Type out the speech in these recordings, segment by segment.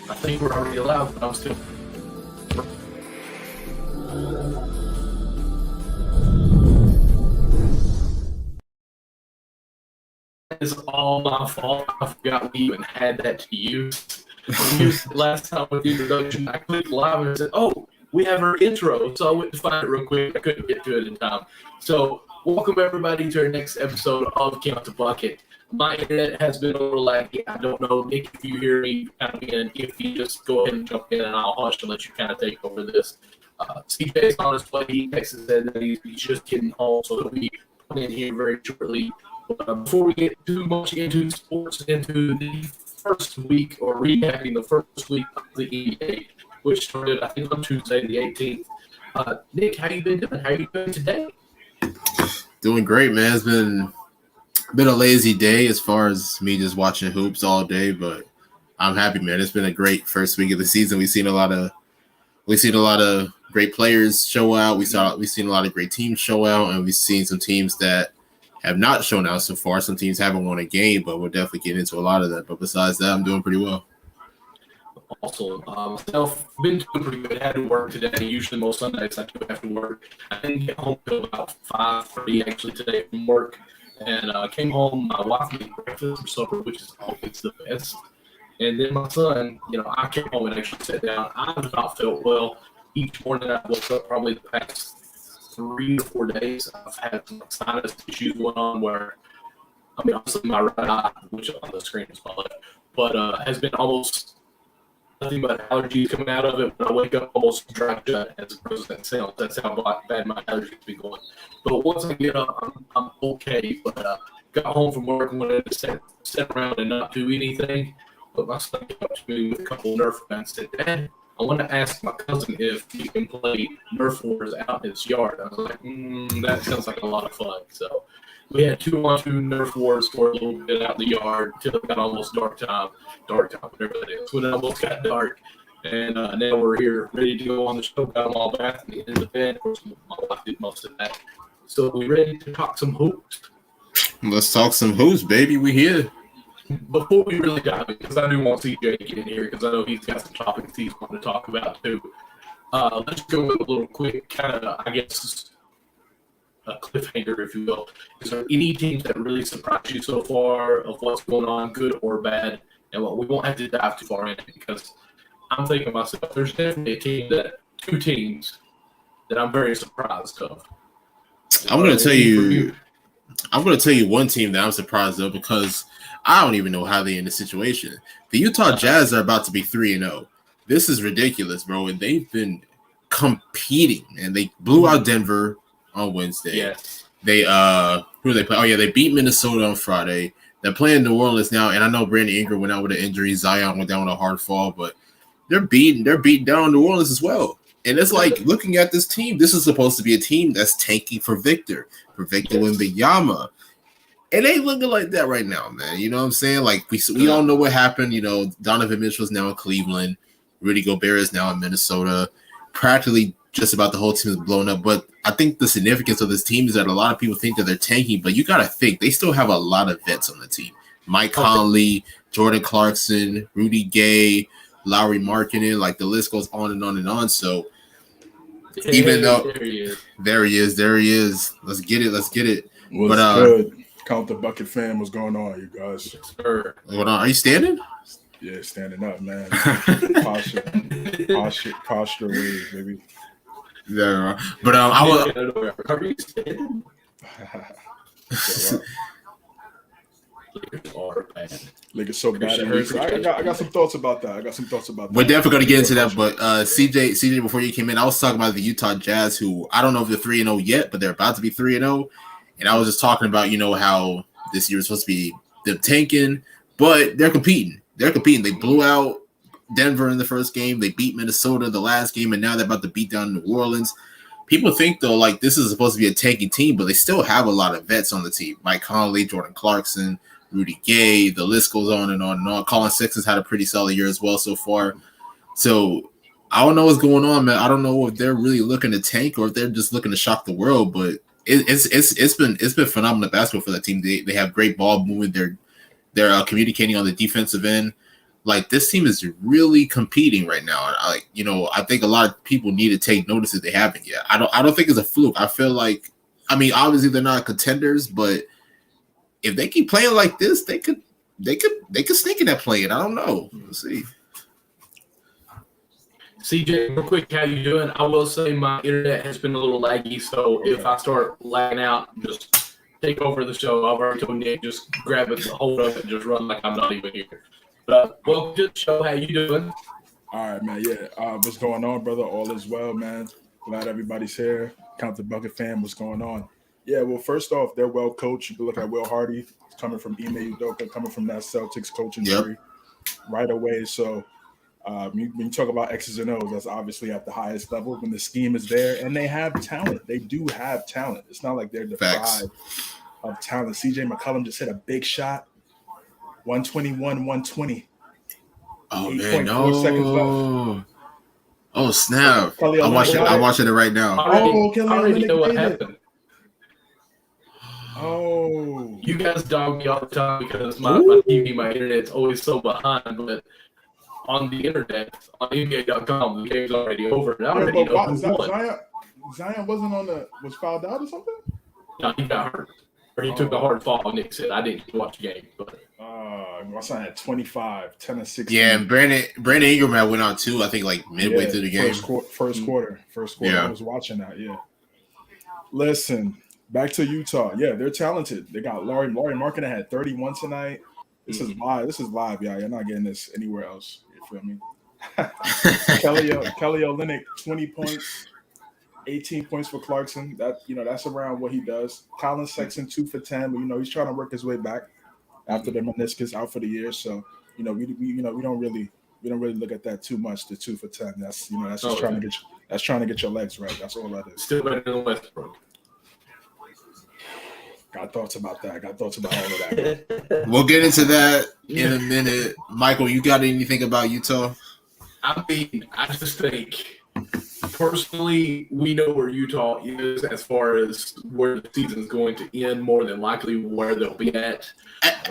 I think we're already allowed, but I'm still. It's all my fault. I forgot we even had that to use. We used it last time with the introduction. I clicked live and said, "Oh, we have our intro." So I went to find it real quick. I couldn't get to it in time. So welcome everybody to our next episode of Count the Bucket. My internet has been a little laggy. I don't know, Nick, if you hear me kind of in. If you just go ahead and jump in, and I'll hush and let you kind of take over this. CJ's on his way. He texted said that he's just getting home, so he'll be in here very shortly. Before we get too much into sports, into the first week or recapping the first week of the NBA, which started, I think, on Tuesday, the 18th. Nick, how you been doing? How you doing today? Doing great, man. It's been a lazy day as far as me just watching hoops all day, but I'm happy, man. It's been a great first week of the season. We've seen a lot of great players show out. We've seen a lot of great teams show out, and we've seen some teams that have not shown out so far. Some teams haven't won a game, but we'll definitely get into a lot of that. But besides that, I'm doing pretty well. Also, myself, been doing pretty good. I had to work today. Usually most Sundays I do have to work. I didn't get home till about 5:30 actually today from work. And came home, my wife made breakfast for supper, which is always the best. And then my son, I came home and actually sat down. I have not felt well. Each morning I woke up probably the past 3 to 4 days. I've had some sinus issues going on where, obviously my right eye, which on the screen is my left, but has been almost nothing but allergies coming out of it. When I wake up, almost dry shut, as gross as that sounds. That's how bad my allergies be going. But once I get up, I'm okay. But got home from work and wanted to sit around and not do anything. But my son came up to me with a couple of Nerf guns and said, "Dad, I want to ask my cousin if he can play Nerf wars out in his yard." I was like, that sounds like a lot of fun. So we had 2-on-2 Nerf wars for a little bit out in the yard until it got almost dark time, whatever that is. When it almost got dark. And now we're here ready to go on the show. Got them all back in the bed. Of course, my wife did most of that. So we ready to talk some hoops. Let's talk some hoops, baby. We here. Before we really dive in, because I do want CJ to get in here, because I know he's got some topics he's want to talk about too. Let's go with a little quick kind of, I guess, a cliffhanger, if you will. Is there any teams that really surprised you so far of what's going on, good or bad? And we won't have to dive too far in it, because I'm thinking myself, there's definitely two teams that I'm very surprised of. I'm going to tell you one team that I'm surprised of because I don't even know how they in the situation. The Utah Jazz are about to be 3-0. This is ridiculous, bro. And they've been competing, and they blew out Denver on Wednesday. Yes. They who do they play? Oh yeah, they beat Minnesota on Friday. They're playing New Orleans now, and I know Brandon Ingram went out with an injury. Zion went down with a hard fall, but they're beating down New Orleans as well. And it's like looking at this team, this is supposed to be a team that's tanking for Victor Wembanyama. It ain't looking like that right now, man. You know what I'm saying? Like we all know what happened. Donovan Mitchell's now in Cleveland. Rudy Gobert is now in Minnesota. Practically just about the whole team is blown up. But I think the significance of this team is that a lot of people think that they're tanking, but you got to think they still have a lot of vets on the team. Mike Conley, Jordan Clarkson, Rudy Gay, Lauri Markkanen, like the list goes on and on and on. So even though there he is. Let's get it. What's good? Count the Bucket fam. What's going on, you guys? What on? Are you standing? Yeah, standing up, man. Posture wave, baby. Yeah, but I was. Are you standing? Like it's so bad it hurts. I got some thoughts about that. We're definitely going to get into that. But CJ, before you came in, I was talking about the Utah Jazz, who I don't know if they're 3-0 yet, but they're about to be 3-0. And I was just talking about, how this year is supposed to be them tanking, but they're competing. They blew out Denver in the first game. They beat Minnesota the last game, and now they're about to beat down New Orleans. People think, though, like this is supposed to be a tanking team, but they still have a lot of vets on the team. Mike Conley, Jordan Clarkson, Rudy Gay, the list goes on and on and on. Colin Sexton's had a pretty solid year as well so far. So I don't know what's going on, man. I don't know if they're really looking to tank or if they're just looking to shock the world, but it's been phenomenal basketball for that team. They have great ball movement. They're communicating on the defensive end. like this team is really competing right now. And I think a lot of people need to take notice that they haven't yet. I don't think it's a fluke. I feel like, obviously they're not contenders, but if they keep playing like this, they could sneak in that play. And I don't know. We'll see. CJ, real quick, how you doing? I will say my internet has been a little laggy, so if I start lagging out, just take over the show. I've already told Nick, just grab it, hold up, and just run like I'm not even here. But welcome to the show. How you doing? All right, man. Yeah. What's going on, brother? All is well, man. Glad everybody's here. Count the Bucket fam. What's going on? Yeah, well, first off, they're well coached. You can look at Will Hardy coming from Ime Udoka, coming from that Celtics coaching tree right away. So when you talk about X's and O's, that's obviously at the highest level when the scheme is there. And they have talent. They do have talent. It's not like they're deprived of talent. CJ McCollum just hit a big shot. 121-120. Oh, man, no. Seconds left. Oh, snap. I'm watching it right now. I already know what happened. Oh. You guys dog me all the time because my TV, my internet's always so behind, but on the internet, on NBA.com, the game's already over, and I already know who won. Zion was fouled out or something? No, he got hurt. Or he took a hard fall, Nick said. I didn't watch the game. But my son had 25, 10 and 16. Yeah, and Brandon Ingram went out too, I think, like midway through the game. First quarter. Yeah. I was watching that, yeah. Listen, back to Utah. Yeah, they're talented. They got Laurie Markkinen had 31 tonight. This is live, y'all. You're not getting this anywhere else. You feel me? Kelly Olynyk, 20 points, 18 points for Clarkson. That's around what he does. Colin Sexton, 2 for 10. But, he's trying to work his way back after the meniscus out for the year. So, we don't really look at that too much. The 2 for 10. That's just trying to get your legs right. That's all that is. Still better than Westbrook. Got thoughts about that. Got thoughts about all of that. We'll get into that in a minute. Michael, you got anything about Utah? I just think personally, we know where Utah is as far as where the season's going to end, more than likely where they'll be at.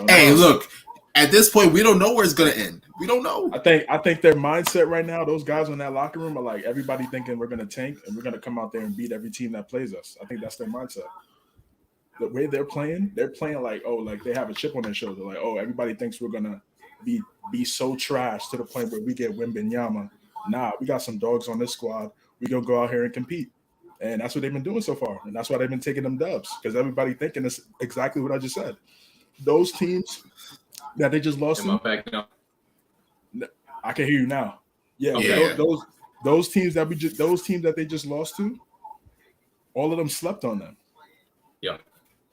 Hey, look, at this point, we don't know where it's going to end. We don't know. I think their mindset right now, those guys in that locker room are like everybody thinking we're going to tank and we're going to come out there and beat every team that plays us. I think that's their mindset. The way they're playing like, like they have a chip on their shoulder. Like, everybody thinks we're going to be so trash to the point where we get Wembanyama. Nah, we got some dogs on this squad. We gonna go out here and compete. And that's what they've been doing so far. And that's why they've been taking them dubs. Because everybody thinking it's exactly what I just said. Those teams that they just lost to. Am I back now? I can hear you now. Yeah, okay. Those teams that they just lost to, all of them slept on them. Yeah.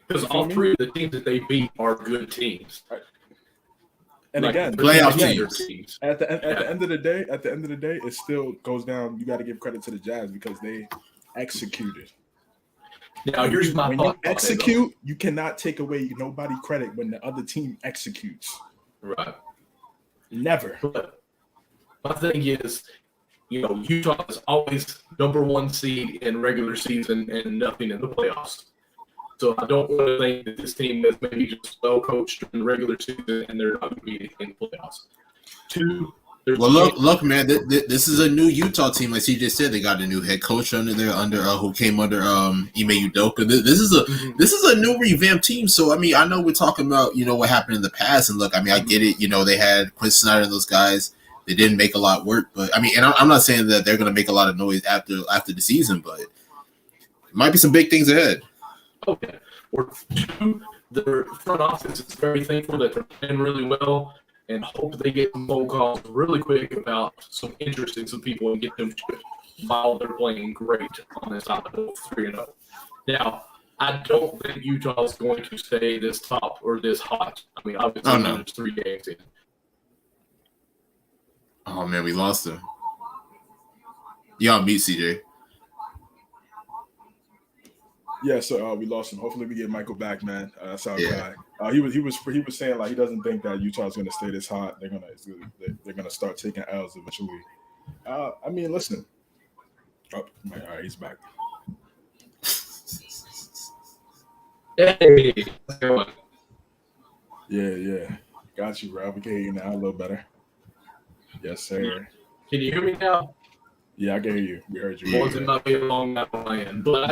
Because all three of the teams that they beat are good teams. Right. And like, again, playoff teams. At the end of the day, it still goes down. You got to give credit to the Jazz because they executed. Now, here's my when thought. You execute, you cannot take away nobody credit when the other team executes. Right. Never. But my thing is, Utah is always number 1 seed in regular season and nothing in the playoffs. So I don't want to think that this team is maybe just well coached in the regular season and they're not going to be in the playoffs. 2, look, man. This is a new Utah team, like CJ said. They got a new head coach who came under Ime Udoka. This is a new revamped team. So I know we're talking about what happened in the past, and look, I get it. They had Quinn Snyder and those guys. They didn't make a lot work, but and I'm not saying that they're going to make a lot of noise after the season, but it might be some big things ahead. Okay. Or 2, their front office is very thankful that they're playing really well and hope they get some phone calls really quick about some interest in some people and get them to while they're playing great on this side of 3-0. Now, I don't think Utah is going to stay this top or this hot. Obviously, there's 3 games in. Oh, man, we lost him. Y'all meet CJ. Yeah, so we lost him. Hopefully, we get Michael back, man. That's our guy. He was saying like he doesn't think that Utah's going to stay this hot. They're gonna start taking L's eventually. Listen. Oh, all right, he's back. Hey, yeah. Got you, bro. We can hear you now a little better. Yes, sir. Can you hear me now? Yeah, I can hear you. We heard you. Yeah. Wasn't not very long that on my end, but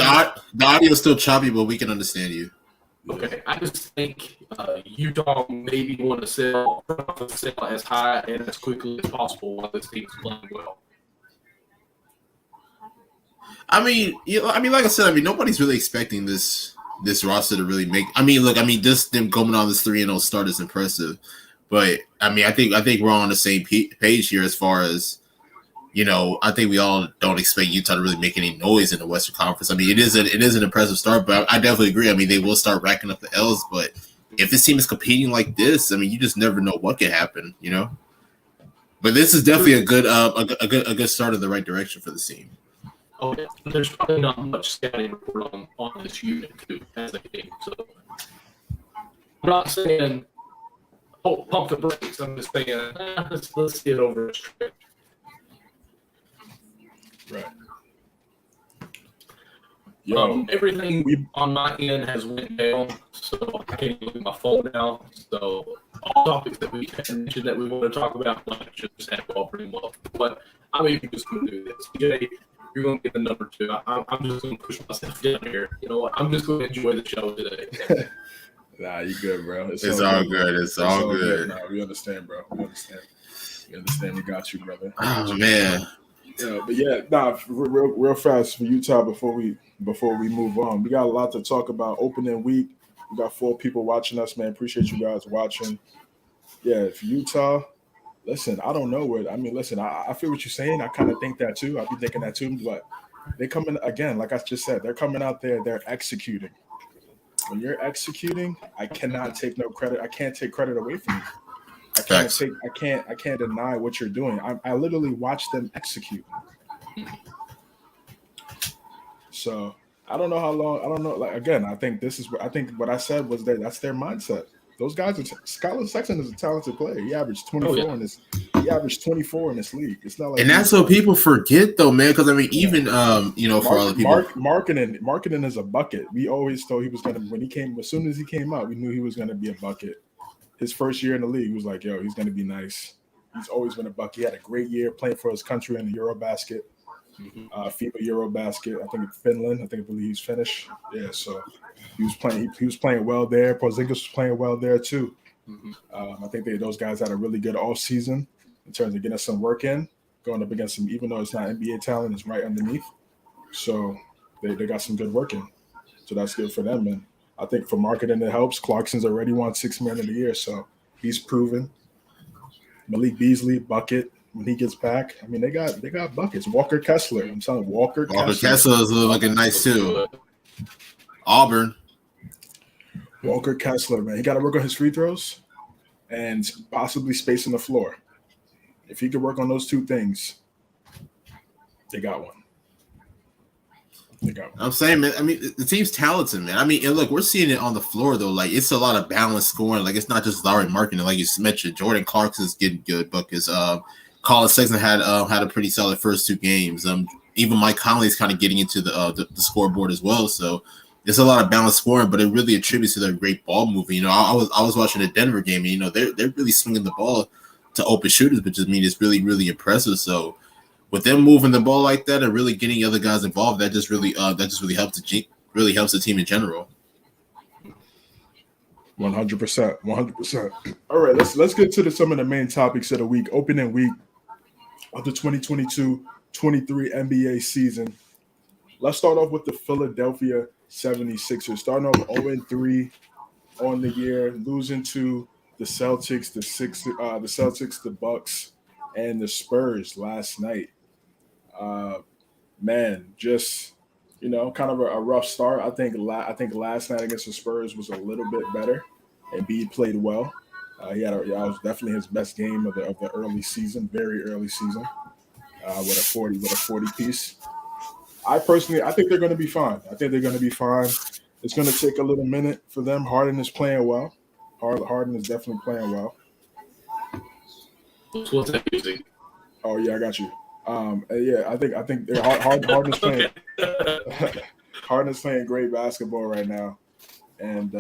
The audio is still choppy, but we can understand you. okay, I just think Utah maybe want to sell as high and as quickly as possible while this team's playing well. I mean, like I said, nobody's really expecting this roster to really make. Look, just them coming on this 3-0 start is impressive, but I think we're on the same page here as far as I think we all don't expect Utah to really make any noise in the Western Conference. It is an impressive start, but I definitely agree. They will start racking up the L's, but if this team is competing like this, you just never know what could happen. But this is definitely a good start in the right direction for the team. Oh, yeah. There's probably not much scouting report on this unit too as a team. So I'm not saying pump the brakes. I'm just saying let's get over this trip. Right. Yo, everything on my end has went down, so I can't even look at my phone now. So all topics that we mentioned that we want to talk about, like just have all pretty well. But I'm even just going to do this. Jay, you're going to get the number 2. I'm just going to push myself down here. You know what? I'm just going to enjoy the show today. Nah, you good, bro. It's all good. It's all good. Nah, we understand, bro. We understand. We got you, brother. Oh man. Yeah, but yeah, real fast for Utah before we move on. We got a lot to talk about. Opening week, we got 4 people watching us, man. Appreciate you guys watching. Yeah, for Utah, listen, I don't know what listen, I feel what you're saying. I kind of think that too. I'll be thinking that too, but they coming again, like I just said, they're coming out there, they're executing. When you're executing, I cannot take no credit. I can't take credit away from you. I can't deny what you're doing. I literally watched them execute. So I don't know how long. I don't know. Like again, I think what I said was that's their mindset. Those guys Skylar Sexton is a talented player. He averaged 24 in this. He averaged 24 in this league. It's not like. And that's what people forget, though, man. Because even for other people, marketing is a bucket. We always thought he was gonna as soon as he came out, we knew he was gonna be a bucket. His first year in the league, he was like, yo, he's going to be nice. He's always been a buck. He had a great year playing for his country in the Eurobasket, FIBA Eurobasket. I think Finland. I believe he's Finnish. Yeah, so he was playing well there. Porzingis was playing well there too. I think those guys had a really good off season in terms of getting some work in, going up against some. Even though it's not NBA talent, it's right underneath. So they got some good work in. So that's good for them, man. I think for marketing it helps. Clarkson's already won 6 Man of the Year, so he's proven. Malik Beasley, bucket when he gets back. They got buckets. Walker Kessler. I'm telling you, Walker Kessler is looking nice too. Auburn. Walker Kessler, man, he got to work on his free throws and possibly spacing the floor. If he could work on those 2 things, they got one. I'm saying, man. The team's talented, man. And look, we're seeing it on the floor though. Like it's a lot of balanced scoring. Like it's not just Larry marketing. Like you mentioned, Jordan Clarkson's getting good buckets. Colin Sexton had a pretty solid first 2 games. Even Mike Conley's kind of getting into the scoreboard as well. So it's a lot of balanced scoring, but it really attributes to their great ball moving. I was watching the Denver game, and they're really swinging the ball to open shooters, which is really really impressive. So. With them moving the ball like that and really getting other guys involved, that just really helps the team in general. 100%. All right, let's get to some of the main topics of the week. Opening week of the 2022-23 NBA season. Let's start off with the Philadelphia 76ers. Starting off 0-3 on the year, losing to the Celtics, the Bucks, and the Spurs last night. Just kind of a rough start. I think last night against the Spurs was a little bit better, and Embiid played well. He was definitely his best game of the early season, very early season, with a 40 piece. I think they're going to be fine. It's going to take a little minute for them. Harden is playing well. Harden is definitely playing well. What's that music? Oh yeah, I got you. I think they're Harden's playing. Harden's playing great basketball right now, and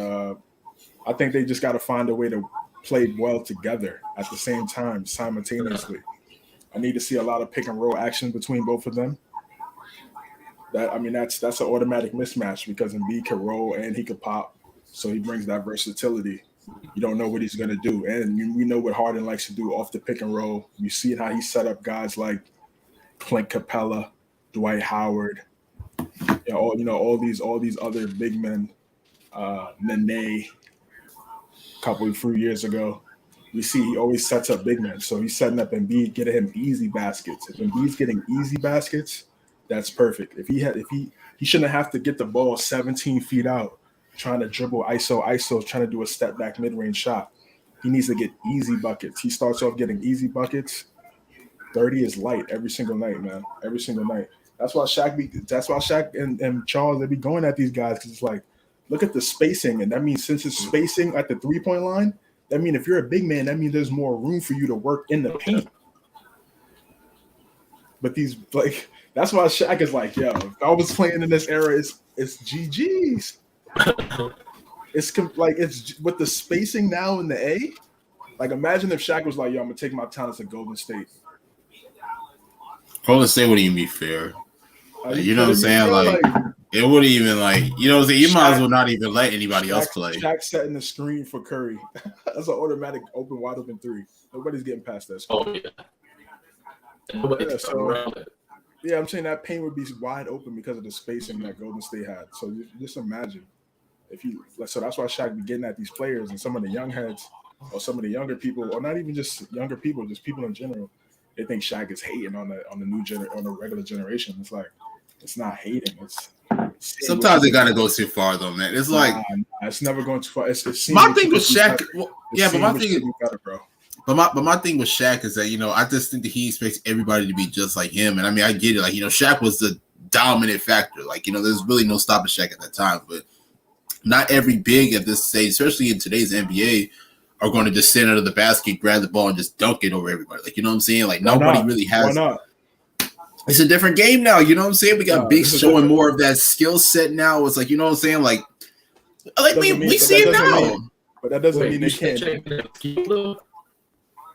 I think they just got to find a way to play well together at the same time, simultaneously. I need to see a lot of pick and roll action between both of them. That's an automatic mismatch because Embiid can roll and he can pop, so he brings that versatility. You don't know what he's going to do, and we know what Harden likes to do off the pick and roll. You see how he set up guys like Clint Capella, Dwight Howard, all these other big men, Nene, a few years ago. We see he always sets up big men, so he's setting up Embiid, getting him easy baskets. If Embiid's getting easy baskets, that's perfect. If he shouldn't have to get the ball 17 feet out, trying to dribble ISO, trying to do a step back mid range shot. He needs to get easy buckets. He starts off getting easy buckets. 30 is light every single night, man. Every single night. That's why Shaq and Charles, they be going at these guys because it's like, look at the spacing, and that means since it's spacing at the 3-point line, that means if you're a big man, that means there's more room for you to work in the paint. But that's why Shaq is like, yo, if I was playing in this era, it's GG's. It's with the spacing now in the A. Like, imagine if Shaq was like, yo, I'm gonna take my talents to Golden State. Golden State wouldn't even be fair. You know what I'm saying? Like, it wouldn't even, like, you know what I'm saying? You might as well not even let anybody else play. Shaq setting the screen for Curry. That's an automatic wide open three. Nobody's getting past that screen. Yeah, I'm saying that paint would be wide open because of the spacing that Golden State had. So just imagine so that's why Shaq be getting at these players, and some of the young heads or some of the younger people, or not even just younger people, just people in general. They think Shaq is hating on the regular generation. It's like, it's not hating. Sometimes they gotta go too far though, man. It's like it's never going too far. My thing with Shaq, but my thing is better, bro. But my thing with Shaq is that, I just think that he expects everybody to be just like him. And I mean, I get it. Like, Shaq was the dominant factor. Like, there's really no stopping Shaq at that time. But not every big at this stage, especially in today's NBA, are going to just stand under the basket, grab the ball, and just dunk it over everybody. Like, you know what I'm saying? Like, nobody really has. Why not? It's a different game now. You know what I'm saying? We got bigs showing more of that skill set now. It's like, you know what I'm saying? Like we see it now. But that doesn't mean they can't.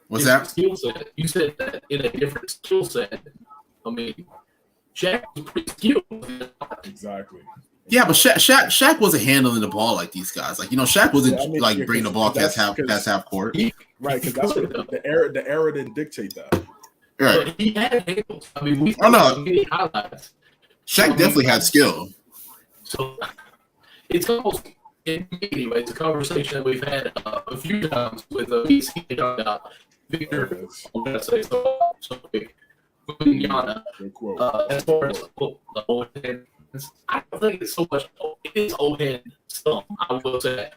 What's that? Skill set. You said that in a different skill set. I mean, Shaq was pretty skilled. Exactly. Yeah, but Shaq wasn't handling the ball like these guys. Like, Shaq wasn't bringing the ball past half court. Right, because that's what the era didn't dictate that. Right. But he had handles. I mean, highlights. Shaq definitely had skill. So it's almost, anyway, it's a conversation that we've had a few times with VC Victor. I'm gonna say so quick. Yana. As far as the old hand, I don't think it's so much. It is old hand stuff. I will say that.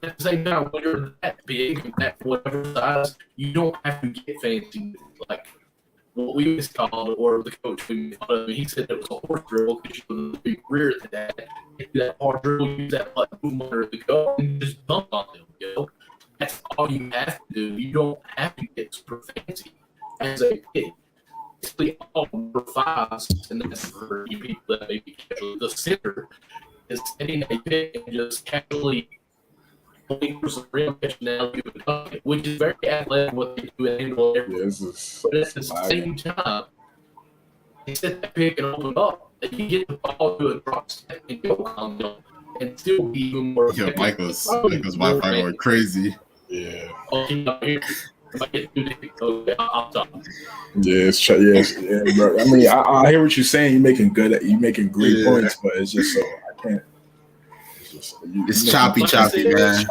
At the same time, when you're that big, that whatever size, you don't have to get fancy. Like what we was called, or the coach, he said it was a horse drill because you would be rear to that hard drill, use that boom under the go, and just dunk on them. That's all you have to do. You don't have to get super fancy as a kid. Basically, all number fives, and that's for you people that may be casually. The center is setting a pick and just casually pulling through some rim nationality, which is very athletic what they do and handle everything. But at the same time, they set that pick and open up, and you get the ball to a drop step and go on them, and still be even more. Yeah, Michael's Wi-Fi going crazy. Yeah. I'll talk. Yes, bro. I mean, I hear what you're saying. You're making great points, but it's just so I can't. It's choppy, man.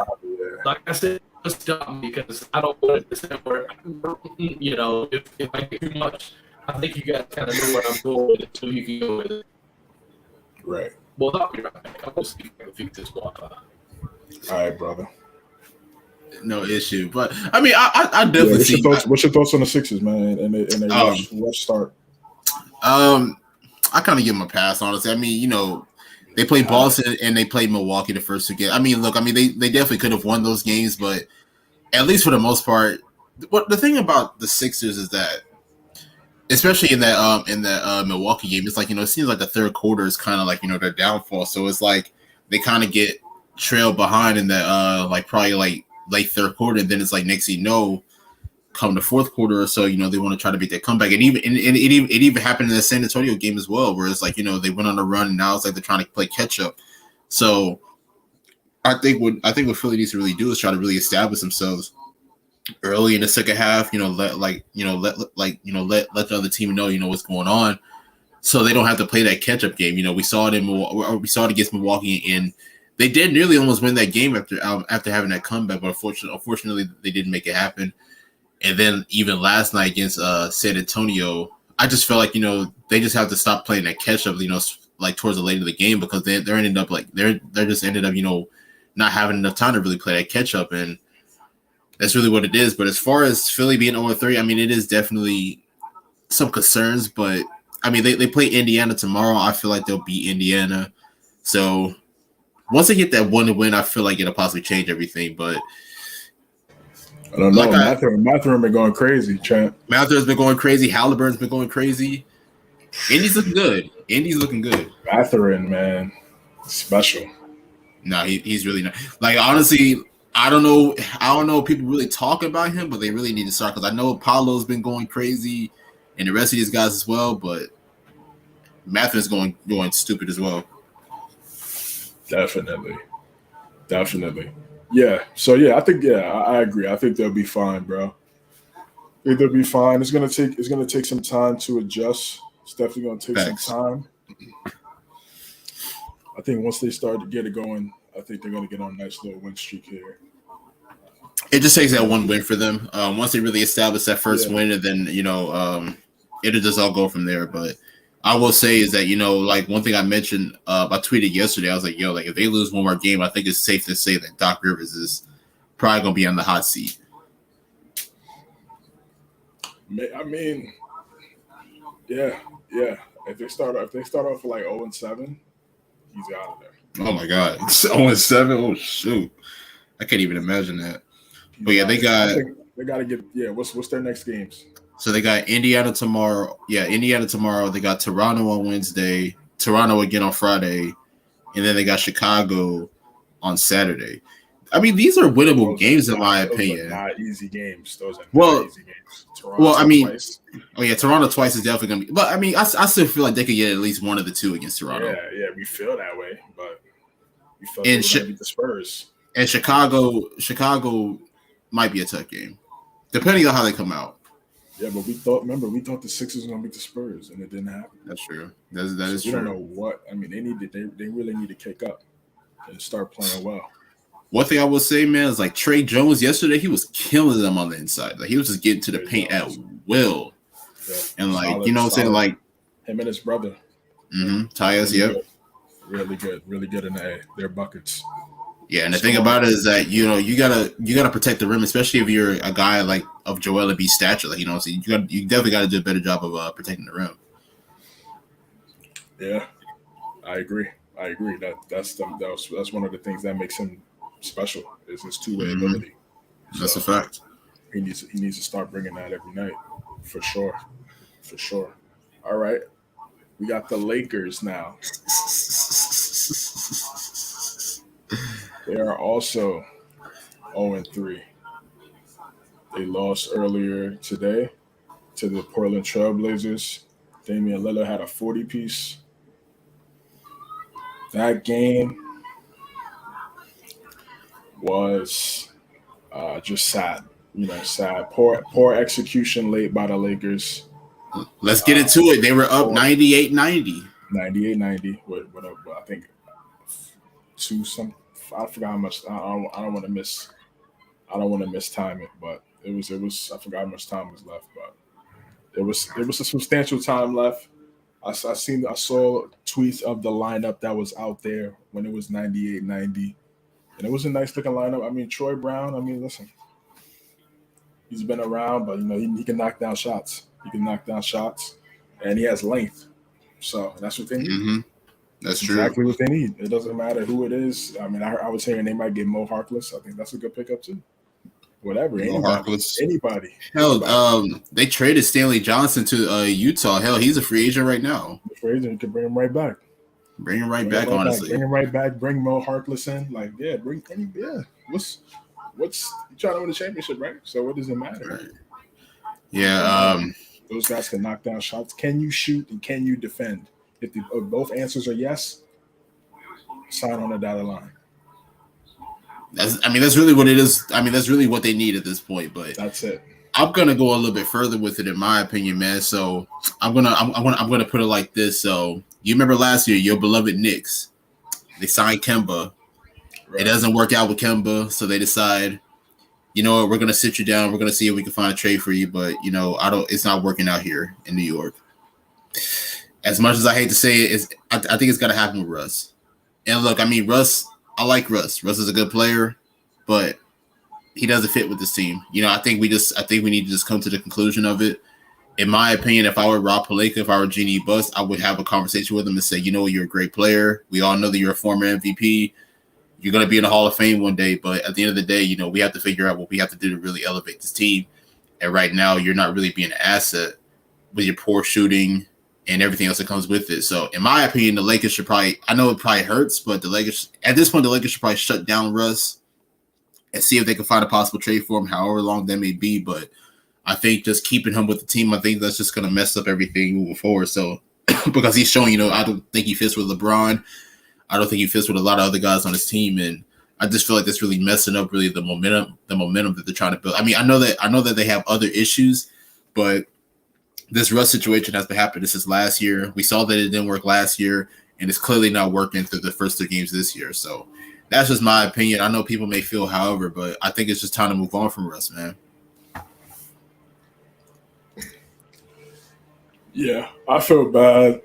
Like I said, just stop me because I don't want it to sound where, if I get too much, I think you guys kind of know where I'm going with it, so you can go with it. Right. Well, I'll be right back. I'm going to see if I can fix this Wi-Fi. All right, brother. No issue, but I mean, I definitely see. What's your thoughts on the Sixers, man? And they rough start. I kind of give them a pass, honestly. I mean, they played Boston and they played Milwaukee the first two games. I mean, look, they definitely could have won those games, but at least for the most part, what the thing about the Sixers is that, especially in that Milwaukee game, it's like, it seems like the third quarter is kind of like, their downfall. So it's like they kind of get trailed behind in that probably like late third quarter, and then it's like next thing you know, come the fourth quarter or so, they want to try to beat that comeback. And it even happened in the San Antonio game as well, where it's like, they went on a run and now it's like they're trying to play catch up. So I think what Philly needs to really do is try to really establish themselves early in the second half. Let the other team know what's going on, so they don't have to play that catch up game. We saw it against Milwaukee, and they did nearly almost win that game after having that comeback, but unfortunately they didn't make it happen. And then even last night against San Antonio, I just felt like they just have to stop playing that catch up, like towards the late of the game, because they're ended up like they're just ended up not having enough time to really play that catch up, and that's really what it is. But as far as Philly being 0-3, I mean, it is definitely some concerns, but I mean they play Indiana tomorrow. I feel like they'll beat Indiana, so once they get that one win, I feel like it'll possibly change everything. But I don't know. Mathurin been going crazy, champ. Mathurin's been going crazy. Halliburton's been going crazy. Indy's looking good. Mathurin, man, special. No, he's really not. Like, honestly, I don't know if people really talk about him, but they really need to start, because I know Paolo's been going crazy and the rest of these guys as well, but Mathurin's going stupid as well. Definitely. Yeah. So I think I agree. I think they'll be fine, bro. I think they'll be fine. It's gonna take some time to adjust. It's definitely gonna take some time. I think once they start to get it going, I think they're gonna get on a nice little win streak here. It just takes that one win for them. Once they really establish that first win, and then it'll just all go from there. But I will say is that like one thing I mentioned, I tweeted yesterday. I was like, like if they lose one more game, I think it's safe to say that Doc Rivers is probably gonna be on the hot seat. I mean, yeah. If they start off like 0-7, he's out of there. Oh my God, 0-7. Oh shoot, I can't even imagine that. But yeah, they got to get What's their next games? So they got Indiana tomorrow. Yeah, Indiana tomorrow. They got Toronto on Wednesday, Toronto again on Friday, and then they got Chicago on Saturday. I mean, these are winnable games in my opinion. Not easy games. Those are not easy games. Toronto twice. Toronto twice is definitely gonna be. But I mean, I still feel like they could get at least one of the two against Toronto. Yeah, we feel that way, but we feel like we're gonna beat the Spurs. And Chicago might be a tough game, depending on how they come out. Yeah, but we thought the Sixers were gonna beat the Spurs, and it didn't happen. That's true. That is true. We don't know what. I mean, they really need to kick up and start playing well. One thing I will say, man, is like Trey Jones yesterday, he was killing them on the inside. Like he was just getting to the paint at will. Yeah. And like, what I'm saying, like him and his brother. Tyus, Really good in their buckets. Yeah, and the thing about it is that you gotta protect the rim, especially if you're a guy like of Joel Embiid's stature. Like so you definitely got to do a better job of protecting the rim. Yeah, I agree. That's one of the things that makes him special is his two-way ability. That's a fact. He needs to start bringing that every night, for sure. All right, we got the Lakers now. They are also 0-3. They lost earlier today to the Portland Trailblazers. Damian Lillard had a 40-piece. That game was just sad. Sad. Poor execution late by the Lakers. Let's get into it. They were up 98-90. 98-90. What I think I forgot how much. I don't want to mistime it, but it was. I forgot how much time was left, but there was a substantial time left. I saw tweets of the lineup that was out there when it was 98-90, and it was a nice looking lineup. I mean, Troy Brown. I mean, listen, he's been around, but he can knock down shots. And he has length, so that's what they need. Mm-hmm. That's exactly what they need. It doesn't matter who it is. I mean, I was hearing they might get Mo Harkless. I think that's a good pickup too. Whatever, anybody. Hell, they traded Stanley Johnson to Utah. Hell, he's a free agent right now. Free agent, could bring him right back. Honestly. Bring him right back. Bring Mo Harkless in. Like, bring any. Yeah. What's you trying to win the championship, right? So what does it matter? Right. Yeah. Those guys can knock down shots. Can you shoot and can you defend? If both answers are yes, sign on the dotted line. That's really what it is. That's really what they need at this point. But that's it. I'm gonna go a little bit further with it, in my opinion, man. So I'm gonna put it like this. So you remember last year, your beloved Knicks, they signed Kemba. Right. It doesn't work out with Kemba, so they decide, you know what, we're gonna sit you down. We're gonna see if we can find a trade for you, but it's not working out here in New York. As much as I hate to say it, I think it's gotta happen with Russ. And look, Russ. I like Russ. Russ is a good player, but he doesn't fit with this team. I think we need to just come to the conclusion of it. In my opinion, if I were Rob Pelinka, if I were Jeannie Buss, I would have a conversation with him and say, you're a great player. We all know that you're a former MVP. You're going to be in the Hall of Fame one day, but at the end of the day, we have to figure out what we have to do to really elevate this team. And right now, you're not really being an asset with your poor shooting and everything else that comes with it. So, in my opinion, the Lakers should probably – I know it probably hurts, but at this point, the Lakers should probably shut down Russ and see if they can find a possible trade for him, however long that may be. But I think just keeping him with the team, I think that's just going to mess up everything moving forward. So, because he's showing, I don't think he fits with LeBron. I don't think he fits with a lot of other guys on his team. And I just feel like that's really messing up really the momentum that they're trying to build. I know that they have other issues, but this Russ situation has been happening since last year. We saw that it didn't work last year, and it's clearly not working through the first 3 games this year. So that's just my opinion. I know people may feel however, but I think it's just time to move on from Russ, man. Yeah, I feel bad.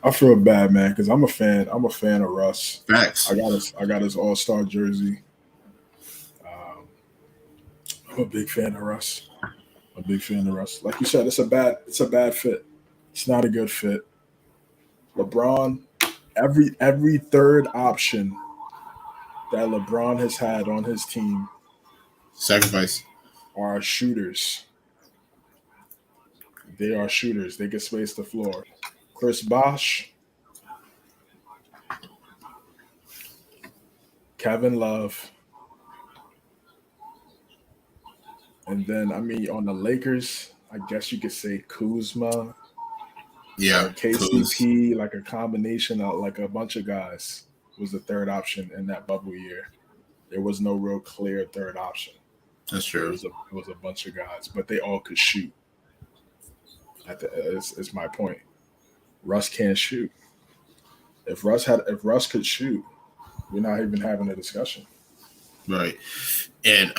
Man, because I'm a fan of Russ. Facts. I got his All-Star jersey. I'm a big fan of Russ. Like you said, it's a bad fit. It's not a good fit. LeBron, every third option that LeBron has had on his team sacrifice are shooters. They are shooters. They can space the floor. Chris Bosh, Kevin Love, and then on the Lakers, I guess you could say Kuzma, KCP, like a combination of like a bunch of guys was the third option in that bubble year. There was no real clear third option. That's true. It was a bunch of guys, but they all could shoot. It's my point. Russ can't shoot. If Russ could shoot, we're not even having a discussion. Right. And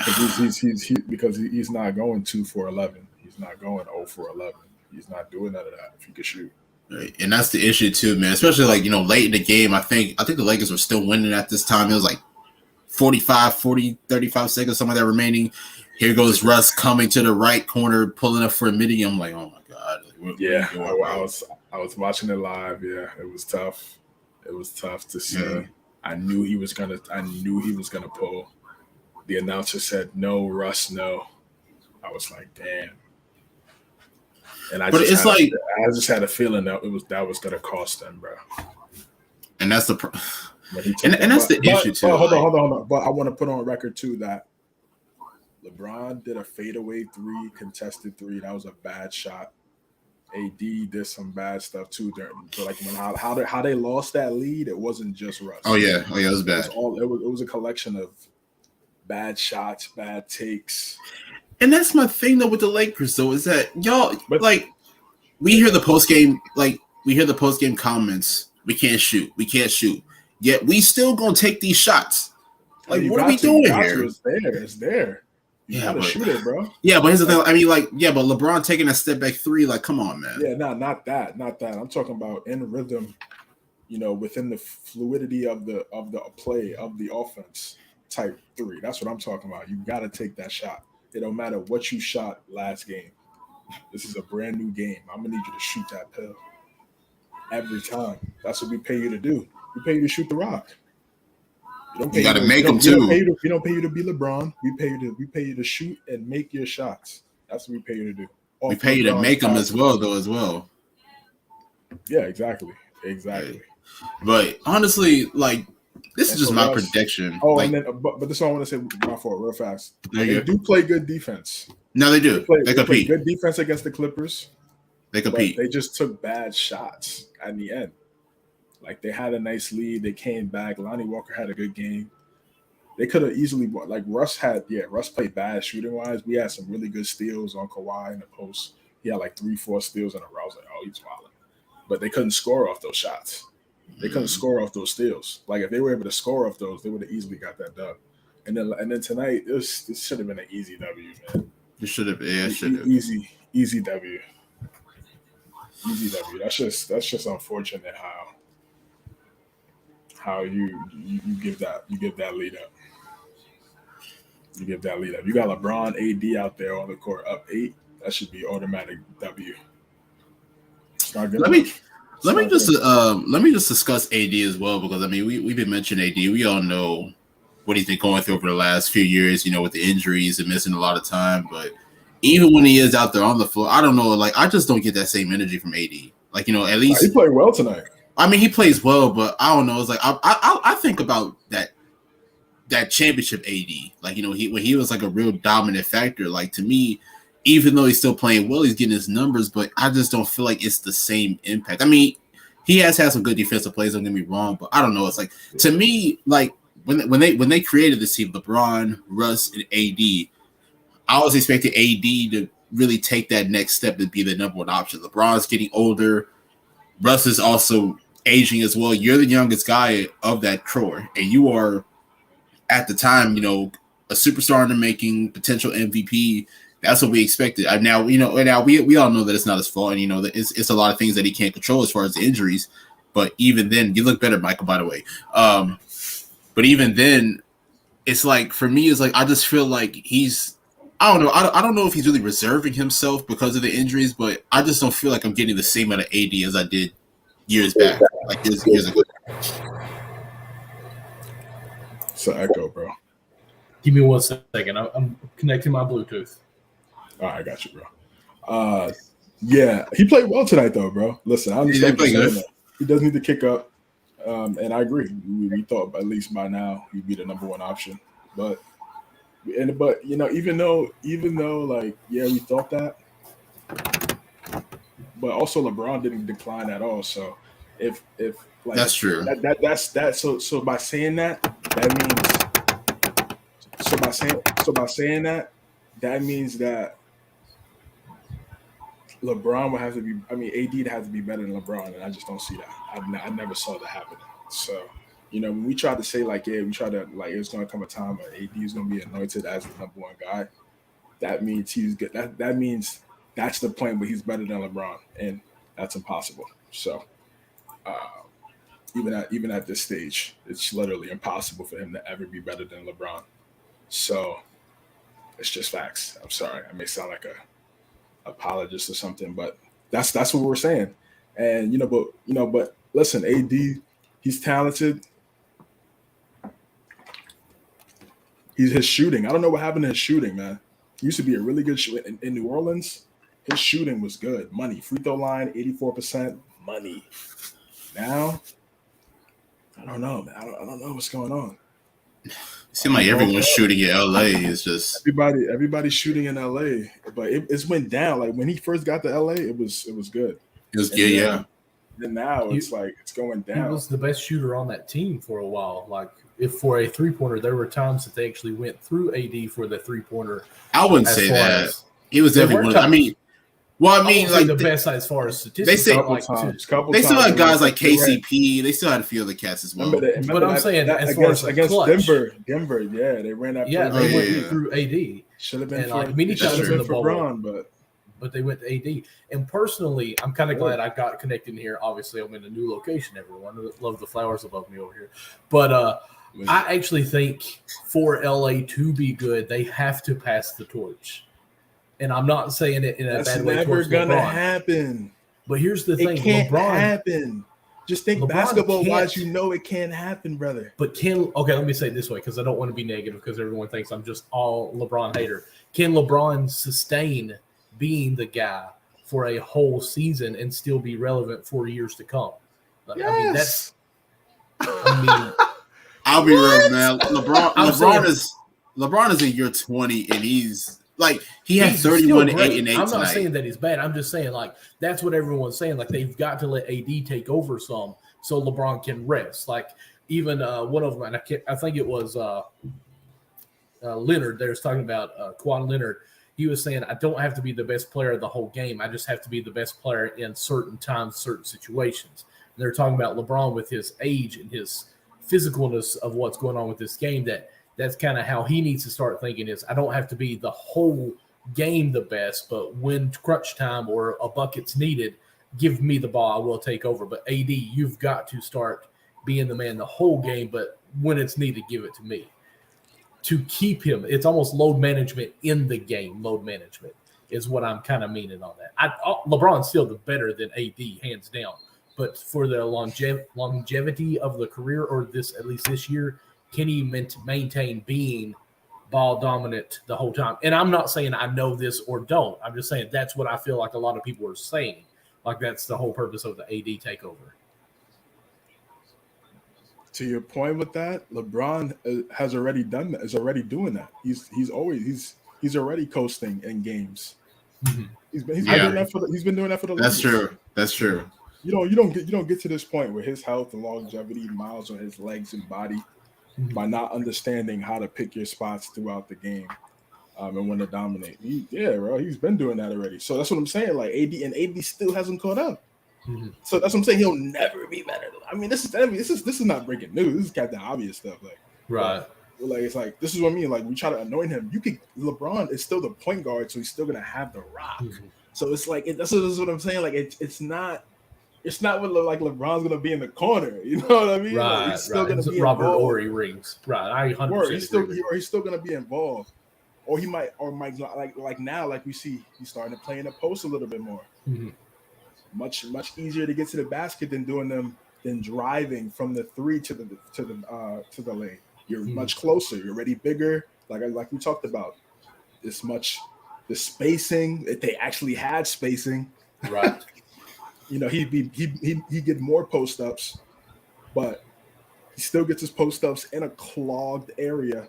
because he's not going 2 for 11. He's not going 0 for 11. He's not doing none of that if he could shoot. Right. And that's the issue too, man. Especially late in the game. I think the Lakers were still winning at this time. It was like 35 seconds, something like that remaining. Here goes Russ coming to the right corner, pulling up for a midi. I'm like, oh my God. I was watching it live. Yeah, it was tough. It was tough to see. Yeah. I knew he was gonna pull. The announcer said, "No, Russ, no." I was like, "Damn." And I just had a feeling that that was gonna cost them, bro. And that's the issue too. Hold on. But I want to put on record too that LeBron did a fadeaway 3, contested 3. That was a bad shot. AD did some bad stuff too. So like how they lost that lead, it wasn't just Russ. Oh yeah, it was bad. It was a collection of bad shots, bad takes. And that's my thing though with the Lakers though, is that we hear the post game comments. We can't shoot. Yet we still gonna take these shots. Like, what are we doing here? It's there. You gotta shoot it, bro. Yeah, but here's the thing. But LeBron taking a step back 3, like, come on, man. Yeah, not that. I'm talking about in rhythm, within the fluidity of the play of the offense type 3. That's what I'm talking about. You gotta take that shot. It don't matter what you shot last game. This is a brand new game. I'm gonna need you to shoot that pill every time. That's what we pay you to do. We pay you to shoot the rock. You got to make them too. We don't pay you to be LeBron. We pay you to shoot and make your shots. That's what we pay you to do. We pay you to make them as well. Yeah, exactly. Right. But honestly, this is just my prediction. Oh, but this is all I want to say. My fault, real fast. They do play good defense. No, they do. They They played compete. good defense against the Clippers, They but compete. they just took bad shots at the end. Like they had a nice lead, they came back. Lonnie Walker had a good game. They could have easily won. Like Russ played bad shooting wise. We had some really good steals on Kawhi in the post. He had like 3-4 steals in a row. I was like, oh, he's wilding. But they couldn't score off those shots. They couldn't score off those steals. Like if they were able to score off those, they would have easily got that dub. And then tonight, this should have been an easy W, man. It should have. Yeah, it should have. Easy W. Easy W. That's just unfortunate how you give that lead up. You give that lead up. You got LeBron, AD out there on the court up 8. That should be automatic W. It's not good. Let me just discuss AD as well, because I mean we've been mentioning AD. We all know what he's been going through over the last few years, you know, with the injuries and missing a lot of time. But even when he is out there on the floor, I don't know, like I just don't get that same energy from AD. Like, you know, at least he played well tonight. I mean, he plays well, but I don't know. It's like I think about that championship AD. Like, you know, when he was like a real dominant factor. Like, to me, even though he's still playing well, he's getting his numbers, but I just don't feel like it's the same impact. I mean, he has had some good defensive plays, don't get me wrong, but I don't know. It's like, to me, like when they created this team, LeBron, Russ, and AD, I was expecting AD to really take that next step to be the number one option. LeBron's getting older. Russ is also aging as well. You're the youngest guy of that core, and you are, at the time, you know, a superstar in the making, potential MVP. That's what we expected. Now, you know, we all know that it's not his fault, and you know that it's a lot of things that he can't control as far as the injuries. But even then, you look better, Michael, by the way. But even then, it's like, for me, it's like I just feel like I don't know. I don't know if he's really reserving himself because of the injuries, but I just don't feel like I'm getting the same amount of AD as I did years back, like years ago. It's an echo, bro. Give me 1 second. I'm connecting my Bluetooth. All right, I got you, bro. Yeah, he played well tonight, though, bro. Listen, I understand what you're saying, though. He does need to kick up, and I agree. We thought at least by now he'd be the number one option, but you know, even though like, yeah, we thought that, but also LeBron didn't decline at all. So if like, that's true. That's so by saying that means that LeBron would have to be. I mean, AD would have to be better than LeBron, and I just don't see that. I never saw that happening. So, you know, when we tried to say like, yeah, we try to like, it's going to come a time where AD is going to be anointed as the number one guy. That means he's good. That means that's the point where he's better than LeBron, and that's impossible. So, even at this stage, it's literally impossible for him to ever be better than LeBron. So, it's just facts. I'm sorry, I may sound like a apologist or something, but that's what we're saying. And but listen, AD, he's talented. His shooting. I don't know what happened to his shooting, man. He used to be a really good shooter in New Orleans. His shooting was good. Money. Free throw line, 84%. Money. Now, I don't know, man. I don't know what's going on. It seems like everyone's shooting in LA. It's just everybody's shooting in LA, but it's went down. Like when he first got to LA, it was good. It was good, yeah. And now it's like it's going down. He was the best shooter on that team for a while. Like, if for a 3-pointer, there were times that they actually went through AD for the 3-pointer. I wouldn't say that. He was definitely one. I mean, like the best as far as statistics. They say they still had guys like KCP. They still had a few other cats as well. But I'm saying as far as against clutch, Denver, yeah, they ran that. Yeah, they went through AD. Should have been and for, like many times in the bubble, LeBron, but they went to AD. And personally, I'm kind of glad I got connected in here. Obviously, I'm in a new location. Everyone love the flowers above me over here, but I actually think for LA to be good, they have to pass the torch. And I'm not saying it in a bad way. That's never gonna happen. But here's the thing: it can't LeBron happen. Just think basketball-wise, you know it can't happen, brother. But let me say it this way, because I don't want to be negative, because everyone thinks I'm just all LeBron hater. Can LeBron sustain being the guy for a whole season and still be relevant for years to come? Yes. I'll be real, man. LeBron is in year 20, and he's Like he had He's 31, still 8, and 8 I'm not tonight. saying that he's bad. I'm just saying like that's what everyone's saying. Like they've got to let AD take over some so LeBron can rest. Like even one of them, and I think it was Leonard. They was talking about Kawhi Leonard. He was saying, I don't have to be the best player of the whole game. I just have to be the best player in certain times, certain situations. And they're talking about LeBron with his age and his physicalness of what's going on with this game. That's kind of how he needs to start thinking is I don't have to be the whole game the best, but when crunch time or a bucket's needed, give me the ball. I will take over. But AD, you've got to start being the man the whole game, but when it's needed, give it to me. To keep him, it's almost load management in the game. Load management is what I'm kind of meaning on that. LeBron's still the better than AD, hands down. But for the longevity of the career, or this at least this year, can he maintain being ball dominant the whole time? And I'm not saying I know this or don't. I'm just saying that's what I feel like a lot of people are saying. Like that's the whole purpose of the AD takeover. To your point with that, LeBron has already done that. Is already doing that. He's already coasting in games. Mm-hmm. He's been doing that for the That's longest. true. That's true. You don't get to this point where his health and longevity miles on his legs and body by not understanding how to pick your spots throughout the game and when to dominate. He's been doing that already. So that's what I'm saying. Like AD still hasn't caught up. Mm-hmm. So that's what I'm saying. He'll never be better. I mean, this is not breaking news. This is Captain Obvious stuff. Like, right. Like it's like this is what I mean. Like we try to anoint him. LeBron is still the point guard, so he's still gonna have the rock. Mm-hmm. So it's like that's what I'm saying. Like it's not what like LeBron's gonna be in the corner. You know what I mean? Right. Like, he's still gonna be Robert involved. Horry rings. Right. I 100%. He's still gonna be involved, or he might like now like we see he's starting to play in the post a little bit more. Mm-hmm. Much easier to get to the basket than driving from the three to the lane. You're much closer. You're already bigger. Like we talked about. The spacing. If they actually had spacing, right? He get more post ups, but he still gets his post ups in a clogged area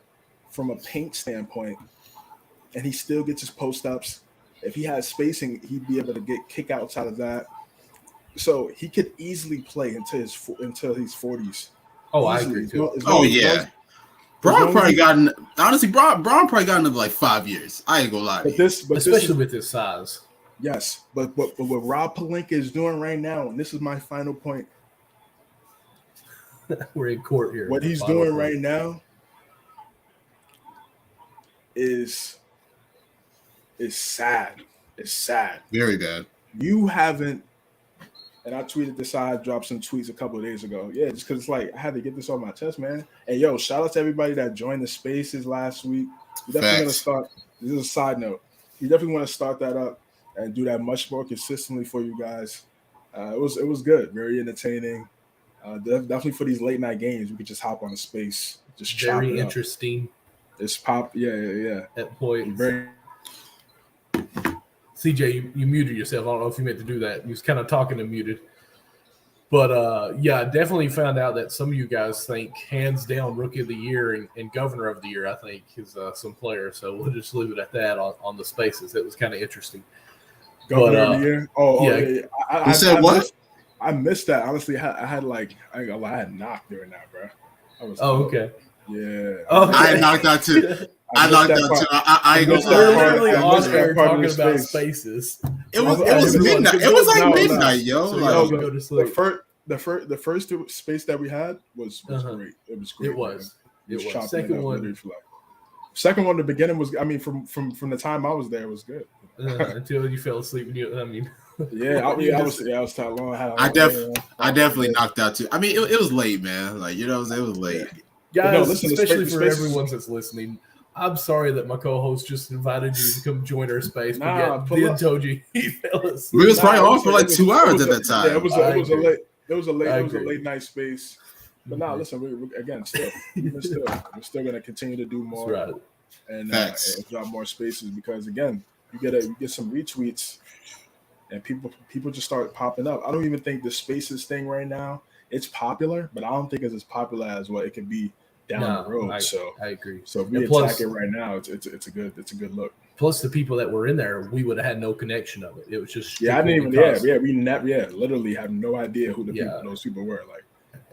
from a paint standpoint, and he still gets his post ups. If he has spacing, he'd be able to get kick outs out of that. So he could easily play until his 40s. Oh, I agree too. Braun probably gotten probably got another like 5 years. I ain't gonna lie. Especially with his size. Yes, but what Rob Pelinka is doing right now, and this is my final point. We're in court here. What he's doing right now is sad. It's sad. Very bad. You haven't, and I tweeted this. I dropped some tweets a couple of days ago. Yeah, just because it's like I had to get this off my chest, man. And yo, shout out to everybody that joined the spaces last week. We definitely want to start. This is a side note. We definitely want to start that up and do that much more consistently for you guys. It was good, very entertaining. Definitely for these late night games, we could just hop on the space, just very interesting. It's pop, yeah. At point, very. CJ, you muted yourself. I don't know if you meant to do that. You was kind of talking and muted. But, yeah, I definitely found out that some of you guys think hands down Rookie of the Year and Governor of the Year, I think, is some player. So we'll just leave it at that on the spaces. It was kind of interesting. Governor of the Year? Yeah. You said what? I missed that. Honestly, I had knocked during that, bro. Okay. Yeah. Okay. I knocked out too. I knocked out too. I we're literally on air talking about spaces. It was midnight. It was like midnight, yo. Go to sleep. The first space that we had was great. It was great. It was. Second one, the beginning was. I mean, from the time I was there, it was good. Until you fell asleep. I was that long. I definitely knocked out too. I mean, it was late, man. Like it was late. Guys, especially for everyone that's listening, I'm sorry that my co-host just invited you to come join our space, but told you he fell asleep. We was probably on for like 2 hours at that time. Yeah, it was a late night space. But now, listen, we're still going to continue to do more and drop more spaces because again, you get some retweets and people just start popping up. I don't even think the spaces thing right now, it's popular, but I don't think it's as popular as what it could be down the road. I agree. So if we attack it right now, it's a good look. Plus, the people that were in there, we would have had no connection of it. It was just I didn't even we never literally have no idea who those people were. Like,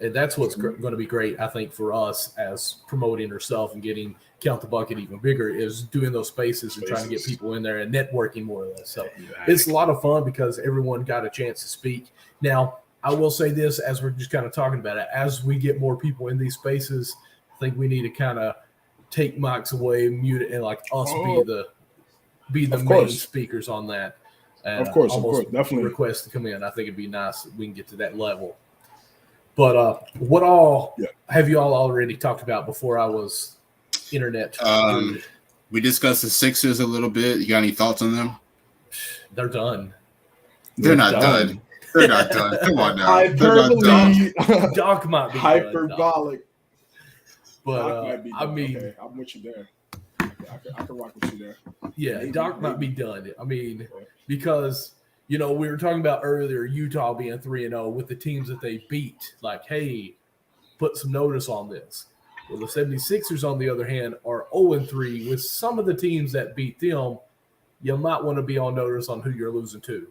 and that's what's going to be great, I think, for us as promoting ourselves and getting Count the Bucket even bigger is doing those spaces and trying to get people in there and networking more or less. So it's a lot of fun because everyone got a chance to speak. Now, I will say this as we're just kind of talking about it. As we get more people in these spaces, I think we need to kind of take mics away, mute it, and like us be the main speakers on that. And of course, definitely request to come in. I think it'd be nice if we can get to that level. But what all have you all already talked about before I was internet? We discussed the Sixers a little bit. You got any thoughts on them? They're done. They're not done. They're not done. Come on now. Hyperbole. Doc might be hyperbolic. Done, but might be done. I mean, okay, I'm with you there. I can rock with you there. Yeah, maybe, Doc might be done. I mean, because we were talking about earlier Utah being 3-0 with the teams that they beat. Like, hey, put some notice on this. Well, the 76ers, on the other hand, are 0-3 with some of the teams that beat them. You might want to be on notice on who you're losing to.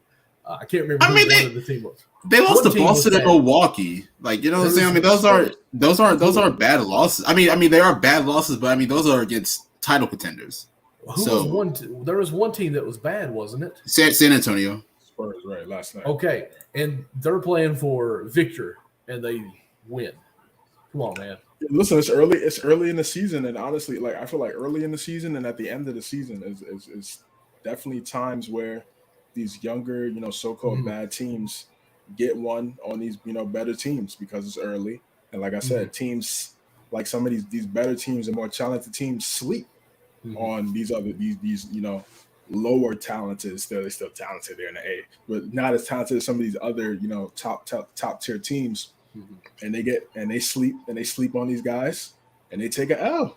I can't remember who one of the team was. They lost to Boston and Milwaukee. Like, you know what I'm saying? I mean, those are bad losses. I mean, they are bad losses, but I mean, those are against title contenders. There was one team that was bad, wasn't it? San Antonio. Spurs, right, last night. Okay, and they're playing for Victor, and they win. Come on, man. Listen, it's early. It's early in the season, and honestly, like I feel like early in the season and at the end of the season is definitely times where these younger, so-called bad teams get one on these, better teams because it's early. And like I said, teams like some of these better teams and more talented teams sleep on these lower talented. They're still talented. They're in the A, but not as talented as some of these other, top tier teams. And they sleep on these guys and they take an L.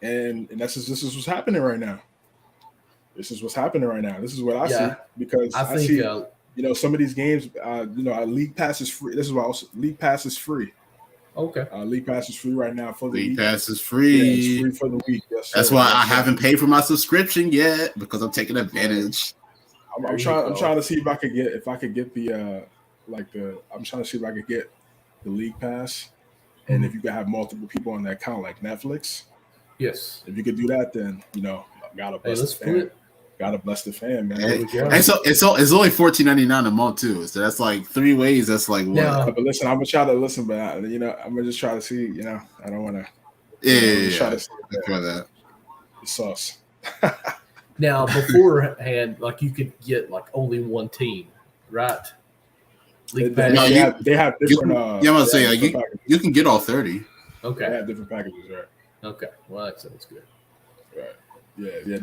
And this is what's happening right now. This is what's happening right now. This is what I see because I see, some of these games, League Pass is free. This is why League Pass is free. Okay. League Pass is free right now for the League Pass is free. Yeah, it's free for the week. Yes, that's why I haven't paid for my subscription yet because I'm taking advantage. I'm trying to see if I could get the I'm trying to see if I could get the League Pass, and if you could have multiple people on that account like Netflix. Yes. If you could do that, then gotta bless the fan. Gotta bless the fan, man. And so it's only $14.99 a month too. So that's like 3 ways. That's like what? Yeah, but listen, I'm gonna try to listen, but I'm gonna just try to see. I don't want to. Try to see that. The sauce. Now beforehand, like you could get like only one team, right? They have different. I'm gonna say you can get all 30. Okay. They have different packages, right? Okay. Well, that sounds good. Right. Yeah.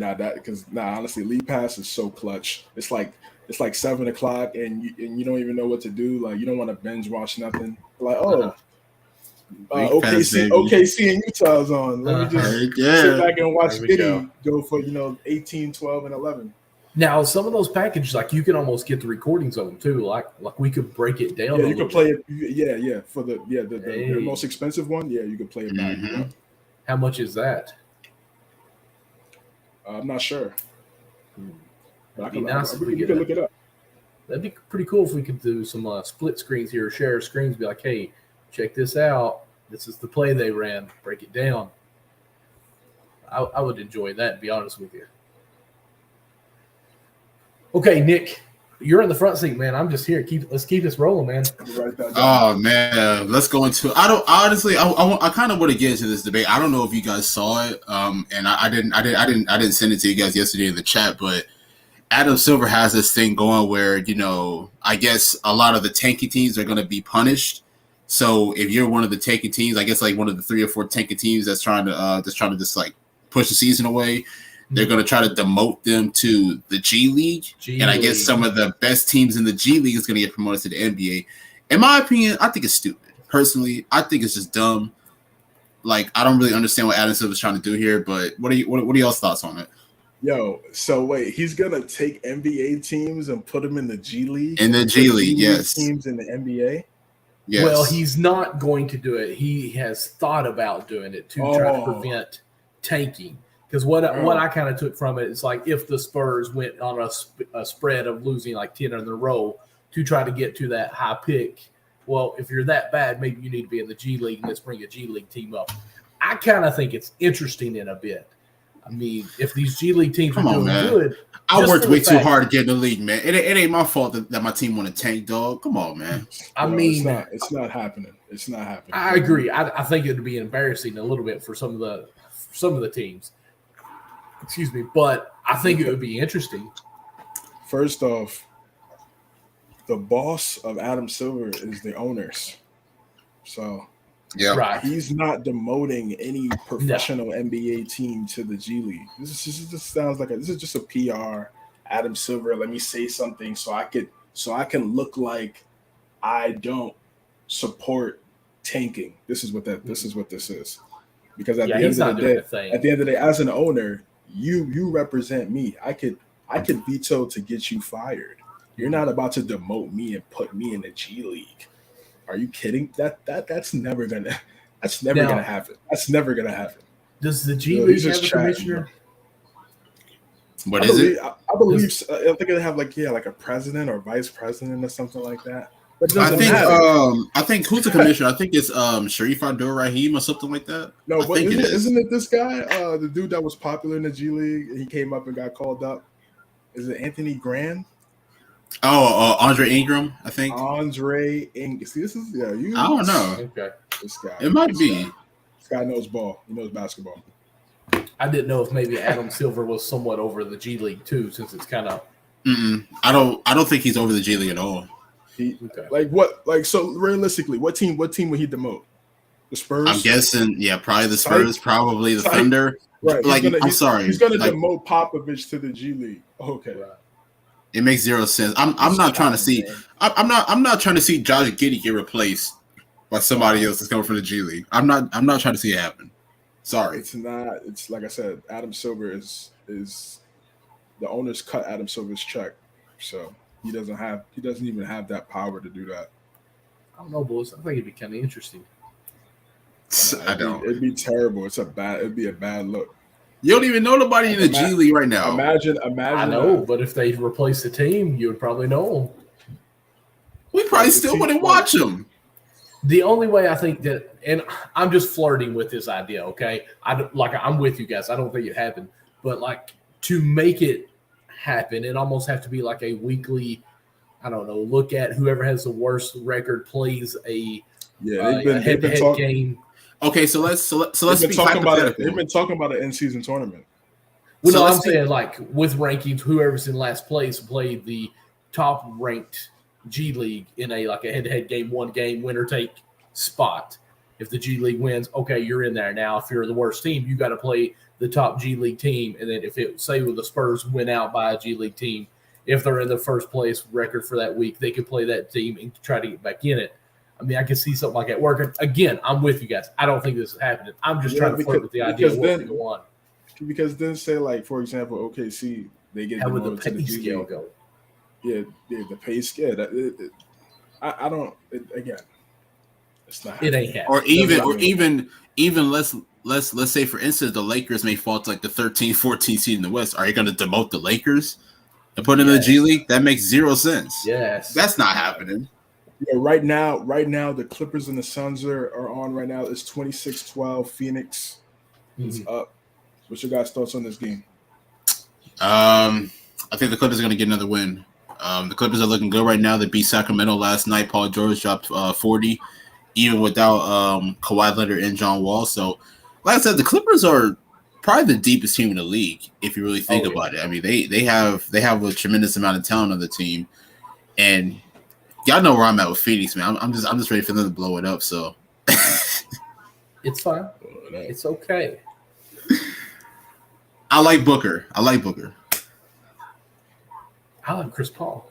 Honestly, League Pass is so clutch. It's like 7:00 and you don't even know what to do. Like you don't want to binge watch nothing. Like OKC and Utah's on. Let me just sit back and watch Diddy go for 18, 12, and 11. Now some of those packages, like you can almost get the recordings of them too. Like we could break it down. Yeah, you could play it. Yeah. For the most expensive one, you could play it back. Mm-hmm. How much is that? I'm not sure. It'd be nice if we could look it up. That'd be pretty cool if we could do some split screens here, share screens, be like, hey, check this out. This is the play they ran. Break it down. I would enjoy that, to be honest with you. Okay, Nick, you're in the front seat, man. I'm just here. Let's keep this rolling, man. Oh man, let's go into. I kind of want to get into this debate. I don't know if you guys saw it, and I didn't send it to you guys yesterday in the chat, but Adam Silver has this thing going where I guess a lot of the tanky teams are going to be punished. So if you're one of the tanky teams, I guess like one of the 3 or 4 tanky teams that's trying to just like push the season away. They're going to try to demote them to the G League. I guess some of the best teams in the G League is going to get promoted to the NBA. In my opinion, I think it's stupid. Personally, I think it's just dumb. Like, I don't really understand what Adam Silver's trying to do here, but what are y'all's thoughts on it? Yo, so wait, he's going to take NBA teams and put them in the G League? In the G League, yes. Teams in the NBA? Yes. Well, he's not going to do it. He has thought about doing it to try to prevent tanking. Because what I kind of took from it is like if the Spurs went on a spread of losing like 10 in a row to try to get to that high pick, well, if you're that bad, maybe you need to be in the G League and let's bring a G League team up. I kind of think it's interesting in a bit. I mean, if these G League teams are doing good. I worked way too hard to get in the league, man. It ain't my fault that my team want to tank, dog. Come on, man. I mean, it's not happening. It's not happening. I agree. I think it would be embarrassing a little bit for some of the teams. Excuse me, but I think it would be interesting. First off, the boss of Adam Silver is the owners, so yeah, right. He's not demoting any professional NBA team to the G League. This sounds like this is just a PR. Adam Silver, let me say something so I can look like I don't support tanking. This is what this is. Because at the end of the day, as an owner, you represent me. I could veto to get you fired. You're not about to demote me and put me in the G League. Are you kidding? That's never gonna happen. That's never gonna happen. Does the G League have a commissioner? What is it? I believe I think they have like a president or vice president or something like that. But I think who's the commissioner? I think it's Sharif Abdul-Rahim or something like that. No, but isn't it this guy, the dude that was popular in the G League? He came up and got called up. Is it Anthony Graham? Oh, Andre Ingram, I think. Andre Ingram. See, this is I don't know. Okay, this guy. It might be. This guy knows ball. He knows basketball. I didn't know if maybe Adam Silver was somewhat over the G League too, since it's kind of. I don't think he's over the G League at all. So realistically, what team would he demote? The Spurs? I'm guessing, probably the Spurs, probably the Thunder. Right. I'm sorry. He's gonna demote Popovich to the G League. Okay. Right. It makes zero sense. I'm not trying to see. I'm not trying to see Josh Giddey get replaced by somebody else that's coming from the G League. I'm not trying to see it happen. Sorry. It's not. It's like I said. Adam Silver is the owners cut Adam Silver's check, so he doesn't even have that power to do that. I don't know, boys. I think it'd be kind of interesting. It'd be terrible. It'd be a bad look. You don't even know nobody in the G League right now. Imagine. I know, but if they replace the team, you would probably know them. We probably still wouldn't watch them. The only way I think that, and I'm just flirting with this idea, okay? I'm with you guys. I don't think it happened, but like to make it happen, it almost have to be like a weekly. I don't know. Look at whoever has the worst record plays a head-to-head game. Okay, so let's be hypothetical. They've been talking about an in-season tournament. Well, I'm saying like with rankings, whoever's in last place play the top-ranked G League in a head-to-head game, one game, winner take spot. If the G League wins, okay, you're in there. Now, if you're the worst team, you got to play the top G League team. And then if the Spurs win out by a G League team, if they're in the first place record for that week, they could play that team and try to get back in it. I mean, I can see something like that working. Again, I'm with you guys. I don't think this is happening. I'm just trying to flirt with the idea of what we want. Because then say, like, for example, OKC, they get demoted to the G League. Go? Yeah, the pay scale. I don't. Again, it's not. It ain't happening. Even let's say, for instance, the Lakers may fall to like the 13, 14 seed in the West. Are you going to demote the Lakers and put them in the G League? That makes zero sense. Yes, that's not happening. Yeah, right now, the Clippers and the Suns are on right now. It's 26-12. Phoenix is up. What's your guys' thoughts on this game? I think the Clippers are going to get another win. The Clippers are looking good right now. They beat Sacramento last night. Paul George dropped 40, even without Kawhi Leonard and John Wall. So, like I said, the Clippers are probably the deepest team in the league if you really think about it. I mean, they have a tremendous amount of talent on the team, and y'all know where I'm at with Phoenix, man. I'm just ready for them to blow it up. So it's fine. It's okay. I like Booker. I like Chris Paul.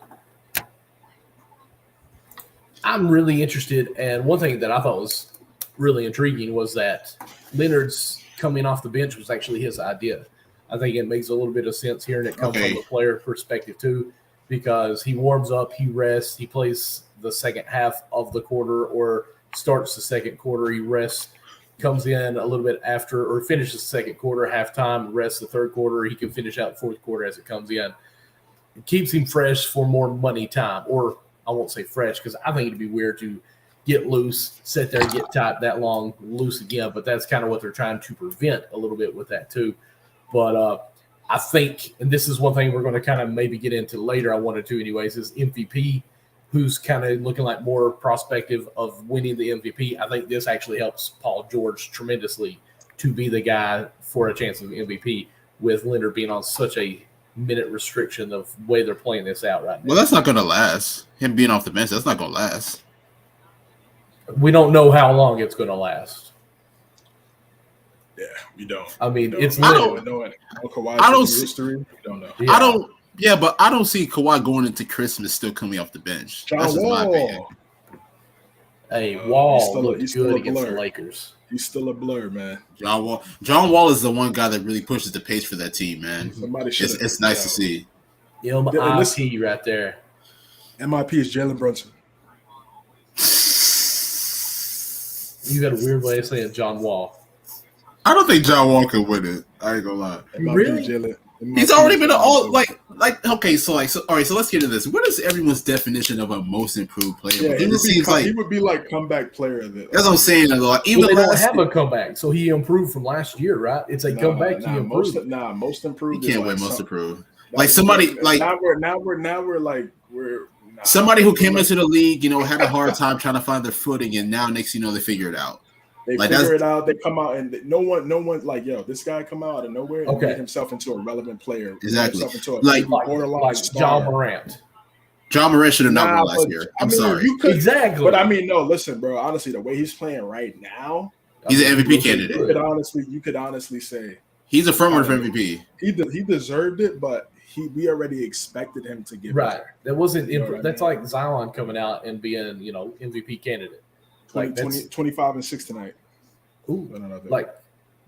I'm really interested, and one thing that I thought was really intriguing was that Leonard's coming off the bench was actually his idea. I think it makes a little bit of sense here, and it comes from the player perspective too, because he warms up, he rests, he plays the second half of the quarter or starts the second quarter. He rests, comes in a little bit after or finishes the second quarter, halftime, rests the third quarter. He can finish out the fourth quarter as it comes in. It keeps him fresh for more money time, or I won't say fresh because I think it'd be weird to get loose, sit there, get tight that long, loose again. But that's kind of what they're trying to prevent a little bit with that too. But I think, and this is one thing we're going to kind of maybe get into later, I wanted to anyways, is MVP, who's kind of looking like more prospective of winning the MVP. I think this actually helps Paul George tremendously to be the guy for a chance of MVP with Leonard being on such a minute restriction of the way they're playing this out right now. Well, that's not going to last. Him being off the bench, that's not going to last. We don't know how long it's going to last. Yeah, we don't. I mean, it's I Leonard. don't see history. We don't know. I don't. Yeah, but I don't see Kawhi going into Christmas still coming off the bench. That's just my opinion. Hey, Wall looked good against the Lakers. He's still a blur, man. John Wall is the one guy that really pushes the pace for that team, man. It's nice to see. MIP right there. MIP is Jalen Brunson. You got a weird way of saying John Wall. I don't think John Wall could win it. I ain't gonna lie. Really? He's already been all like okay. So all right. So let's get into this. What is everyone's definition of a most improved player? Yeah, he would be like comeback player of it. That's what I'm saying. Even they don't have a comeback, so he improved from last year, right? It's a comeback. He improved. Most improved. You can't win most improved. Like somebody like now we're like we're. Somebody who came into the league, had a hard time trying to find their footing, and now next they figure it out. They figure it out. They come out, and no one like, yo, this guy come out of nowhere and made himself into a relevant player. Exactly. Like John Morant. John Morant should have not won last year. I'm sorry. Exactly. But I mean, no, listen, bro. Honestly, the way he's playing right now, he's an MVP candidate. You could honestly say he's a front runner for MVP. He deserved it, but we already expected him to get better. That wasn't that's like Zion coming out and being MVP candidate. Like 25 and 6 tonight. Ooh,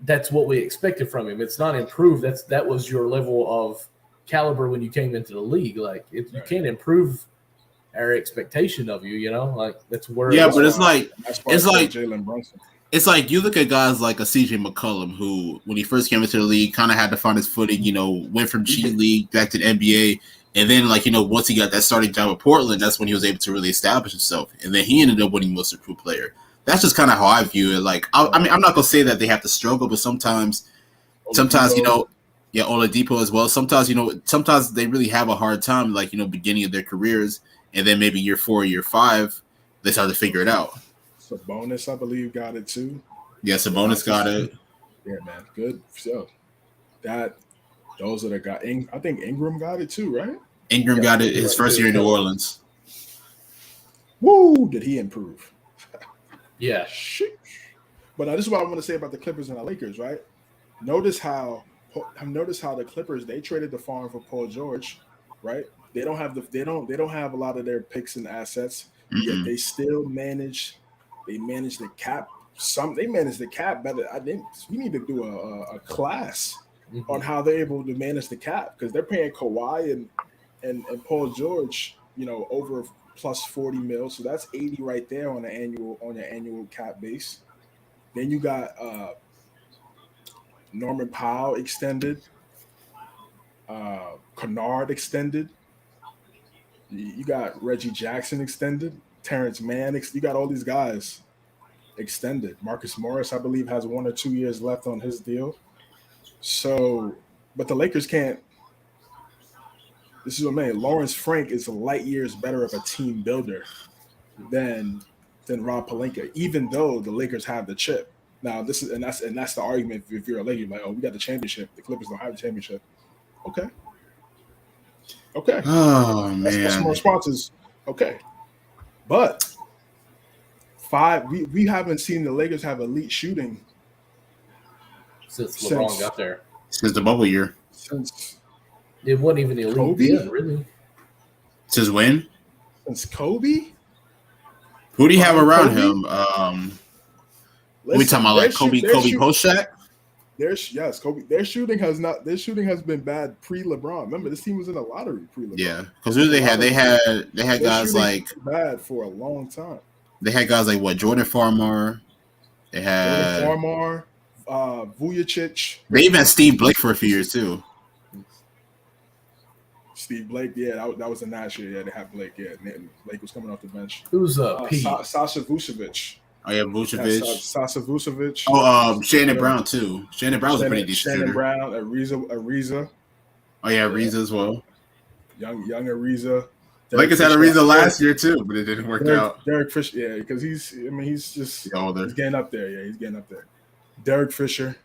that's what we expected from him. It's not improved. That was your level of caliber when you came into the league. You can't improve our expectation of you. That's where. Yeah, but it's like Jalen Brunson. It's like you look at guys like a CJ McCollum who, when he first came into the league, kind of had to find his footing. Went from G League back to the NBA. And then, once he got that starting job at Portland, that's when he was able to really establish himself. And then he ended up winning Most Improved Player. That's just kind of how I view it. I mean, I'm not going to say that they have to struggle, but sometimes, Oladipo as well. Sometimes they really have a hard time, beginning of their careers. And then maybe year 4, year 5, they start to figure it out. Sabonis, I believe, got it too. Yeah, Sabonis got it. Yeah, man. Good. So, those are the guys. I think Ingram got it too, right? Ingram got it his first year in New Orleans. Woo! Did he improve? Yeah. But this is what I want to say about the Clippers and the Lakers, right? Notice how the Clippers, they traded the farm for Paul George, right? They don't have a lot of their picks and assets, yet they still manage the cap. They manage the cap better. We need to do a class on how they're able to manage the cap, because they're paying Kawhi and Paul George, over plus 40 mil. So that's 80 right there on your annual cap base. Then you got Norman Powell extended, Kennard extended. You got Reggie Jackson extended, Terrence Mann. You got all these guys extended. Marcus Morris, I believe, has 1 or 2 years left on his deal. So, but the Lakers can't. This is what I mean. Lawrence Frank is light years better of a team builder than Rob Pelinka, even though the Lakers have the chip. Now, that's the argument. If you're a Laker, like, oh, we got the championship. The Clippers don't have the championship. Okay. Oh man. That's my response is okay. But we haven't seen the Lakers have elite shooting since LeBron got there. Since the bubble year. Since it wasn't even the elite Kobe? Then, really. Since when? Since Kobe? Who do you have around him? We talking about like Kobe post Shaq? Kobe. Their shooting has not. Their shooting has been bad pre-LeBron. Remember, this team was in the lottery pre-LeBron. Yeah, because who they had? They had Their guys shooting like was bad for a long time. they had guys like what Jordan Farmar. They Jordan had Farmar, Vujicic. they even had Steve Blake for a few years too. Steve Blake, yeah, that was a last year. Yeah, they had Blake. Yeah, Blake was coming off the bench. Who's Pete? Sasha Vucevic. Oh yeah, Vucevic. Sasha Vucevic. Oh, Shannon Brown too. Shannon Brown was a pretty decent Shannon shooter. Brown, Ariza. Oh yeah, Ariza as well. Young Ariza. Lakers had Ariza last year too, but it didn't work out. Derek Fisher, yeah, because he's just older. He's getting up there. Yeah, he's getting up there. Derek Fisher.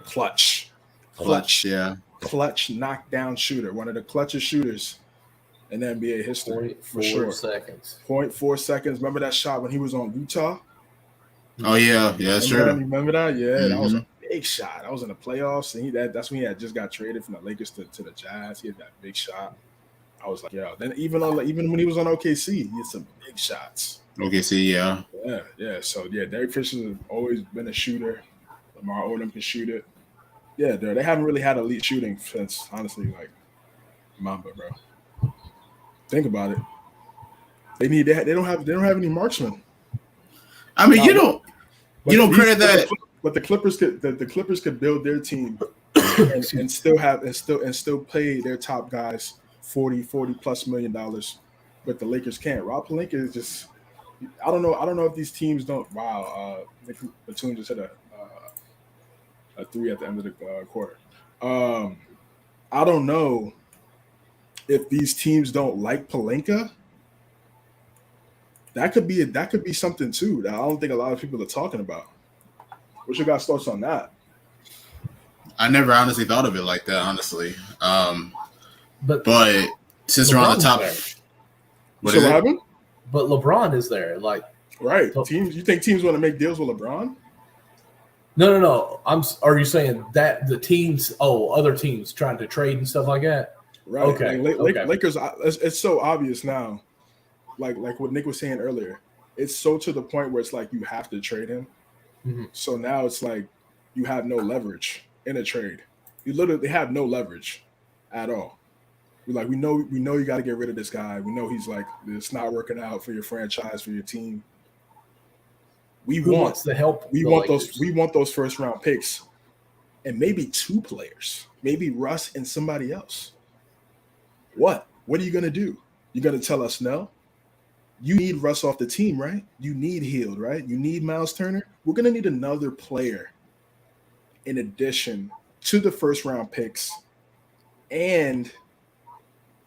Clutch, yeah. Clutch knockdown shooter, one of the clutchest shooters in NBA history for sure. 0.4 seconds. Remember that shot when he was on Utah? Oh yeah, sure. Remember that? Yeah, that was a big shot. That was in the playoffs, and that's when he had just got traded from the Lakers to the Jazz. He had that big shot. I was like, yeah. Then even when he was on OKC, he had some big shots. OKC, yeah. Yeah. So yeah, Derek Fisher has always been a shooter. Lamar Odom can shoot it. Yeah, they haven't really had elite shooting since, honestly, like Mamba, bro. Think about it. They don't have any marksmen. I mean, you don't credit that. But the Clippers could build their team and still pay their top guys $40 plus million, but the Lakers can't. Rob Pelinka is just. I don't know if these teams don't. Wow, Nick Batum just hit a three at the end of the quarter. I don't know if these teams don't like Pelinka. That could be something too that I don't think a lot of people are talking about. What's your guys' thoughts on that? I never honestly thought of it like that, honestly. But since we're on the top, what happened? But LeBron is there, like right. Teams, you think teams want to make deals with LeBron? No. Are you saying that the teams? Oh, other teams trying to trade and stuff like that? Right. Okay. Lakers. It's so obvious now. Like what Nick was saying earlier. It's so to the point where it's like you have to trade him. Mm-hmm. So now it's like you have no leverage in a trade. You literally have no leverage at all. We're like, we know you got to get rid of this guy. We know he's like, it's not working out for your franchise, for your team. Who wants the help? We want those first round picks, and maybe two players, maybe Russ and somebody else. What are you gonna do? You're gonna tell us no? You need Russ off the team, right? You need Hield, right? You need Miles Turner. We're gonna need another player in addition to the first round picks and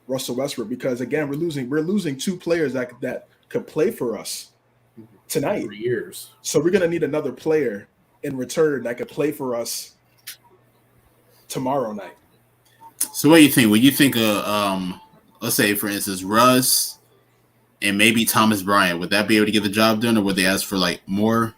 Russell Westbrook, because again, we're losing two players that could play for us tonight. For years. So we're gonna need another player in return that could play for us tomorrow night. So what do you think? Would you think let's say for instance Russ and maybe Thomas Bryant, would that be able to get the job done, or would they ask for like more?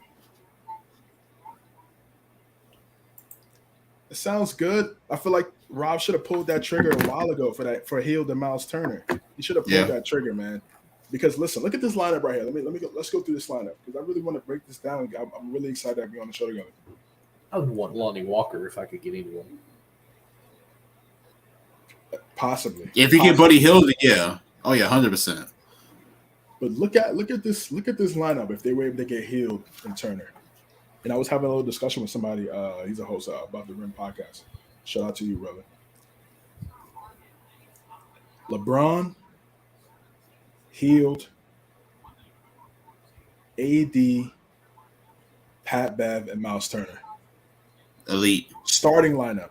It sounds good. I feel like Rob should have pulled that trigger a while ago for Hield and Miles Turner. He should have pulled that trigger, man. Because listen, look at this lineup right here. Let's go through this lineup because I really want to break this down. I'm really excited to be on the show together. I would want Lonnie Walker if I could get anyone. Possibly. If you get Buddy Hield, yeah. Oh yeah, 100%. But look at this lineup if they were able to get Hield and Turner. And I was having a little discussion with somebody. He's a host Above the Rim podcast. Shout out to you, brother. LeBron, Hield, AD, Pat Bev, and Miles Turner. Elite. Starting lineup.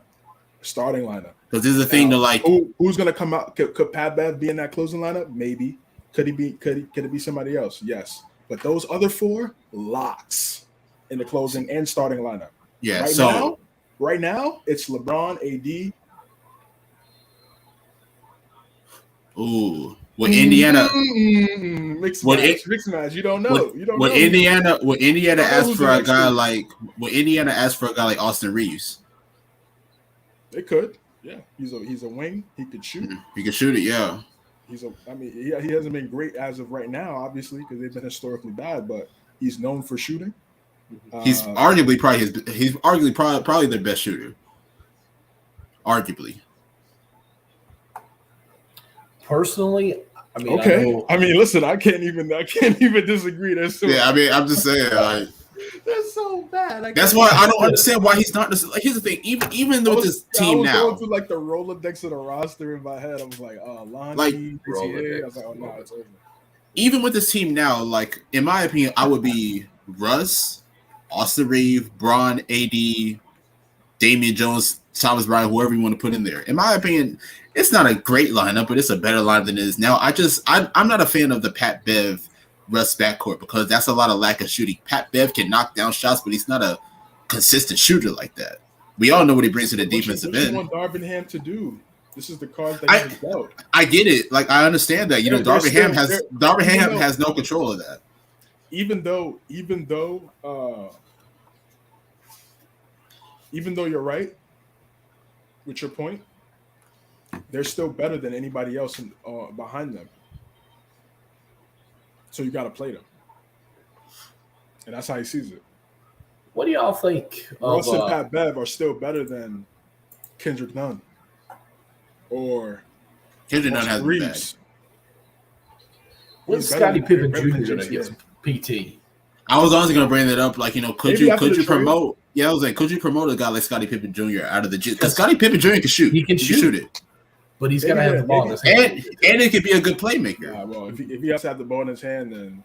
Because there's a thing to like. Who's going to come out? Could Pat Bev be in that closing lineup? Maybe. Could it be somebody else? Yes. But those other four, locks in the closing and starting lineup. Yeah. Right now, it's LeBron, AD. Ooh. Would Indiana mix match? You don't know. Would Indiana ask for a guy like Austin Reeves? They could. Yeah. He's a wing. He could shoot. He could shoot it, yeah. He hasn't been great as of right now, obviously, because they've been historically bad, but he's known for shooting. He's arguably probably their best shooter. Arguably. Personally, I mean, okay. I mean, listen, I can't even disagree. That's so yeah. I mean, I'm just saying. Like, that's so bad. That's why I don't understand why he's not. Like, here's the thing. Even with this team now, I was going through like the Rolodex of the roster in my head. I was like, Lonnie, like, I was like, oh no, it's over. Even with this team now, like in my opinion, I would be Russ, Austin Reeves, Braun, AD, Damian Jones, Thomas Bryant, whoever you want to put in there. In my opinion, it's not a great lineup, but it's a better lineup than it is now. I'm not a fan of the Pat Bev Russ backcourt because that's a lot of lack of shooting. Pat Bev can knock down shots, but he's not a consistent shooter like that. We all know what he brings to the defensive end. What do you want Darvin Ham to do? This is the card that he's dealt. I get it. Like I understand that. You know, Darvin Ham has no control of that. Even though you're right with your point, they're still better than anybody else behind them. So you got to play them, and that's how he sees it. What do y'all think? Russ and Pat Bev are still better than Kendrick Nunn or Kendrick Nunn has Reeves. What's Scottie Pippen Jr. against PT? I was honestly going to bring that up. Like, you know, could you promote? Yeah, I was like, could you promote a guy like Scottie Pippen Jr. out of the gym? Because Scottie Pippen Jr. can shoot. He can shoot it. But he's got to have the ball in his hand. And he could be a good playmaker. Nah, well, if he has to have the ball in his hand, then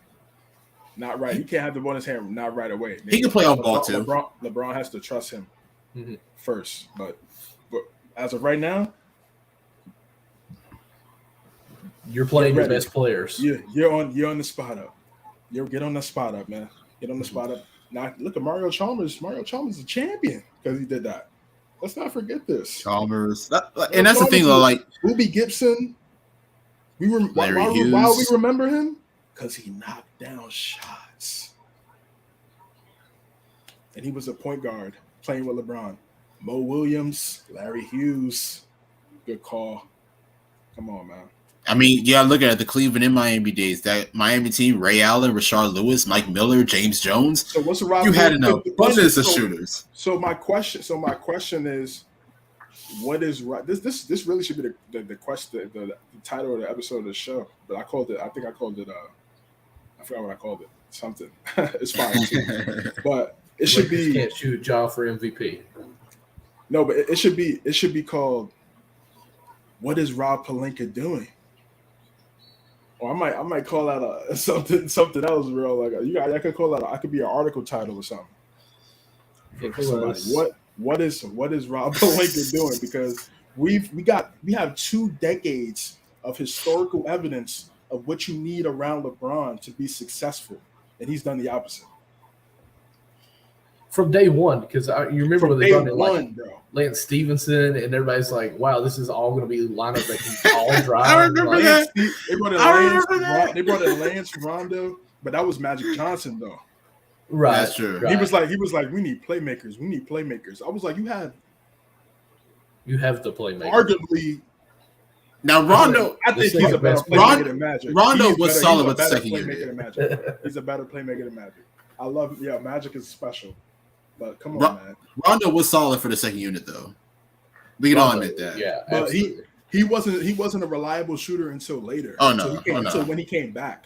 not right. He can't have the ball in his hand not right away. Maybe he can play off ball too. LeBron has to trust him first. But as of right now, you're playing your best players. You're on the spot up. Get on the spot up, man. Get on the spot up. Now look at Mario Chalmers. Mario Chalmers is a champion because he did that. Let's not forget this. Chalmers. And that's the thing, though. Like Boobie Gibson. Why we remember him? Because he knocked down shots. And he was a point guard playing with LeBron. Mo Williams, Larry Hughes. Good call. Come on, man. I mean, yeah, look at the Cleveland and Miami days. That Miami team, Ray Allen, Rashard Lewis, Mike Miller, James Jones. So what's the You had an abundance of shooters. So my question is, what is this really should be the question, the title of the episode of the show. But I called it. I forgot what I called it. Something. It's fine. But it should be can't shoot Ja for MVP. No, but it should be called what is Rob Pelinka doing? Or I might call that something else real like I could call that I could be an article title or something. For somebody. What is Rob Pelinka doing? Because we have 2 decades of historical evidence of what you need around LeBron to be successful, and he's done the opposite. From day one, because you remember when they brought in like Lance Stevenson, and everybody's like, "Wow, this is all going to be lineup that can all drive." I remember that. They brought in Lance Rondo, but that was Magic Johnson though. Right, that's true. Right. He was like, "We need playmakers. We need playmakers." I was like, "You have the playmaker." Arguably, now Rondo, I think he's a better playmaker than Magic. Rondo was solid with the second year. He's a better playmaker than Magic. I love him. Yeah, Magic is special. But come on, man. Rondo was solid for the second unit, though. We can all admit that. Yeah, but absolutely. he wasn't a reliable shooter until later. Oh no, until when he came back.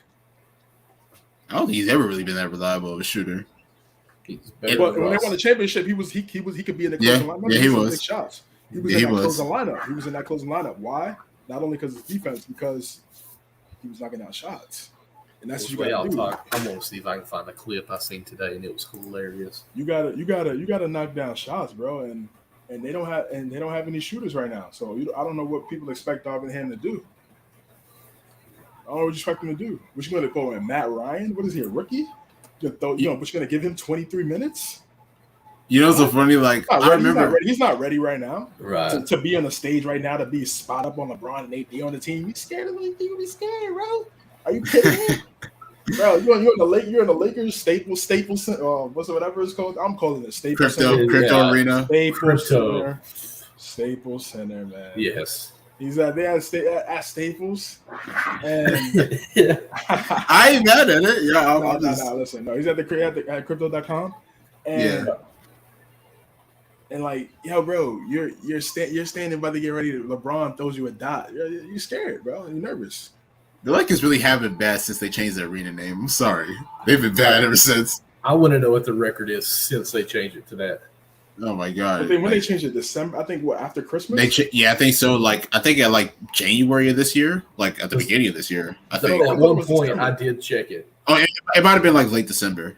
I don't think he's ever really been that reliable of a shooter. But when they won the championship, he could be in the closing lineup. Yeah, he was. Big shots. He was in that closing lineup. He was in that closing lineup. Why? Not only because of his defense, because he was knocking out shots. And that's what you got to do. I'm gonna see if I can find a clip I seen today, and it was hilarious. You gotta knock down shots, bro, and they don't have any shooters right now. So I don't know what people expect Darvin Ham to do. I don't know what you expect him to do. What you gonna call him, Matt Ryan? What is he, a rookie? But you're gonna give him 23 minutes? You know, so funny. Like I remember, he's not ready right now. Right to be on the stage right now, to be spot up on LeBron and AD on the team. You scared of anything? You be scared, bro? Are you kidding me? Bro, you're in the Lakers Staples whatever it's called. I'm calling it Staples Center. Crypto Arena. Staples Center, man. Yes. He's at Staples. And I ain't mad at it. Yeah, no, listen. No, he's at crypto.com. And like, yo, bro, you're standing by to get ready. LeBron throws you a dot. You're scared, bro. You're nervous. The Lakers really have been bad since they changed their arena name. I'm sorry. They've been bad ever since. I want to know what the record is since they changed it to that. Oh my god! When they changed it, December, I think after Christmas. I think so. Like I think at January of this year, like at the beginning of this year. I think at one point I did check it. Oh, it might have been like late December.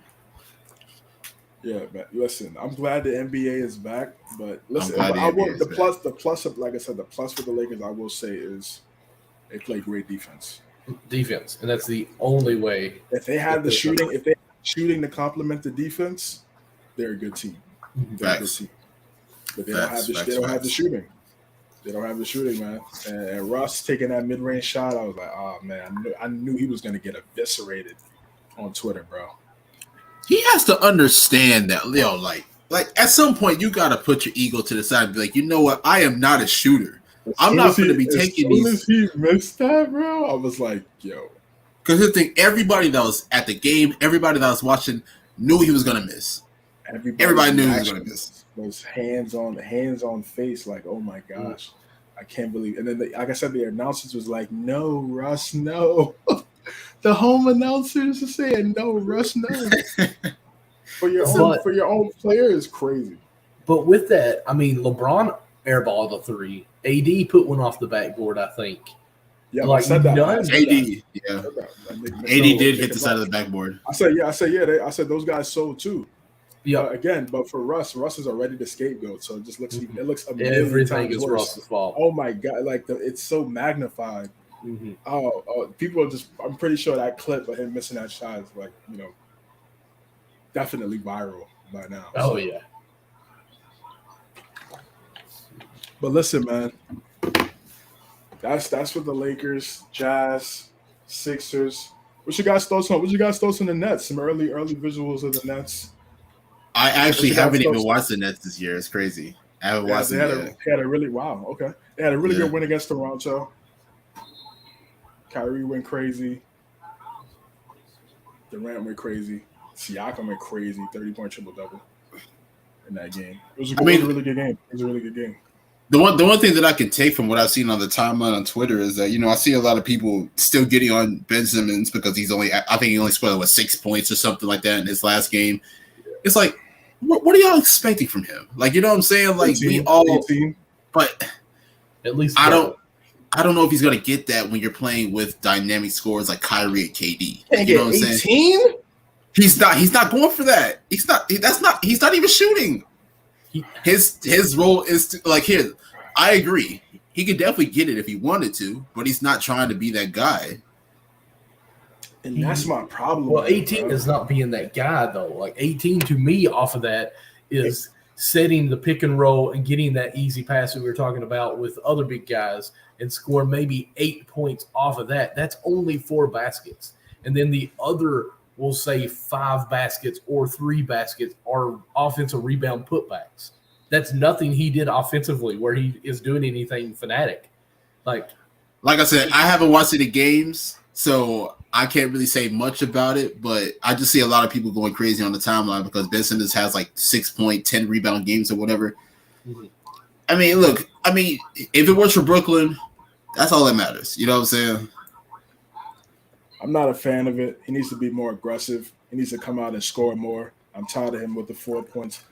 Yeah, but listen, I'm glad the NBA is back. But listen, the plus of, like I said, the plus for the Lakers, I will say, is they play great defense. Defense, and that's the only way. If they have the shooting, to complement the defense, they're a good team. They're a good team. But they don't have the shooting. They don't have the shooting, man. And Russ taking that mid-range shot, I was like, oh man, I knew he was going to get eviscerated on Twitter, bro. He has to understand that, like at some point you got to put your ego to the side and be like, you know what? I am not a shooter. I'm not going to be taking these. As soon as he missed that, bro, I was like, yo. Because the thing, everybody that was at the game, everybody that was watching knew he was going to miss. Everybody knew he was going to miss. Those hands on face, like, oh my gosh, I can't believe. And then, like I said, the announcers was like, no, Russ, no. The home announcers are saying no, Russ, no. for your own player is crazy. But with that, I mean, LeBron airballed a three. AD put one off the backboard, I think. Yeah, like I said that. AD did hit the side of the backboard. I said those guys sold too. Yeah. But for Russ is already the scapegoat, so it just looks everything is Russ's fault. Oh my god, like it's so magnified. Mm-hmm. Oh, people are just. I'm pretty sure that clip of him missing that shot is like, definitely viral by now. Oh yeah. But listen, man, that's for the Lakers, Jazz, Sixers. What you guys thoughts on the Nets? Some early visuals of the Nets. I actually haven't even watched the Nets this year. It's crazy. I haven't watched it yet. They had a really They had a really good win against Toronto. Kyrie went crazy. Durant went crazy. Siakam went crazy. 30-point triple-double in that game. It was a really good game. The one thing that I can take from what I've seen on the timeline on Twitter is that, I see a lot of people still getting on Ben Simmons because I think he only scored 6 points or something like that in his last game. It's like, what are y'all expecting from him? Like, you know what I'm saying? Like, 18, we all, 18. But at least I don't know if he's gonna get that when you're playing with dynamic scores like Kyrie and KD. You know what I'm saying? He's not going for that. He's not even shooting. His role is to, like, here. I agree. He could definitely get it if he wanted to, but he's not trying to be that guy. And that's my problem. Well, 18 is not being that guy, though. Like, 18 to me off of that is setting the pick and roll and getting that easy pass that we were talking about with other big guys and score maybe 8 points off of that. That's only 4 baskets. And then the other, we'll say 5 baskets or 3 baskets are offensive rebound putbacks. That's nothing he did offensively where he is doing anything fanatic. Like I said, I haven't watched any games, so I can't really say much about it, but I just see a lot of people going crazy on the timeline because Ben Simmons has 6 point, 10 rebound games or whatever. Mm-hmm. I mean, look, if it works for Brooklyn, that's all that matters. You know what I'm saying? I'm not a fan of it. He needs to be more aggressive. He needs to come out and score more. I'm tired of him with the 4 points.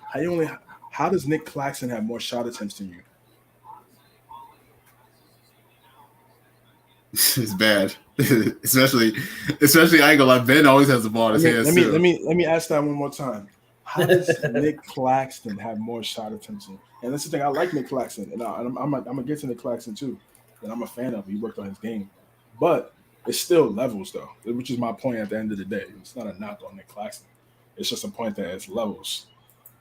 How does Nick Claxton have more shot attempts than you? It's bad. especially I ain't gonna lie, Ben always has the ball in his hands. Let me ask that one more time. How does Nick Claxton have more shot attempts than you? And that's the thing. I like Nick Claxton, and I'm gonna get to Nick Claxton too. And I'm a fan of him. He worked on his game, but it's still levels though, which is my point at the end of the day. It's not a knock on Nick Claxton. It's just a point that it's levels.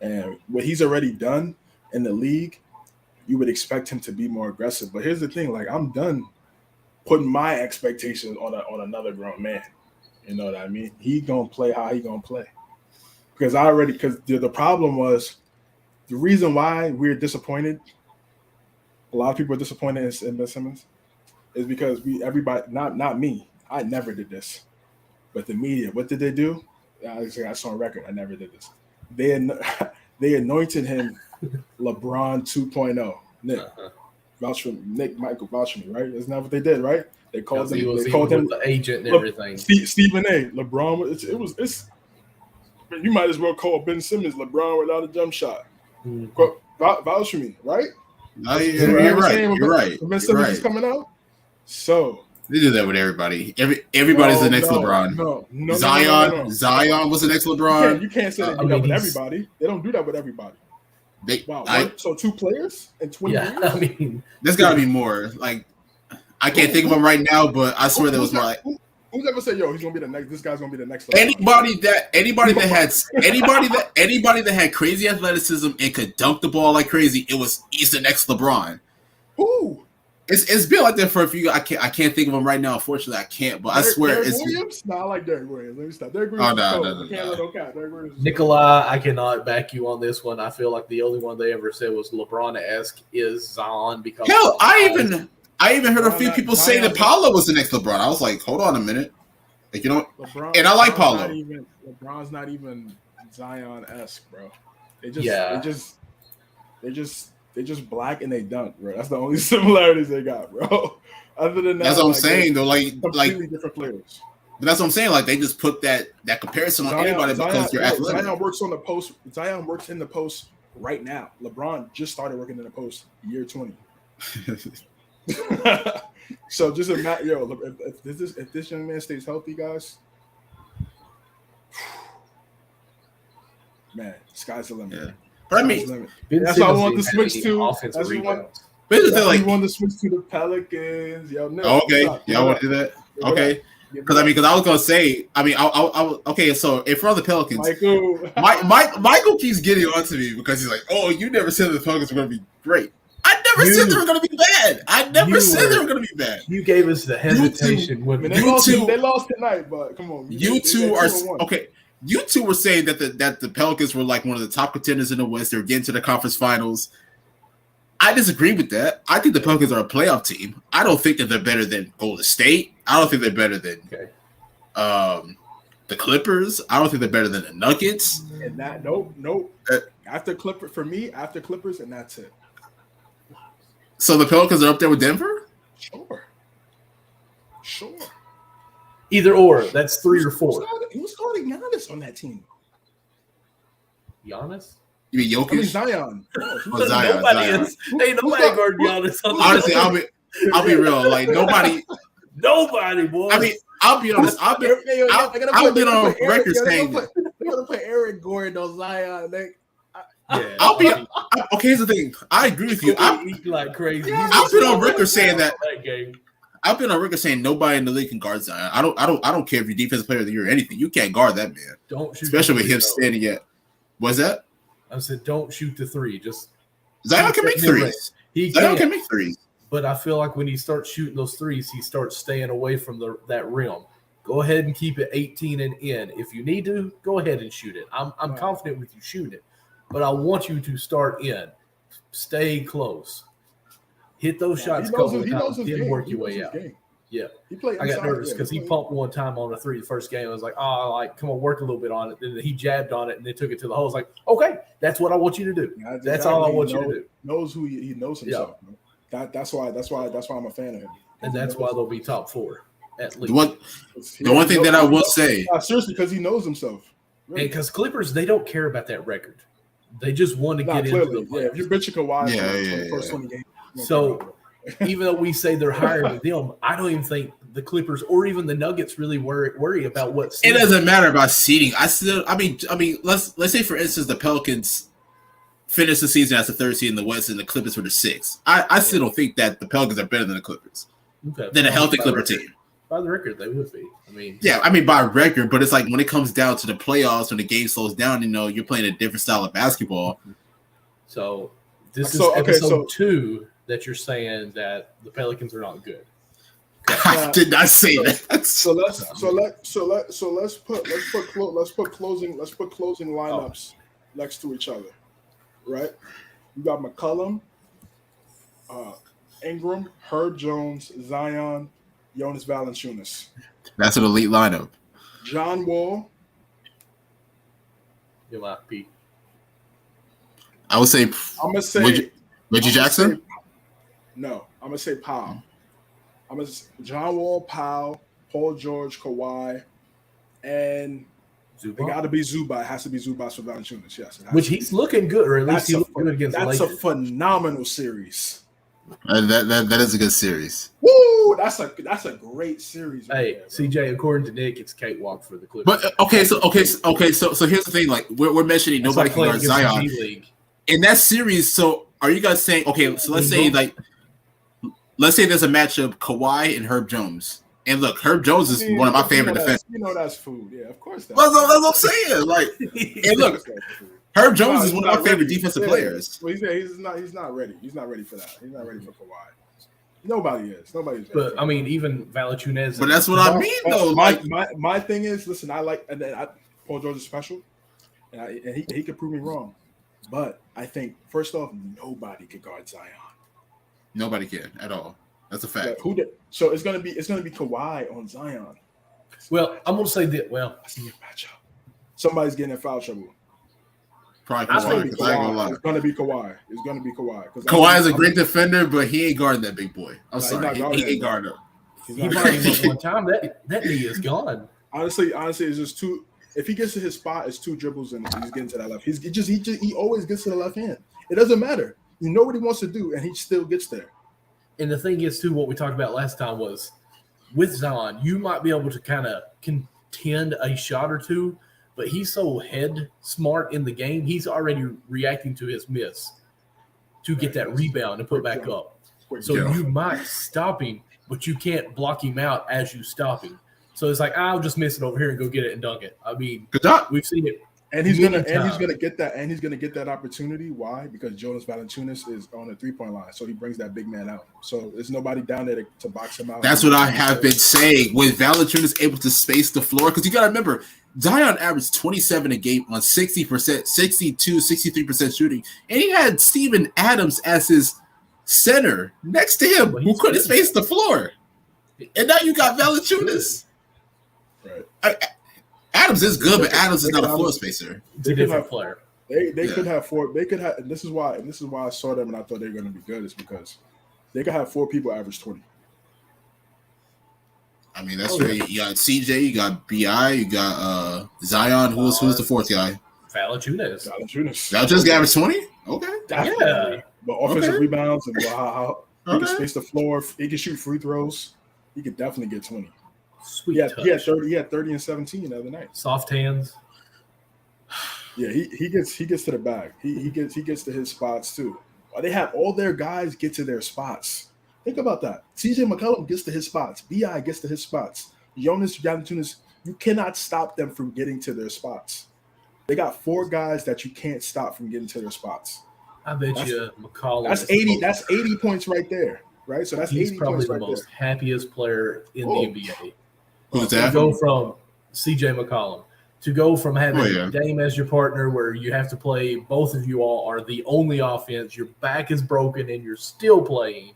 And what he's already done in the league, you would expect him to be more aggressive. But here's the thing, I'm done putting my expectations on another grown man. You know what I mean? He gonna play how he gonna play. Because the problem was, the reason why we're disappointed, a lot of people are disappointed in Ben Simmons, is because everybody, not me, I never did this. But the media, what did they do? I saw on record, I never did this. they they anointed him LeBron 2.0. Nick, vouch for Nick, Michael, vouch for me, right? Isn't that what they did, right? They called him. They called him the agent and everything. Stephen A. LeBron. It's. You might as well call Ben Simmons LeBron without a jump shot. Vouch for me, right? No, you're right. You're right. Ben Simmons is coming out. So they do that with everybody. Everybody's the next LeBron. No, Zion was the next LeBron. You can't say they do that with everybody. They don't do that with everybody. So 2 players in 20 years? I mean, there's got to be more. Like, I can't think of them right now, but I swear there was more. Like, who's ever said, "Yo, he's gonna be the next"? This guy's gonna be the next. Anybody that had crazy athleticism and could dunk the ball like crazy, he's the next LeBron. Who? It's been like that for a few. I can't think of them right now. Unfortunately, I can't. But I swear, Derek Williams. No, I like Derek Williams. Let me stop. Derek Williams. No. Nikolai, I cannot back you on this one. I feel like the only one they ever said was LeBron-esque is Zion because hell, I even heard a few people say that Paolo was the next LeBron. I was like, hold on a minute, like LeBron, and I like Paolo. LeBron's not even Zion-esque, bro. They just black and they dunk, bro. That's the only similarities they got, bro. Other than that, that's what I'm saying, though. Like different players. But that's what I'm saying. Like they just put that comparison on anybody because you're athletic. Zion works on the post. Zion works in the post right now. LeBron just started working in the post year 20. So just imagine, if this young man stays healthy, guys, man, sky's the limit. Yeah. But I mean, that's why I want to switch to. That's why I want to switch to the Pelicans. Yo, no, okay, y'all want to do that? Okay, because I was gonna say, okay. So in front of the Pelicans, Michael keeps getting on to me because he's like, "Oh, you never said the Pelicans were gonna be great." I never said they were going to be bad. I never said they were going to be bad. You gave us the hesitation. They lost tonight, but come on. You two are okay. You two were saying that the Pelicans were like one of the top contenders in the West. They were getting to the conference finals. I disagree with that. I think the Pelicans are a playoff team. I don't think that they're better than Golden State. I don't think they're better than the Clippers. I don't think they're better than the Nuggets. And that nope. After Clippers, and that's it. So the Pelicans are up there with Denver? Sure. Either or. That's 3 or 4. Who's starting Giannis on that team? Giannis? You mean Jokic? I mean Zion. Zion. Ain't nobody guarding Giannis. Honestly, I'll be real. Like nobody, boy. I mean, I'll be honest. I've been on record saying they're gonna put Eric Gordon on Zion. Yeah, okay. Here's the thing. I agree with you. I've been on record saying that. I've been on record saying nobody in the league can guard Zion. I don't care if you're defensive player of the year or anything. You can't guard that man. Don't shoot, especially with him standing at. What's that? I said, don't shoot the 3. Just Zion can make threes. Zion can make threes. But I feel like when he starts shooting those threes, he starts staying away from that rim. Go ahead and keep it 18 and in. If you need to, go ahead and shoot it. I'm confident with you shooting it. But I want you to start in. Stay close. Hit those shots a couple of times. Then work your way out. Yeah. I got nervous because he pumped one time on a 3 the first game. I was like, come on, work a little bit on it. Then he jabbed on it and then took it to the hole. I was like, okay, that's what I want you to do. That's all I want you to do. Knows who he knows himself. Yeah. That's why I'm a fan of him. And that's why they'll be top 4 at least. The one thing that I will say, seriously, because he knows himself. Really. And because Clippers, they don't care about that record. They just want to get into the playoffs. If you're bitching Kawhi first 20 games. So even though we say they're higher than them, I don't even think the Clippers or even the Nuggets really worry about what seeding. It doesn't matter about seeding. I mean, let's say for instance the Pelicans finished the season as the 3rd seed in the West and the Clippers were the 6th. I still don't think that the Pelicans are better than the Clippers. Okay. Than a healthy Clipper team. By the record, they would be. I mean by record, but it's like when it comes down to the playoffs, when the game slows down, you're playing a different style of basketball. So this is episode 2 that you're saying that the Pelicans are not good. I did not say that. Let's put closing lineups next to each other, right? You got McCollum, Ingram, Herb Jones, Zion, Jonas Valanciunas. That's an elite lineup. John Wall. You might be. I would say. I'm gonna say Reggie Jackson. No, I'm gonna say Powell. I'm gonna John Wall, Powell, Paul George, Kawhi, and it got to be Zubac. It has to be Zubac for Valanciunas. Yes, which he's looking good, or at least he looked good against the Lakers. That's a phenomenal series. That is a good series. Woo! That's a great series. Hey, right there, CJ, according to Nick, it's cakewalk for the Clippers. But so here's the thing. Like we're mentioning nobody can guard Zion in that series. So are you guys saying So let's say there's a matchup Kawhi and Herb Jones. And look, Herb Jones is one of my favorite defenders. You know that's food. Yeah, of course. That's what I'm saying. Like, and look, Herb Jones is one of my favorite defensive players. Well, he's not ready. He's not ready for that. He's not ready for Kawhi. Nobody is. Nobody's ready. But I mean, even Valanciunas. But that's what I mean, though. My thing is, listen, Paul George is special, and he could prove me wrong. But I think first off, nobody could guard Zion. Nobody can at all. That's a fact. So it's gonna be Kawhi on Zion. Well, I'm gonna say that. Well, that's a good matchup. Somebody's getting in foul trouble. Probably Kawhi. It's gonna be Kawhi. It's gonna be Kawhi. Kawhi is a great defender, but he ain't guarding that big boy. I'm sorry, he ain't guarding him. He brought him up one time. That knee is gone. Honestly, it's just two. If he gets to his spot, it's two dribbles and he's getting to that left. He always gets to the left hand. It doesn't matter. You know what he wants to do, and he still gets there. And the thing is, too, what we talked about last time was with Zion, you might be able to kind of contend a shot or two, but he's so head smart in the game, he's already reacting to his miss to get that rebound and put back up. So you might stop him, but you can't block him out as you stop him. So it's like, I'll just miss it over here and go get it and dunk it. I mean, we've seen it. And he's gonna get that opportunity. Why? Because Jonas Valanciunas is on the 3-point line, so he brings that big man out. So there's nobody down there to box him out. That's what I have been saying. When Valanciunas able to space the floor, because you got to remember, Zion averaged 27 a game on 60%, 62, 63% shooting, and he had Steven Adams as his center next to him, who couldn't space the floor. And now you got Valanciunas. Right. Adams is good, but Adams is not a floor spacer. It's a different player. They could have four. They could have. And this is why I saw them and I thought they were going to be good. Is because they could have 4 people average 20. I mean, that's right. You got CJ, you got BI, you got Zion. Who's the fourth guy? Valanciunas. Valanciunas average 20. Okay. Definitely. Yeah. But offensive rebounds and how he can space the floor. He can shoot free throws. He could definitely get 20. Sweet. He had 30 and 17 the other night. Soft hands. Yeah, he gets to the bag. He gets to his spots too. They have all their guys get to their spots. Think about that. CJ McCollum gets to his spots. BI gets to his spots. Jonas Valanciunas, you cannot stop them from getting to their spots. They got 4 guys that you can't stop from getting to their spots. I bet you McCollum. That's 80. That's 80 points right there, right? So that's 80 probably points right there. He's probably the most happiest player in the NBA. Who's that? To go from CJ McCollum to go from having Dame as your partner, where you have to play, both of you all are the only offense. Your back is broken and you're still playing,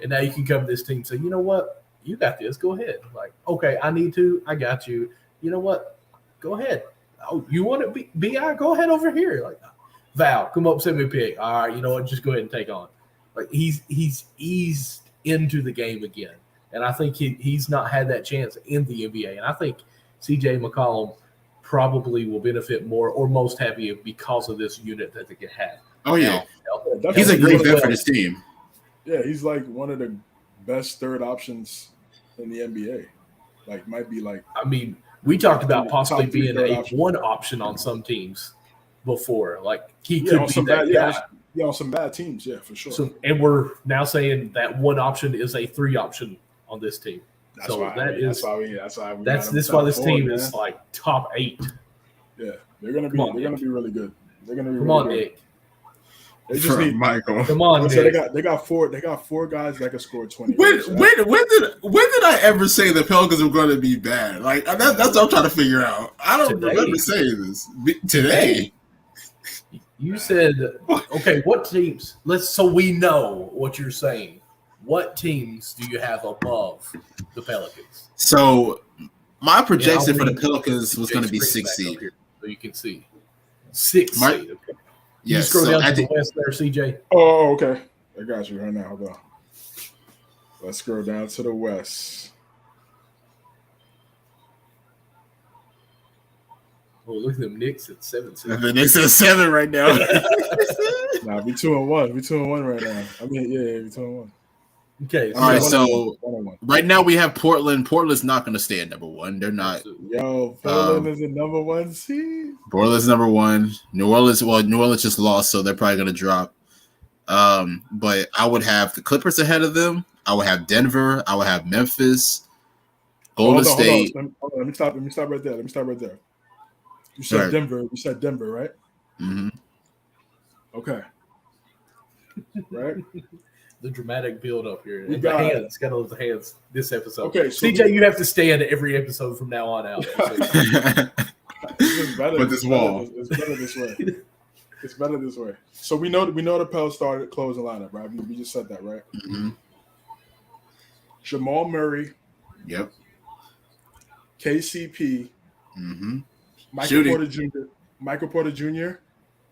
and now you can come to this team and say, you know what, you got this. Go ahead. Like, okay, I need to. I got you. You know what? Go ahead. Oh, you want to be BI? Go ahead over here. Like, Val, come up, send me a pick. All right, you know what? Just go ahead and take on. Like, he's eased into the game again. And I think he's not had that chance in the NBA. And I think CJ McCollum probably will benefit more or most happy because of this unit that they can have. Oh, yeah. He's a great fit for this team. Yeah, he's like one of the best third options in the NBA. Like, might be like. I mean, we talked about possibly being a one option on some teams before. Like, he could be that guy. Yeah, on some bad teams, yeah, for sure. So, and we're now saying that one option is a 3 option on this team. That's why this team is like top 8. Yeah, they're gonna be really good. They're gonna be. Come on, Nick. They just need Michael. Come on, Nick. They got 4 guys that can score 20. When did I ever say the Pelicans were going to be bad? Like that's what I'm trying to figure out. I don't remember saying this today. You said, okay, what teams? So we know what you're saying. What teams do you have above the Pelicans? So my projection for the Pelicans was going to be 6 seed. So you can see 6 seed. Okay. You Yes. scroll So down I to the think west there, CJ. Oh, okay. I got you right now. Hold on. Let's scroll down to the west. Oh, look at them Knicks at 7 seed. the Knicks at 7 right now. Nah, we 2-1. We 2-1 right now. I mean, yeah, we 2-1. Okay, All right, so- so 1-1. right now we have Portland. Portland's not going to stay at number 1. They're not. Yo, Portland is the number 1 seed. Portland's number 1. New Orleans just lost, so they're probably going to drop. But I would have the Clippers ahead of them. I would have Denver. I would have Memphis, Golden State. Hold on. Let me stop right there. You said Right. Denver. You said Denver, right? Mm-hmm. Okay. Right. The dramatic build up here. We And got- the hands. Got to love the hands this episode. Okay, so CJ, you have to stand every episode from now on out. It's better. With this wall. It's better this way. It's better this way. So we know the Pels started closing lineup, right? We just said that, right? Mm-hmm. Jamal Murray, Yep. KCP, Mm-hmm. Michael Shooting. Porter Jr.,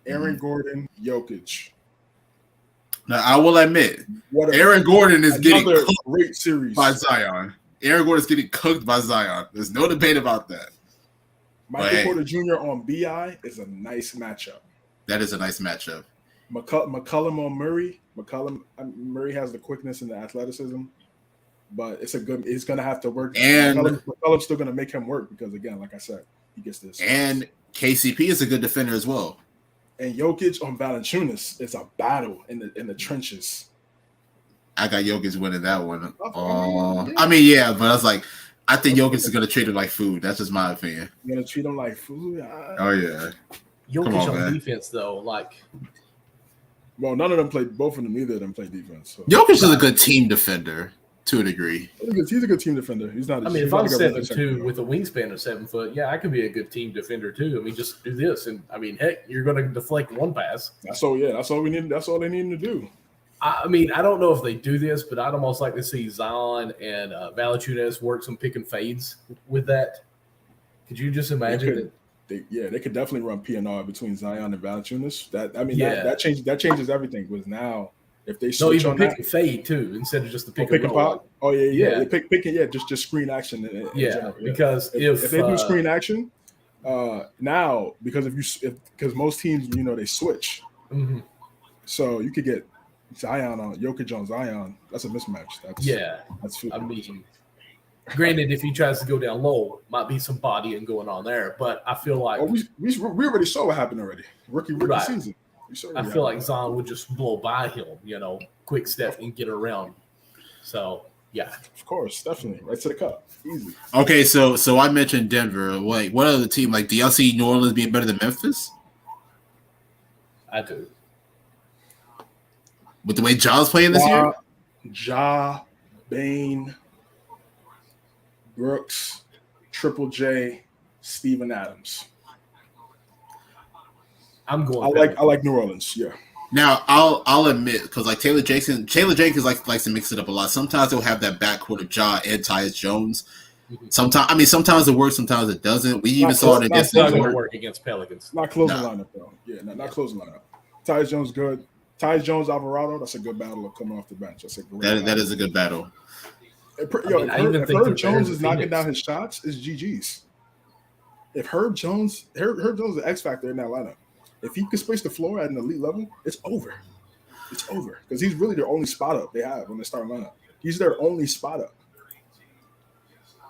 Aaron Mhm. Gordon, Jokic. Now I will admit, What Aaron Gordon is getting another cooked great series. by Zion. Aaron Gordon is getting cooked by Zion. There's no debate about that. Michael Hey. Porter Jr. on BI is a nice matchup. That is a nice matchup. McCollum on Murray. Murray has the quickness and the athleticism, but it's going to have to work. And- McCollum's still going to make him work because, again, like I said, he gets this. And KCP is a good defender as well. And Jokic on Valanciunas is a battle in the trenches. I got Jokic winning that one. Yeah. I mean, yeah, but I was like, I think Jokic is going to treat him like food. That's just my opinion. You're going to treat him like food. Oh, yeah. Jokic Come on, on man. defense, though, like Well, none of them played. Both of them, neither of them play defense. So. Jokic is a good team defender to a degree. He's a good team defender. He's not. I mean, he's if not I'm a good rim 7'2" protector. with a wingspan of 7 foot, yeah, I could be a good team defender too. I mean, just do this, and I mean, heck, you're going to deflect one pass. That's all. Yeah, that's all we need. That's all they need to do. I mean, I don't know if they do this, but I'd almost like to see Zion and Valanciunas work some pick and fades with that. Could you just imagine could. that? They could definitely run PNR between Zion and Valanciunas. Yeah. That changes everything. Because now, if they No, switch even on pick that, and fade too, instead of just the pick, pick and and roll. pop. Oh yeah. Yeah. Pick and just screen action. In Yeah, general, because if they do screen action, now because because most teams they switch, mhm. so you could get Zion on Jokic on Zion. That's a mismatch. That's I mean, granted, if he tries to go down low, might be some bodying going on there, but I feel like we already saw what happened already. Rookie Right. season. We saw I what feel like happened. Zion would just blow by him, quick step and get around. So yeah, Of course, definitely right to the cup, easy. Okay, so I mentioned Denver. Like, what other team? Like, do y'all see New Orleans being better than Memphis? I do. With the way Ja's playing this year? Ja, Bain, Brooks, Triple J, Steven Adams. I'm going. I like New Orleans. Yeah, Now, I'll admit, because like Taylor Jenkins likes to mix it up a lot. Sometimes they'll have that backcourt of Ja and Tyus Jones. Sometimes it works, sometimes it doesn't. We even saw it not against It's not going the to work against Pelicans. not closing No. lineup though. Yeah, not closing lineup. Tyus Jones good. Tyus Jones Alvarado. That's a good battle of coming off the bench. That's a great. that battle. is a good battle. If I even Herb think they're Jones better is than knocking Phoenix. down his shots, it's GG's. If Herb Jones is the X factor in that lineup. If he can space the floor at an elite level, it's over. It's over because he's really their only spot up they have on the starting lineup. He's their only spot up.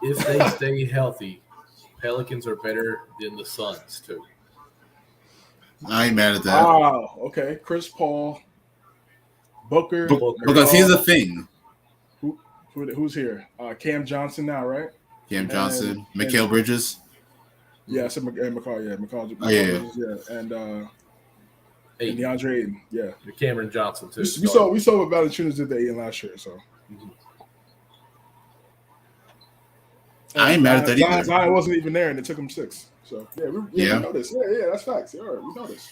If they stay healthy, Pelicans are better than the Suns too. I ain't mad at that. Wow. Okay. Chris Paul, Booker. Because here's the thing. Who's here? Cam Johnson now, right? Cam Johnson, And- Mikal Bridges. Yeah, I said McCall. Yeah, McCall. Oh, yeah. Yeah, and Hey, DeAndre Ayton. Yeah, Cameron Johnson too. we saw what Valanciunas did to Ayton last year. So I ain't mad at that either. Zion wasn't even there, and it took him 6. So Yeah. we know this. Yeah, that's facts. Yeah, all right, we know this.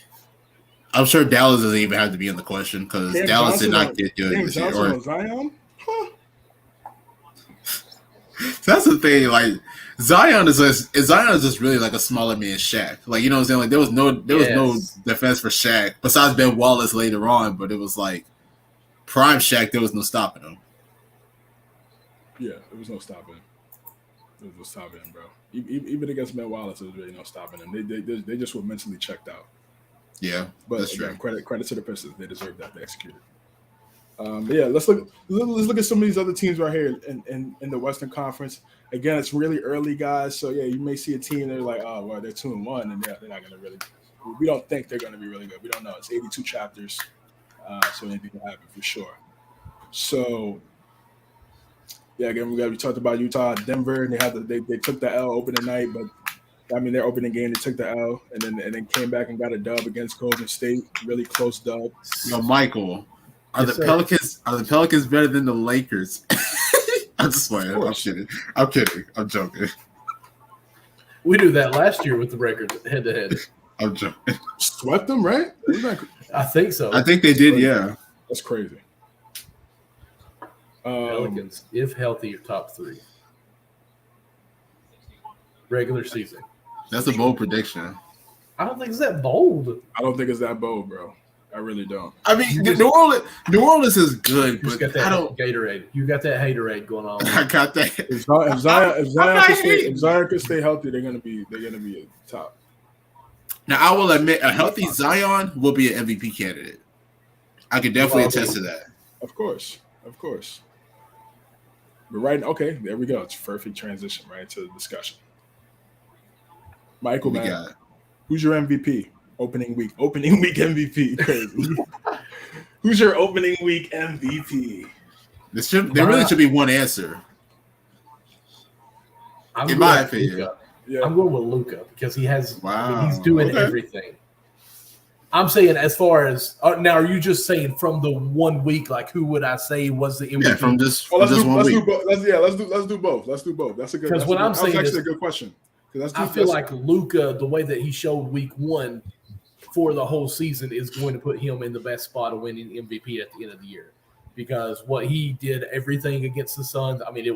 I'm sure Dallas doesn't even have to be in the question because Cam Dallas did Johnson not on- get good Cam this year. Johnson Or on Zion. Huh. So that's the thing. Like Zion is just really like a smaller man Shaq. Like you know what I'm saying? Like there was no defense for Shaq besides Ben Wallace later on, but it was like prime Shaq. There was no stopping him. Yeah, there was no stopping him. There was no stopping him, bro. Even against Ben Wallace, there was really no stopping him. They just were mentally checked out. Yeah, but that's again, true. Credit to the Pistons. They deserve that. They executed. But yeah, let's look at some of these other teams right here in the Western Conference. Again, it's really early, guys. So yeah, you may see a team they're like, oh well, they're 2-1, and they're not gonna really. We don't think they're gonna be really good. We don't know. It's 82 chapters, so anything can happen for sure. So yeah, again, we talked about Utah, Denver, and they took the L opening night, but I mean their opening game they took the L and then came back and got a dub against Golden State, really close dub. Yo, Michael. Are Yes, the sir. Pelicans better than the Lakers? I'm just playing. I'm kidding. I'm joking. We do that last year with the records head to head. I'm joking. Swept them, right? I think so. I think they did. Yeah. That's crazy. Pelicans, if healthy, are top 3. Regular season. That's a bold prediction. I don't think it's that bold. I don't think it's that bold, bro. I really don't. I mean, New Orleans is good, You but got that I don't. Gatorade. You got that haterade going on. I got that. If Zion could stay healthy, they're gonna be a top. Now, I will admit, a healthy Zion will be an MVP candidate. I can definitely attest to that. Of course. But okay, there we go. It's a perfect transition right into the discussion. Michael, man, who's your MVP? Opening week MVP. Crazy. Who's your opening week MVP? There really should be one answer. In my opinion. Yeah. I'm going with Luka because he has. Wow. I mean, he's doing everything. I'm saying as far as now, are you just saying from the 1 week? Like, who would I say was the MVP? Yeah, from this. Let's this 1 week. Let's do both. Let's do both. That's a good. Because what I'm saying that's is actually a good question. I feel like Luka, the way that he showed week 1 for the whole season, is going to put him in the best spot of winning MVP at the end of the year. Because what he did, everything against the Suns, I mean,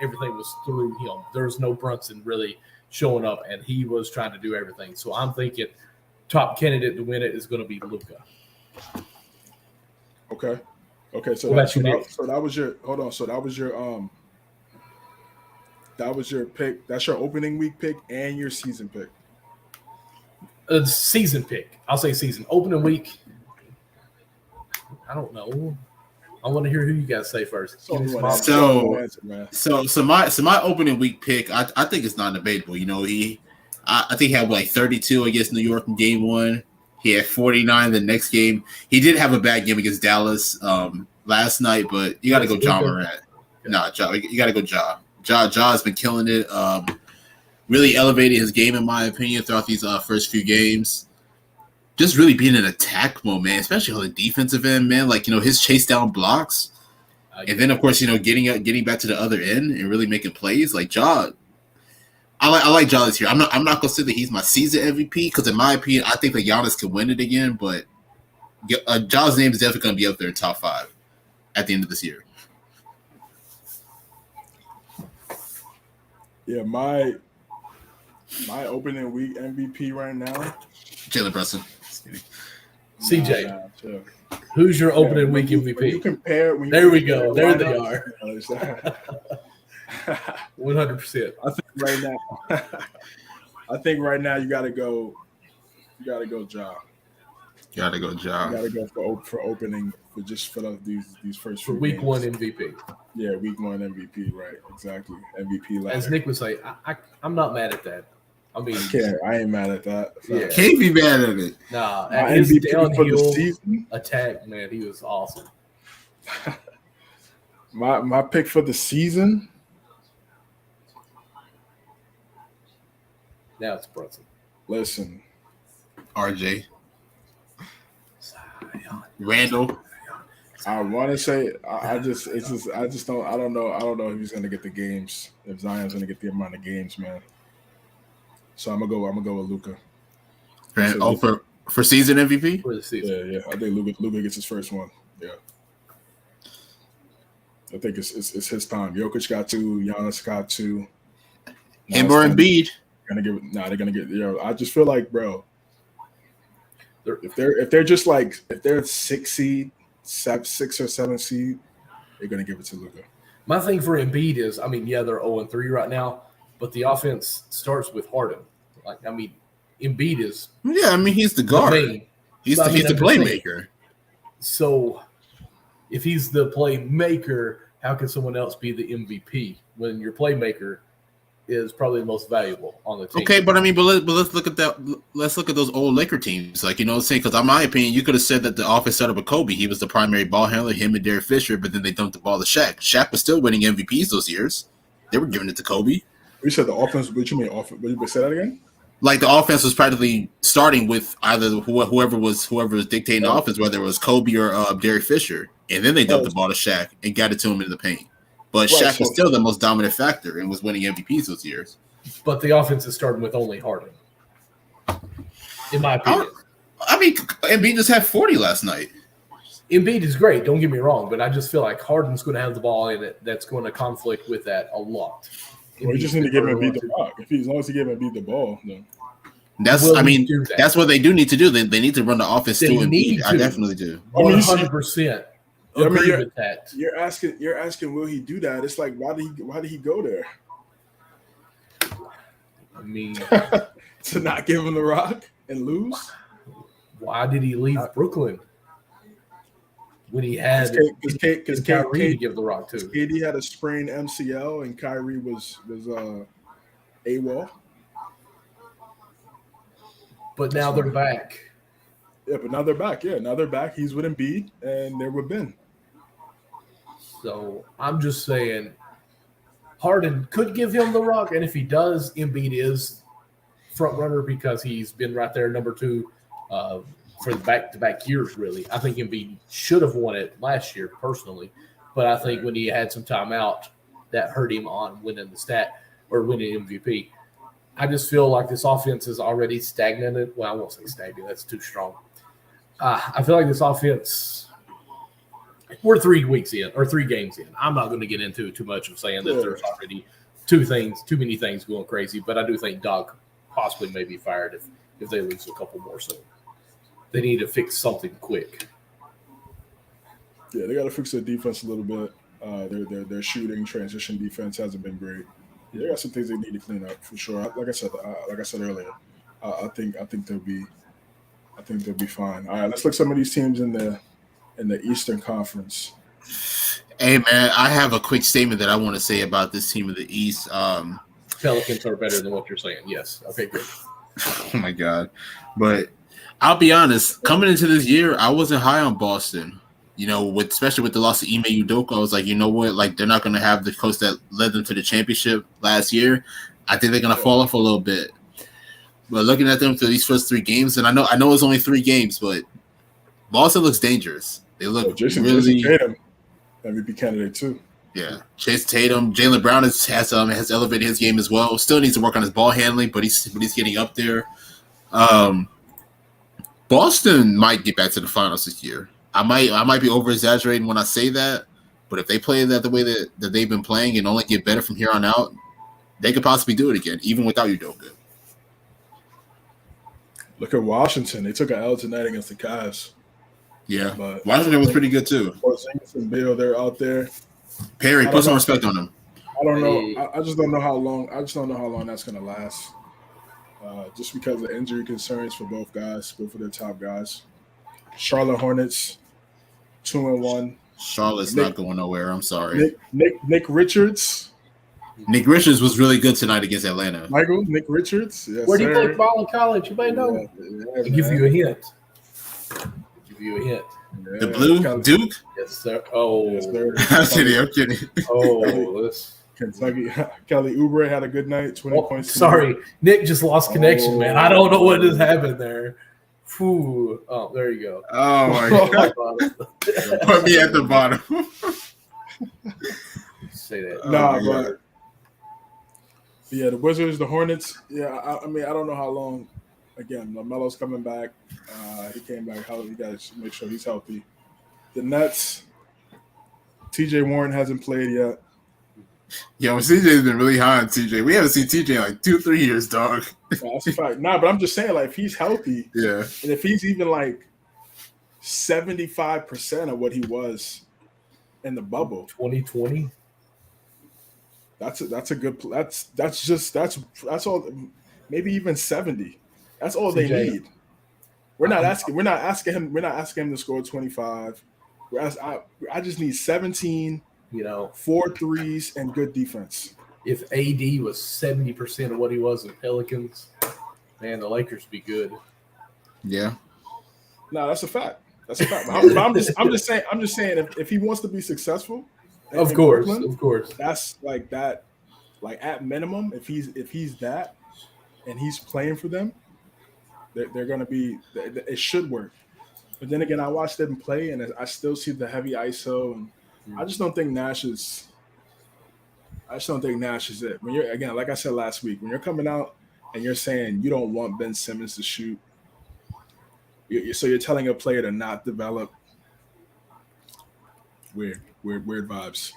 everything was through him. There was no Brunson really showing up, and he was trying to do everything. So I'm thinking top candidate to win it is going to be Luka. Okay. So that was your hold on. So that was your pick. That's your opening week pick and your season pick. Season pick. I'll say season. Opening week. I don't know. I want to hear who you guys say first. So my opening week pick, I think it's non-debatable. You know, I think he had like 32 against New York in game 1. He had 49 the next game. He did have a bad game against Dallas last night, but you got to go Ja Morant. No, you got to go Ja. Ja has been killing it. Really elevated his game, in my opinion, throughout these first few games. Just really being in attack mode, man, especially on the defensive end, man. Like, you know, his chase down blocks. And then, of course, you know, getting back to the other end and really making plays. Like, Ja, I like Ja this year. I'm not going to say that he's my season MVP because, in my opinion, I think that Giannis can win it again. But Ja's name is definitely going to be up there in top 5 at the end of this year. Yeah, my opening week MVP right now, Jalen Brunson. CJ, who's your opening week MVP? When you compare, there we go. There they are. 100%. I think right now you got to go. You got to go Ja. You got to go Ja. You got to go for opening for these first few week games. 1 MVP. Yeah, week 1 MVP. Right, exactly. MVP ladder. As Nick would say, I'm not mad at that. I mean, I ain't mad at that. Yeah. Can't be mad at it. Nah, my his MVP for the downhill season. attack, man, he was awesome. My pick for the season. Now it's Brunson. Listen, RJ, Randall. I want to say I don't know if he's gonna get the games. If Zion's gonna get the amount of games, man. So I'm gonna go with Luka. For season MVP? For the season. Yeah. I think Luka gets his first one. Yeah. I think it's his time. Jokic got 2, Giannis got 2. Him or Embiid. They're gonna get. I just feel like, bro, if they're just like if they're 6 seed, 6 or 7 seed, they're gonna give it to Luka. My thing for Embiid is, I mean, yeah, they're 0-3 right now, but the offense starts with Harden. Like, I mean, Embiid is. Yeah, I mean, he's the guard. He's the playmaker. So, if he's the playmaker, how can someone else be the MVP when your playmaker is probably the most valuable on the team? Okay, but I mean, let's look at that. Let's look at those old Laker teams. Like, you know what I'm saying? Because in my opinion, you could have said that the offense set up with Kobe. He was the primary ball handler, him and Derek Fisher, but then they dumped the ball to Shaq. Shaq was still winning MVPs those years. They were giving it to Kobe. You said the offense. What you mean offense? But say that again. Like, the offense was practically starting with either whoever was dictating the offense, whether it was Kobe or Derek Fisher, and then they dumped the ball to Shaq and got it to him in the paint. But Shaq was still the most dominant factor and was winning MVPs those years. But the offense is starting with only Harden, in my opinion. I mean, Embiid just had 40 last night. Embiid is great, don't get me wrong, but I just feel like Harden's going to have the ball in it. That's going to conflict with that a lot. Well, you just need to give Embiid the rock. As long as you give Embiid the ball, then. That's what they do need to do. They need to run the offense through Embiid. I definitely do. 100%. Agree with that. You're asking, will he do that? It's like, why did he go there? I mean, to not give him the rock and lose. Why did he leave Brooklyn when he had because Kyrie to give the rock to? KD had a sprained MCL and Kyrie was AWOL. But now they're back. Yeah, but now they're back. Yeah, now they're back. He's with Embiid, and they're with Ben. So I'm just saying, Harden could give him the rock, and if he does, Embiid is front runner because he's been right there, number 2, for the back-to-back years. Really, I think Embiid should have won it last year, personally, but I think when he had some time out, that hurt him on winning winning MVP. I just feel like this offense is already stagnated. Well, I won't say stagnant. That's too strong. I feel like this offense, we're 3 games in. I'm not going to get into too much of saying that there's already too many things going crazy, but I do think Doc possibly may be fired if they lose a couple more. So they need to fix something quick. Yeah, they got to fix their defense a little bit. Their shooting transition defense hasn't been great. Yeah, they got some things they need to clean up for sure. Like I said earlier, I think they'll be fine. All right, let's look at some of these teams in the Eastern Conference. Hey man, I have a quick statement that I want to say about this team of the East. Pelicans are better than what you're saying. Yes. Okay, great. Oh my god, but I'll be honest. Coming into this year, I wasn't high on Boston. You know, especially with the loss of Ime Udoka, I was like, you know what? Like, they're not going to have the coach that led them to the championship last year. I think they're going to fall off a little bit. But looking at them through these first 3 games, and I know it's only 3 games, but Boston looks dangerous. They look Jason Tatum, MVP candidate too. Yeah, Chase Tatum, Jaylen Brown has elevated his game as well. Still needs to work on his ball handling, but he's getting up there. Boston might get back to the finals this year. I might be over exaggerating when I say that, but if they play that the way that they've been playing and only get better from here on out, they could possibly do it again, even without Udoka. Look at Washington; they took an L tonight against the Cavs. Yeah, but Washington was pretty good too. Porzingis and Bill, they're out there. Perry, put some respect on them. I don't know. I just don't know how long. I just don't know how long that's going to last. Just because of injury concerns for both of their top guys. Charlotte Hornets, 2-1. Charlotte's not going nowhere. I'm sorry. Nick Richards. Nick Richards was really good tonight against Atlanta. Nick Richards. Yes, where do you play ball in college? You may know. Yeah, give you a hint. Yeah, the blue Duke? Yes, sir. Oh, yes, sir. I'm kidding. Oh, this Kentucky. Kelly Oubre had a good night. 20 points. Sorry, Nick just lost connection, man. I don't know what just happened there. Whew. Oh, there you go. Oh my god. Put me at the bottom. Say that. But yeah, the Wizards, the Hornets. Yeah, I mean, I don't know how long. Again, LaMelo's coming back. He came back healthy. You got to make sure he's healthy. The Nets. T.J. Warren hasn't played yet. Yo, CJ's been really high on TJ. We haven't seen TJ in like 2-3 years, dog. That's a fact. Nah, but I'm just saying, like, if he's healthy, Yeah. and if he's even like 75% of what he was in the bubble, 2020. that's a good. That's all. Maybe even 70. That's all they CJ. need. We're not asking him to score 25. I just need 17. 4 threes and good defense. If AD was 70% of what he was in Pelicans, man, the Lakers would be good. Yeah. No, that's a fact. That's a fact. But I'm just saying if he wants to be successful, Of course. That's like that. Like at minimum, if he's that, and he's playing for them, they're gonna be. It should work. But then again, I watched them play, and I still see the heavy ISO, and I just don't think Nash is. I just don't think Nash is it. When you're, again, like I said last week, when you're coming out and you're saying you don't want Ben Simmons to shoot, so you're telling a player to not develop. Weird vibes.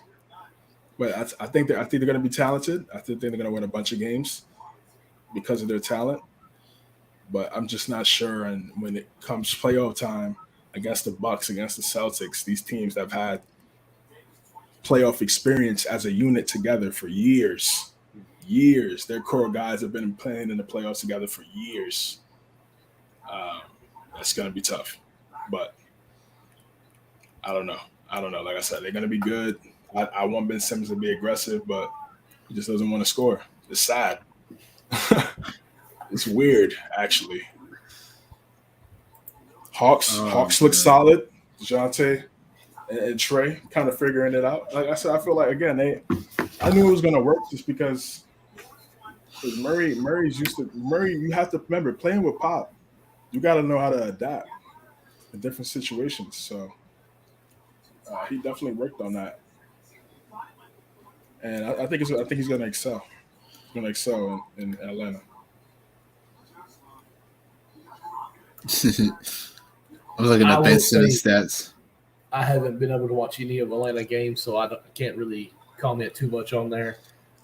But I think they're going to be talented. I think they're going to win a bunch of games because of their talent. But I'm just not sure. And when it comes playoff time against the Bucks, against the Celtics, these teams that have had playoff experience as a unit together for years. Their core guys have been playing in the playoffs together for years. That's going to be tough. But I don't know. Like I said, they're going to be good. I want Ben Simmons to be aggressive, but he just doesn't want to score. It's sad. It's weird, actually. Hawks look solid. DeJounte and Trey kind of figuring it out. Like I said, I feel like, again, I knew it was going to work just because Murray's used to – Murray, you have to remember, playing with Pop, you got to know how to adapt in different situations. So he definitely worked on that. And I think he's going to excel. He's going to excel in Atlanta. I was looking at Ben Simmons stats. I haven't been able to watch any of Atlanta games, so I can't really comment too much on there.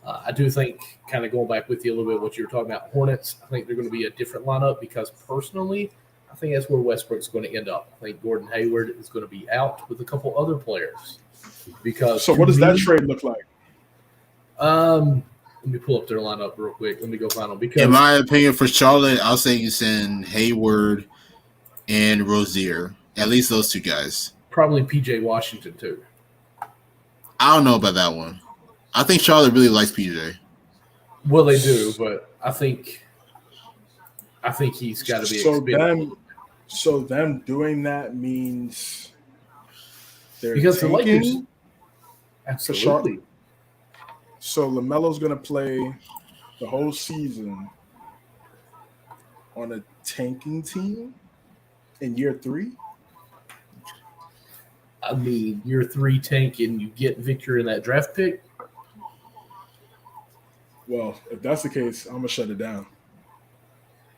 I do think, kind of going back with you a little bit, what you were talking about, Hornets, I think they're going to be a different lineup because personally, I think that's where Westbrook's going to end up. I think Gordon Hayward is going to be out with a couple other players. So what does that trade look like? Let me pull up their lineup real quick. Let me go find them. Because in my opinion, for Charlotte, I'll say you send Hayward and Rozier. At least those two guys. Probably PJ Washington too. I don't know about that one. I think Charlotte really likes PJ. Well, they do, but I think he's got to be So them doing that means they're because the Lakers. Absolutely. So LaMelo's going to play the whole season on a tanking team in year 3? I mean, year 3 tank and you get Victor in that draft pick? Well, if that's the case, I'm going to shut it down.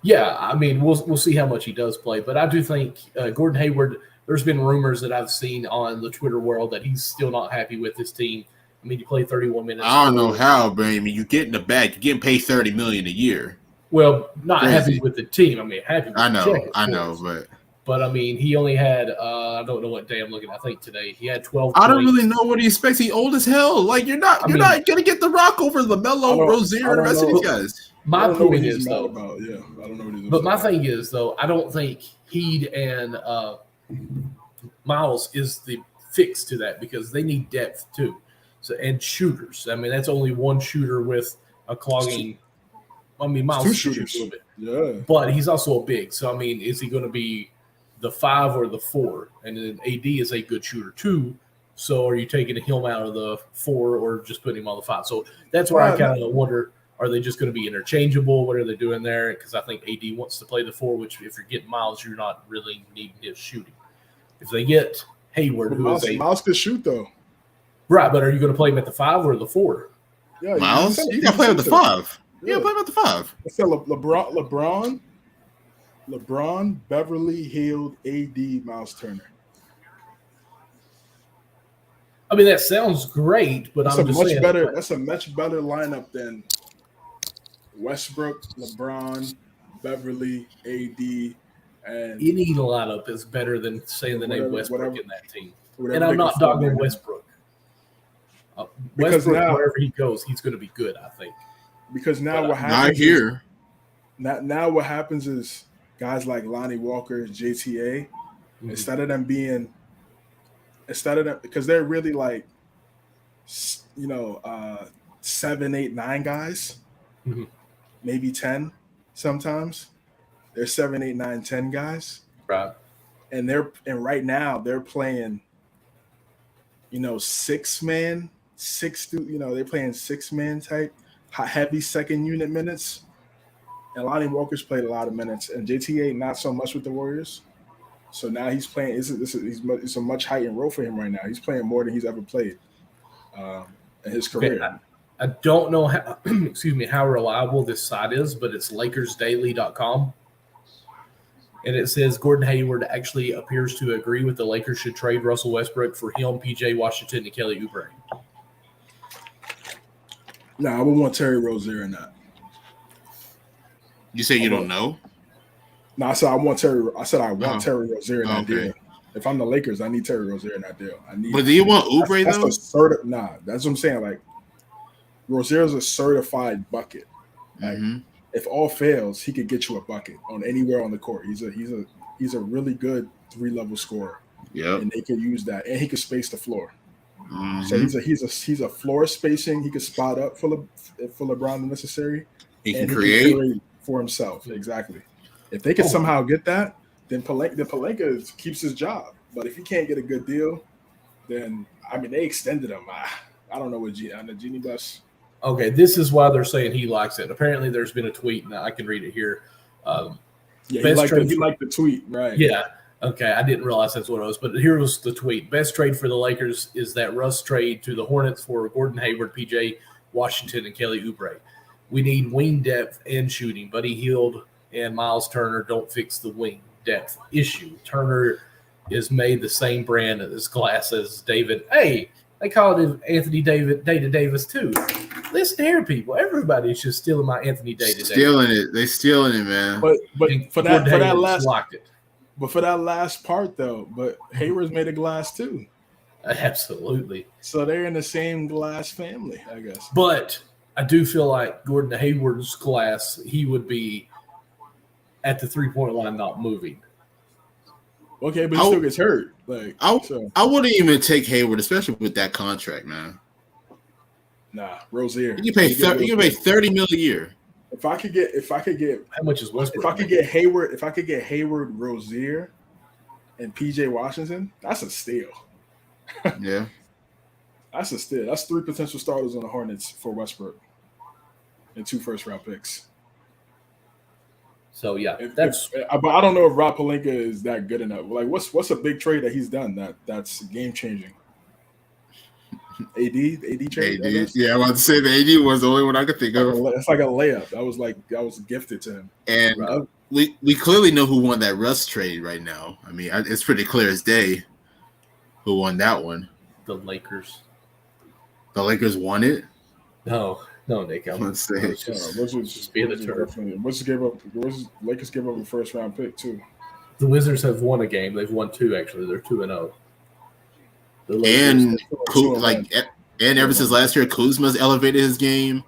Yeah, I mean, we'll see how much he does play. But I do think Gordon Hayward, there's been rumors that I've seen on the Twitter world that he's still not happy with his team. I mean, you play 31 minutes. I don't know how, but I mean, you get in the bag. You're getting paid $30 million a year. Well, not happy with the team. I mean, happy with the check, I know, but I mean, he only had I don't know what day I'm looking at. I think today he had 12 I don't really know what he expects. He's old as hell. Like you're not gonna get the rock over LaMelo, Rozier, and the rest of these guys. My point is though, I don't know what he's but my thing is though, I don't think Heed and Miles is the fix to that because they need depth too. So and shooters. I mean, that's only one shooter with a clogging. I mean, Miles shoots a little bit, yeah, but he's also a big. So I mean, is he going to be the 5 or the 4? And then AD is a good shooter too. So are you taking him out of the 4 or just putting him on the 5? So that's where I kind of wonder: are they just going to be interchangeable? What are they doing there? Because I think AD wants to play the 4, which if you're getting Miles, you're not really needing his shooting. If they get Hayward, Miles could shoot though. Right, but are you going to play him at the 5 or the 4? Yeah, Miles, you got to play with the 5. Yeah, play with the 5. I said LeBron, Beverly, Hield, AD, Miles Turner. I mean, that sounds great, but That's I'm a just much saying. better. That's a much better lineup than Westbrook, LeBron, Beverly, AD, and Any lineup is better than saying the name Westbrook whatever in that team. whatever And they I'm can not form dogging right now. Westbrook. Because Westbrook, now- wherever he goes, he's going to be good, I think. Because now But what Not happens is here. now what happens is guys like Lonnie Walker, JTA, Mhm. instead of them because they're really like 7, 8, 9 guys, Mhm. maybe 10 sometimes. They're 7, 8, 9, 10 guys. Right. And right now they're playing, 6-man, they're playing 6-man type, heavy second unit minutes. And Lonnie Walker's played a lot of minutes, and JTA not so much with the Warriors. So now he's playing. It's a much heightened role for him right now. He's playing more than he's ever played in his career. Okay, I don't know how, how reliable this site is, but it's LakersDaily.com. And it says Gordon Hayward actually appears to agree with the Lakers should trade Russell Westbrook for him, PJ Washington, and Kelly Oubre. I would want Terry Rozier in that. You say you don't know? No, I said I want Terry. I said I want Terry Rozier in that Okay. deal. If I'm the Lakers, I need Terry Rozier in that deal. But do you want Oubre though? That's what I'm saying. Like Rozier's a certified bucket. Like, if all fails, he could get you a bucket on anywhere on the court. He's a really good 3-level scorer. Yeah, And they could use that, and he could space the floor. Mm-hmm. So he's a floor spacing. He could spot up for LeBron if necessary. He can and create for himself. Exactly. If they could somehow get that, then Pelinka keeps his job. But if he can't get a good deal, then they extended him. I don't know what on the Genie Bus. Okay, this is why they're saying he likes it. Apparently, there's been a tweet, and I can read it here. He liked the tweet, right? Yeah. Okay, I didn't realize that's what it was, but here was the tweet. Best trade for the Lakers is that Russ trade to the Hornets for Gordon Hayward, PJ Washington, and Kelly Oubre. We need wing depth and shooting. Buddy Hield and Miles Turner don't fix the wing depth issue. Turner is made the same brand as glass as David. Hey, they call it Anthony Davis too. Let's dare people. Everybody's just stealing my Anthony Davis. Stealing it. They stealing it, man. But for that last part though, but Hayward's made of glass too. Absolutely. So they're in the same glass family, I guess. But I do feel like Gordon Hayward's glass, he would be at the 3-point line, not moving. Okay, but he still gets hurt. I wouldn't even take Hayward, especially with that contract, man. Nah, Rozier. You can pay $30 million a year. If I could get how much is Westbrook? If I could get Hayward, Rozier, and PJ Washington, that's a steal. Yeah. That's a steal. That's 3 potential starters on the Hornets for Westbrook and 2 first-round picks. So yeah, but I don't know if Rob Pelinka is that good enough. Like, what's a big trade that he's done that's game changing? AD trade. Yeah, I was about to say the AD was the only one I could think of. It's like a layup. That was gifted to him. And we clearly know who won that Russ trade right now. I mean, it's pretty clear as day who won that one. The Lakers. The Lakers won it? No, Nick. Let's say. Lakers gave up a first-round pick too. The Wizards have won a game. They've won 2 actually. They're 2-0. And ever since last year, Kuzma's elevated his game.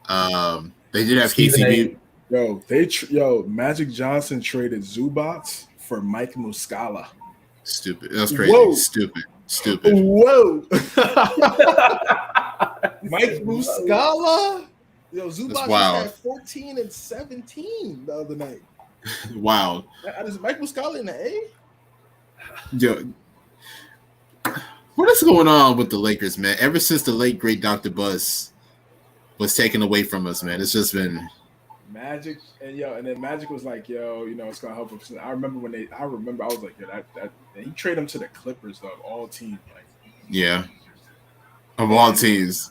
They did have KCP. Magic Johnson traded Zubats for Mike Muscala. Stupid. That was crazy. Whoa. Stupid. Whoa. Mike Muscala? Zubats had 14 and 17 the other night. Wow. Is Mike Muscala in the A? Yo, what is going on with the Lakers, man? Ever since the late great Dr. Buzz was taken away from us, man, it's just been Magic. And then Magic was like, it's gonna help us. I remember I was like, that he traded him to the Clippers though, all teams. Like, yeah, of all teams.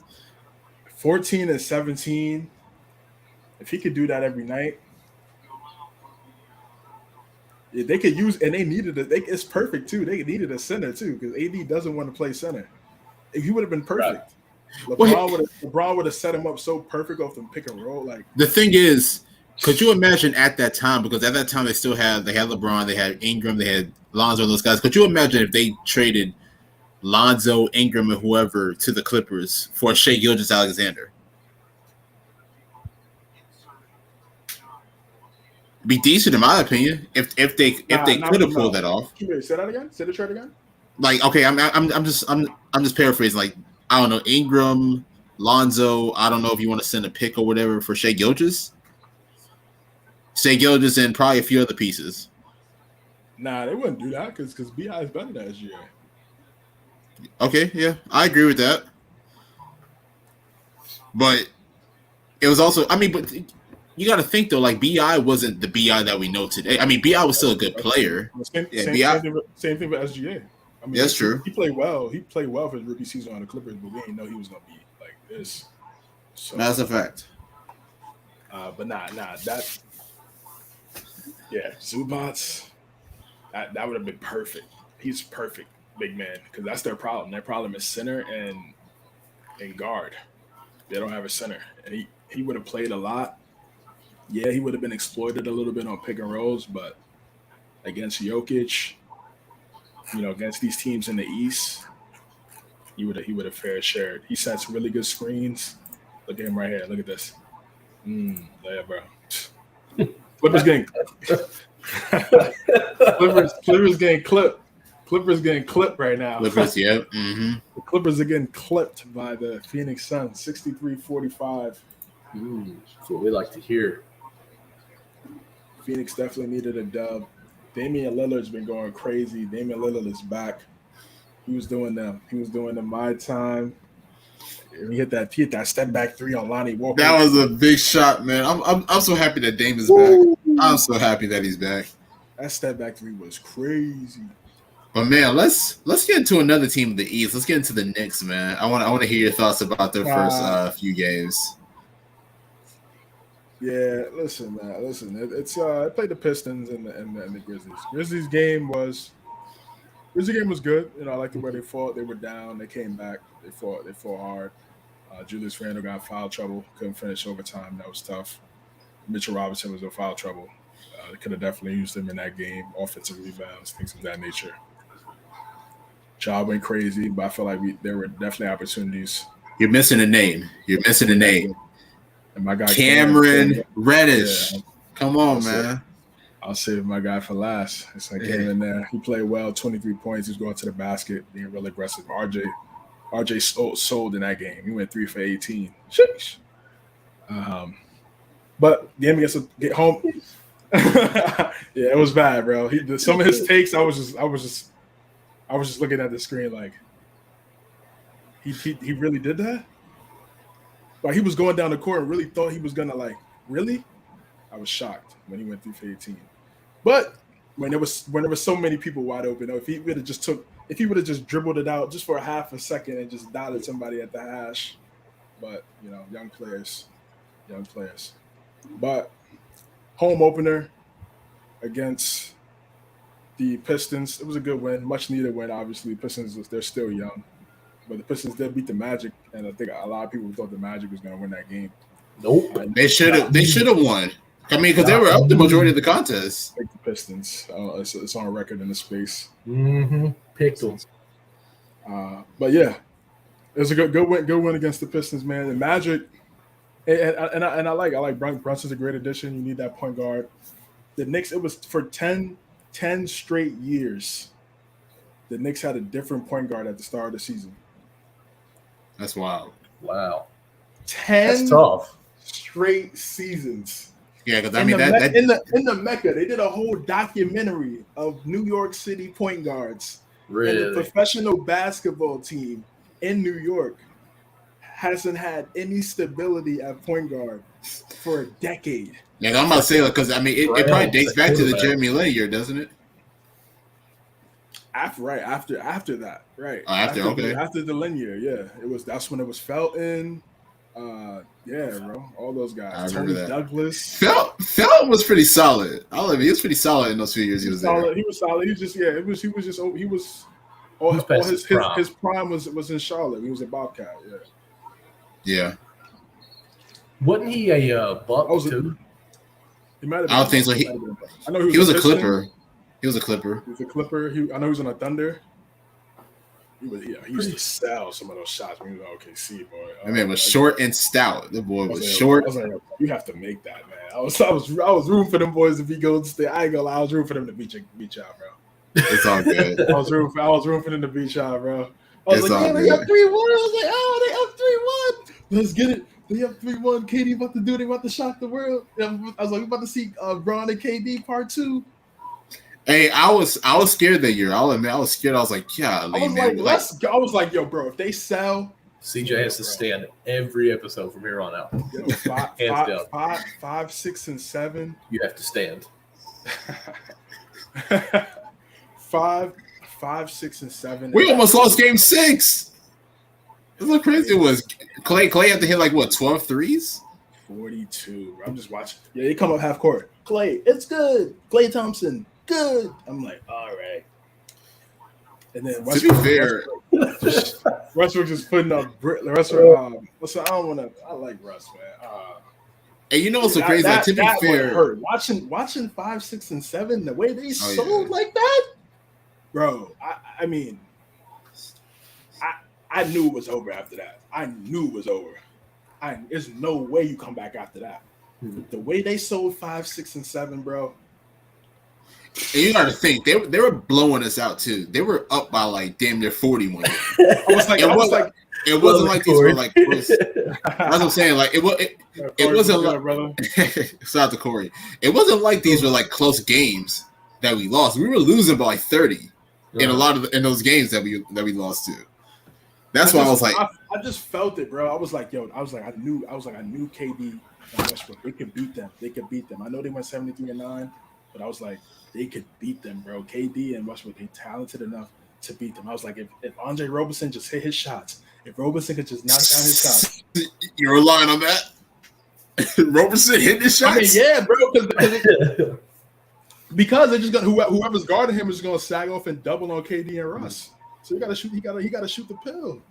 14 and 17. If he could do that every night. Yeah, they could use, and they needed it's perfect too. They needed a center too because AD doesn't want to play center. he would have been perfect. Well, LeBron would have set him up so perfect off the pick and roll. Like the thing is, could you imagine at that time? Because at that time they had LeBron, they had Ingram, they had Lonzo, and those guys. Could you imagine if they traded Lonzo, Ingram, and whoever to the Clippers for Shai Gilgeous-Alexander? Be decent in my opinion if they could have pulled that off. Say that again. Say the trade again. Like, okay, I'm just paraphrasing. Like, I don't know, Ingram, Lonzo. I don't know if you want to send a pick or whatever for Shai Gilgeous, and probably a few other pieces. Nah, they wouldn't do that because BI is better than SGA. Okay, yeah, I agree with that. But it was also, I mean, but you got to think though, like BI wasn't the BI that we know today. I mean, BI was still a good player. Same thing with SGA. I mean, that's true. He played well. He played well for his rookie season on the Clippers, but we didn't know he was going to be like this. So, that's a fact. But that. Yeah, Zubats. That would have been perfect. He's perfect, big man, because that's their problem. Their problem is center and guard. They don't have a center, and he would have played a lot. Yeah, he would have been exploited a little bit on pick and rolls, but against Jokic, against these teams in the East, he would have fair shared. He sets really good screens. Look at him right here. Look at this. Yeah, bro. Clippers getting Clippers getting clipped. Clippers getting clipped right now. Clippers, yeah. Mm-hmm. The Clippers are getting clipped by the Phoenix Suns, 63-45. That's what we like to hear. Phoenix definitely needed a dub. Damian Lillard's been going crazy. Damian Lillard is back. He was doing the my time. He hit that step back three on Lonnie Walker. That was a big shot, man. I'm so happy that Dame is back. I'm so happy that he's back. That step back three was crazy. But man, let's get into another team in the East. Let's get into the Knicks, man. I want to hear your thoughts about their first few games. Yeah, listen, man. It's I played the Pistons and the Grizzlies. Grizzlies game was good. I like the way they fought. They were down. They came back. They fought hard. Julius Randle got foul trouble. Couldn't finish overtime. That was tough. Mitchell Robinson was in foul trouble. They could have definitely used him in that game. Offensive rebounds, things of that nature. Job went crazy, but I feel like there were definitely opportunities. You're missing a name. And my guy Cameron Reddish. Yeah, come on, man. I'll save my guy for last. It's like came in there. He played well, 23 points. He's going to the basket, being real aggressive. RJ sold in that game. He went 3 for 18. Sheesh. But game against get home. Yeah, it was bad, bro. Some of his takes, I was just looking at the screen like, he really did that? Like he was going down the court and really thought he was gonna really? I was shocked when he went 3 for 18. But when there was so many people wide open, if he would have just dribbled it out just for a half a second and just dotted somebody at the hash. But young players. But home opener against the Pistons, it was a good win, much needed win. Obviously, Pistons they're still young, but the Pistons did beat the Magic, and I think a lot of people thought the Magic was going to win that game. Nope, they should have won. I mean, because they were up the majority of the contest. Pick the Pistons. It's on record in the space. Mm-hmm. Picked them. But yeah, it was a good win against the Pistons, man. The Magic, and I like Brunson's a great addition. You need that point guard. The Knicks, it was for 10 straight years. The Knicks had a different point guard at the start of the season. That's wild. Wow. 10 That's tough. Straight seasons. Yeah, because in the Mecca, they did a whole documentary of New York City point guards. Really? And the professional basketball team in New York hasn't had any stability at point guard for a decade. Yeah, I'm about to say because I mean it probably dates back to the Jeremy Lin year, doesn't it? After that, right? Oh, after the Lin year, yeah, that's when it was Felton. Yeah, bro, all those guys. Tony Douglas. Felton was pretty solid. He was pretty solid in those few years he was there. He was solid. He was All, Who's all past his, his his prime? his prime was in Charlotte. He was a Bobcat. Yeah. Yeah. Wasn't he a Buck I was a- too? He might have been. I don't think so. He might have been a Buck. I know He was a Piston. Clipper. He was a Clipper. He was a Clipper. I know he was on a Thunder. He used to sell some of those shots when he was on OKC, boy. That man was short and stout. The boy was I short. was like, you have to make that, man. I was rooting for them boys to be Golden State. I ain't gonna lie, I was rooting for them to beat y'all, bro. It's all good. I was rooting for them to beat y'all, bro. I was It's like, all yeah, they good. up 3-1. I was like, oh, they up 3-1. Let's get it. They up 3-1. KD about to do it. They about to shock the world. I was like, we about to see Bron and KD part 2. Hey, I was scared that year. I'll admit, I was scared. I was like, yeah, I was man. like, let's go. I was like, yo, bro, if they sell, CJ has to stand every episode from here on out. yo, five, 6, and 7. You have to stand. 5, 6, and 7. We almost lost game 6. That's how crazy it was. Clay had to hit like what 12 threes? 42. I'm just watching. Yeah, they come up half court. Clay, it's good. Clay Thompson, good. I'm like, all right. And then To be fair, Westbrook just putting up. Westbrook. Listen, I like Russ, man. and you know what's so crazy? Like, to be that fair, one hurt. Watching 5, 6, and 7, the way they sold yeah. like that, bro. I mean, I knew it was over after that. I knew it was over. There's no way you come back after that. The way they sold 5, 6, and 7, bro. and you got to think they were blowing us out too. They were up by like damn near 41. I was like, it wasn't like these were like close. That's what I'm saying. Like it wasn't like brother. shout out to Corey. It wasn't like these were like close games that we lost. We were losing by like 30 in a lot of in those games that we lost to. That's why I was like, I just felt it, bro. I was like, I knew KD and Westbrook. They could beat them. I know they went 73-9, but I was like, they could beat them, bro. KD and Westbrook, they talented enough to beat them. I was like, if Andre Roberson just hit his shots, if Roberson could just knock down his shots. you're relying on that. Roberson hit his shots. I mean, yeah, bro, because they're just gonna whoever's guarding him is gonna sag off and double on KD and Russ. So he gotta shoot the pill.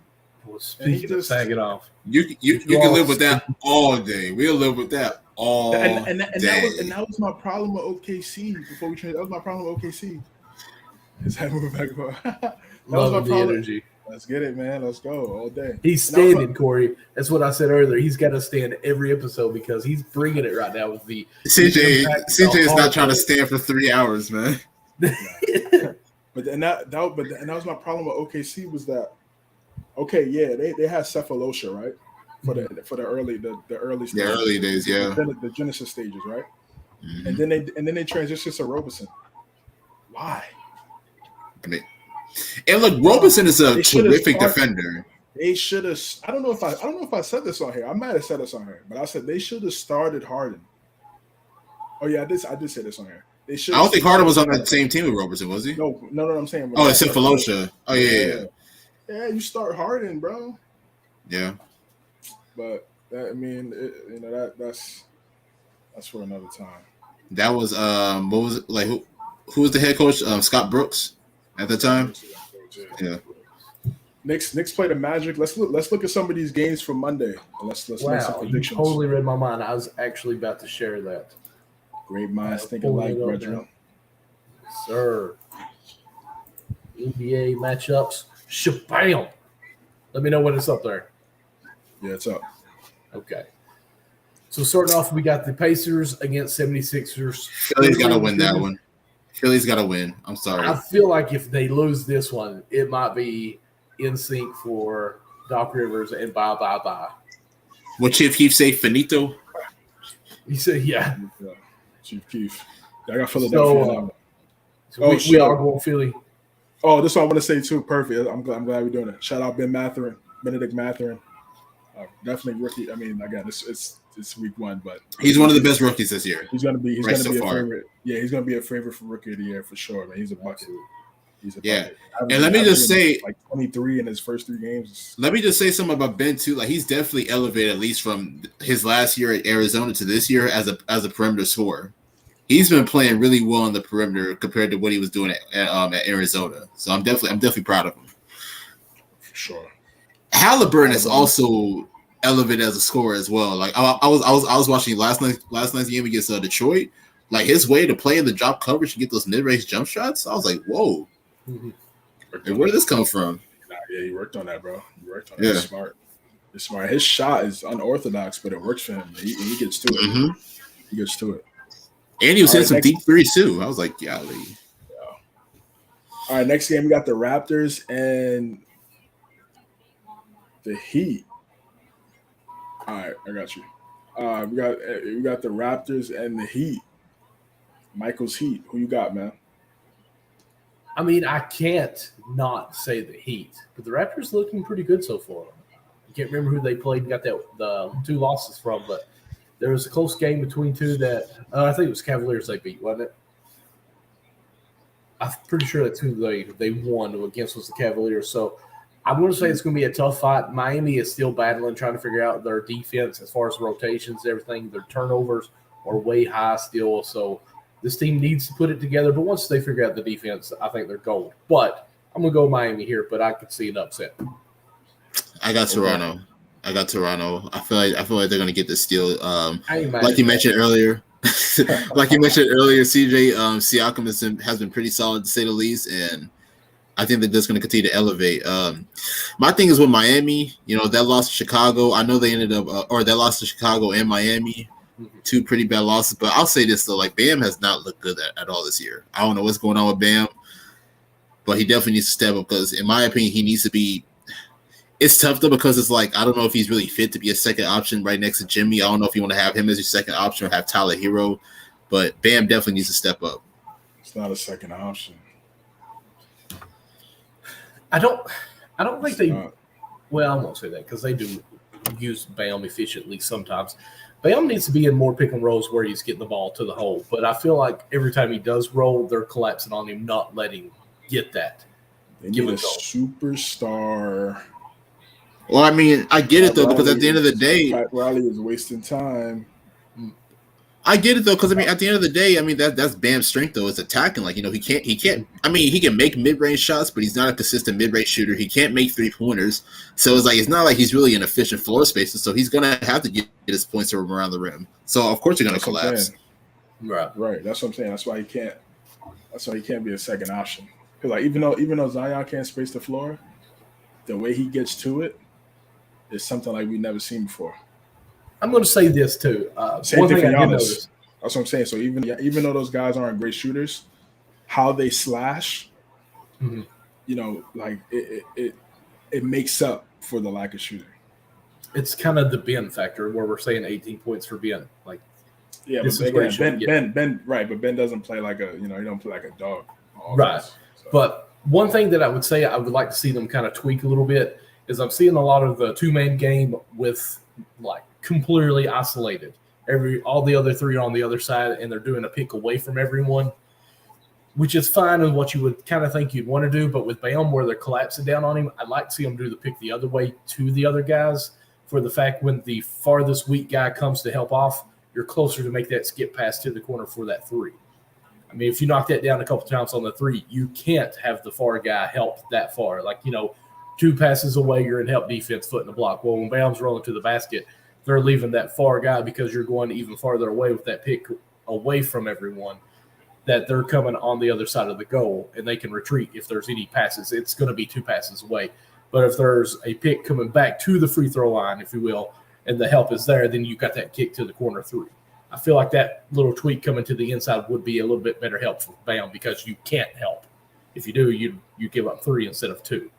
Well, speaking of sagging off, You can live with that all day. We'll live with that all day. And that was my problem with OKC before we traded. That was my problem with OKC. Is that moving back and forth? That was my loving the problem. energy. Let's get it, man. Let's go all day. He's standing, Corey. That's what I said earlier. He's got to stand every episode because he's bringing it right now with the CJ is not trying to stand for 3 hours, man. But that was my problem with OKC was that they had Cephalosha, right, for the early stages. The early days, yeah. The Genesis stages, right, Mm-hmm. and then they transitioned to Roberson. Why? I mean, and look, Roberson is a terrific defender. They should have. I don't know if I said this on here. I might have said this on here, but I said they should have started Harden. Oh yeah, I did say this on here. They should. I don't think Harden was on that same team with Roberson, was he? No. I'm saying. Oh, it's Cephalosha. Oh yeah. Yeah, you start Harden, bro. Yeah. But that's for another time. That was what was it like? Who was the head coach? Scott Brooks at the time. Yeah. Knicks play the Magic. Let's look at some of these games from Monday. Let's make some Wow, you predictions. totally read my mind. I was actually about to share that. Great minds think alike, brethren. Sir. NBA matchups. Shabam. Let me know when it's up there. Yeah, it's up. Okay. So starting off, we got the Pacers against 76ers. Philly's got to win that one. Philly's got to win. I'm sorry. I feel like if they lose this one, it might be in sync for Doc Rivers and bye. What Chief Keef say? Finito. He said, yeah. Chief Keef. I got Philadelphia. So we are going Philly. Oh, this one I want to say too. Perfect. I'm glad we're doing it. Shout out Benedict Mathurin. Definitely rookie. I mean, again, it's week 1, but he's one of the best rookies this year. He's gonna be a far. favorite. Yeah, he's gonna be a favorite for rookie of the year for sure, man. He's a bucket. He's a bucket. And let me just say, like 23 in his first 3 games. Let me just say something about Ben too. Like he's definitely elevated, at least from his last year at Arizona to this year as a perimeter scorer. he's been playing really well on the perimeter compared to what he was doing at Arizona. So I'm definitely proud of him. For sure. Halliburton is also elevated as a scorer as well. Like I was watching last night's game against Detroit. Like his way to play in the drop coverage and get those mid-range jump shots, I was like, whoa. Mm-hmm. Hey, where did this come from? Yeah, he worked on that, bro. He worked on that. Yeah. He's smart. His shot is unorthodox, but it works for him. He gets to it. Mm-hmm. He gets to it. And he was hitting some deep threes too. I was like, golly. Yeah. All right, next game we got the Raptors and the Heat. All right, I got you. We got the Raptors and the Heat. Michael's Heat. Who you got, man? I mean, I can't not say the Heat, but the Raptors looking pretty good so far. I can't remember who they played and got the 2 losses from, but there was a close game between two that I think it was Cavaliers they beat, wasn't it? I'm pretty sure that's who they won against was the Cavaliers. So I'm going to say it's going to be a tough fight. Miami is still battling, trying to figure out their defense as far as rotations, everything. Their turnovers are way high still. So this team needs to put it together. But once they figure out the defense, I think they're gold. But I'm going to go Miami here, but I could see an upset. I got Toronto. I feel like they're going to get this steal. Like you mentioned earlier. CJ Siakam has been pretty solid to say the least, and I think that that's going to continue to elevate. My thing is with Miami, that loss to Chicago. I know they ended up, or that loss to Chicago and Miami, 2 pretty bad losses. But I'll say this though, like Bam has not looked good at all this year. I don't know what's going on with Bam, but he definitely needs to step up because, in my opinion, he needs to be. It's tough though because it's like I don't know if he's really fit to be a second option right next to Jimmy. I don't know if you want to have him as your second option or have Tyler Hero, but Bam definitely needs to step up. It's not a second option. I don't think they. Well, I won't say that because they do use Bam efficiently sometimes. Bam needs to be in more pick and rolls where he's getting the ball to the hole. But I feel like every time he does roll, they're collapsing on him, not letting him get that. They need a superstar. Well, I mean, I get it though because at the end of the day, Pat Riley is wasting time. I get it though because I mean, at the end of the day, I mean that's Bam's strength though is attacking. Like he can't. I mean, he can make mid-range shots, but he's not a consistent mid-range shooter. He can't make 3-pointers, so it's not like he's really an efficient floor spacer. So he's gonna have to get his points from around the rim. So of course you're gonna collapse. Right. That's what I'm saying. That's why he can't. That's why he can't be a second option. Because like even though Zion can't space the floor, the way he gets to it is something like we've never seen before. I'm going to say this too. Same thing for Giannis. That's what I'm saying. So even though those guys aren't great shooters, how they slash, like it makes up for the lack of shooting. It's kind of the Ben factor where we're saying 18 points for Ben. Like, yeah, but again, Ben, right? But Ben doesn't play like he don't play like a dog. Right. So. But one thing that I would say I would like to see them kind of tweak a little bit is I'm seeing a lot of the 2-man game with like completely isolated. All the other 3 are on the other side, and they're doing a pick away from everyone, which is fine and what you would kind of think you'd want to do. But with Bam, where they're collapsing down on him, I'd like to see them do the pick the other way to the other guys for the fact when the farthest weak guy comes to help off, you're closer to make that skip pass to the corner for that 3. I mean, if you knock that down a couple times on the 3, you can't have the far guy help that far. Like, 2 passes away, you're in help defense, foot in the block. Well, when Bam's rolling to the basket, they're leaving that far guy because you're going even farther away with that pick away from everyone, that they're coming on the other side of the goal, and they can retreat if there's any passes. It's going to be 2 passes away. But if there's a pick coming back to the free throw line, if you will, and the help is there, then you got that kick to the corner 3. I feel like that little tweak coming to the inside would be a little bit better help for Bam because you can't help. If you do, you give up 3 instead of 2.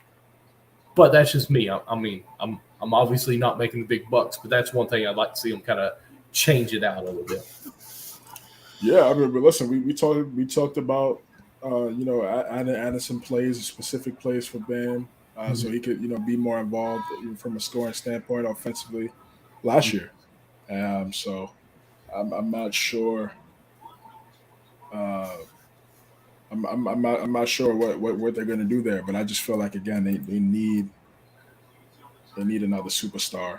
But that's just me. I mean, I'm obviously not making the big bucks, but that's one thing I'd like to see them kind of change it out a little bit. Yeah, I mean, but listen, we talked about adding some plays, specific plays for Bam, so he could be more involved from a scoring standpoint offensively last year. So I'm not sure. I'm not sure what they're going to do there, but I just feel like again they need another superstar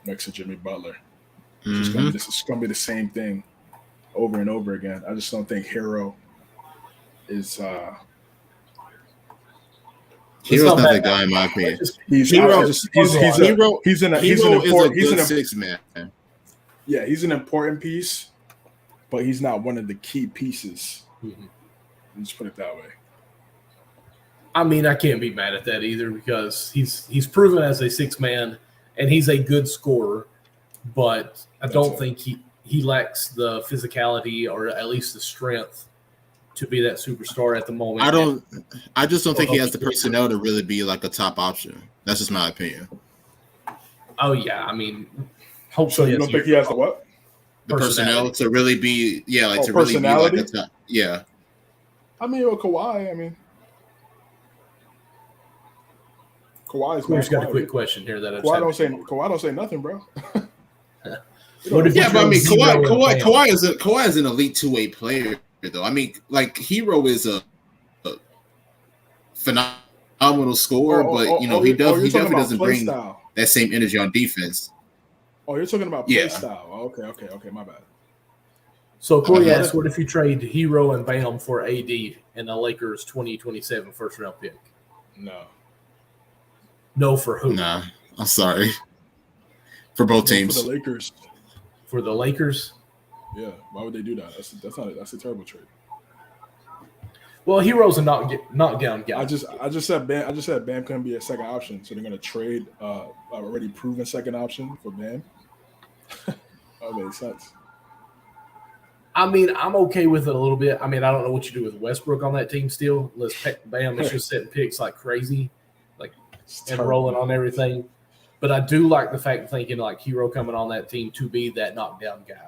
next to Jimmy Butler. It's going to be the same thing over and over again. I just don't think Hero is. Hero's not not bad. the guy in my opinion. He's Hero- he's an Hero is a important good six man. yeah, he's an important piece, but he's not one of the key pieces. Mhm. Let's put it that way. I mean, I can't be mad at that either because he's proven as a 6-man and he's a good scorer, but I don't think he lacks the physicality or at least the strength to be that superstar at the moment. I just don't think he has the personnel to really be like a top option. That's just my opinion. Oh yeah, I mean, So hopefully you don't think he has the what? The personnel to really be, to really be personality? like a top. Yeah. I mean, well, Kawhi. I mean, Kawhi's Corey's got a quick question here that Kawhi don't say nothing, bro. What if Yeah, but I mean, Kawhi Kawhi is an elite 2-way player, though. I mean, like Hero is a phenomenal scorer, but he definitely doesn't bring style. that same energy on defense. Oh, you're talking about play style. Okay, my bad. So Corey asks, what if you trade Hero and Bam for AD and the Lakers 2027 first round pick? No, for who? Nah, I'm sorry. For both teams. For the Lakers. For the Lakers? Yeah, why would they do that? That's a terrible trade. Well, Hero's a knockdown guy. I just said Bam couldn't be a second option, so they're gonna trade already proven second option for Bam. That makes sense. I mean, I'm okay with it a little bit. I mean, I don't know what you do with Westbrook on that team still. Unless Bam is just setting picks like crazy, and rolling on everything. But I do like the fact of thinking like Hero coming on that team to be that knockdown guy,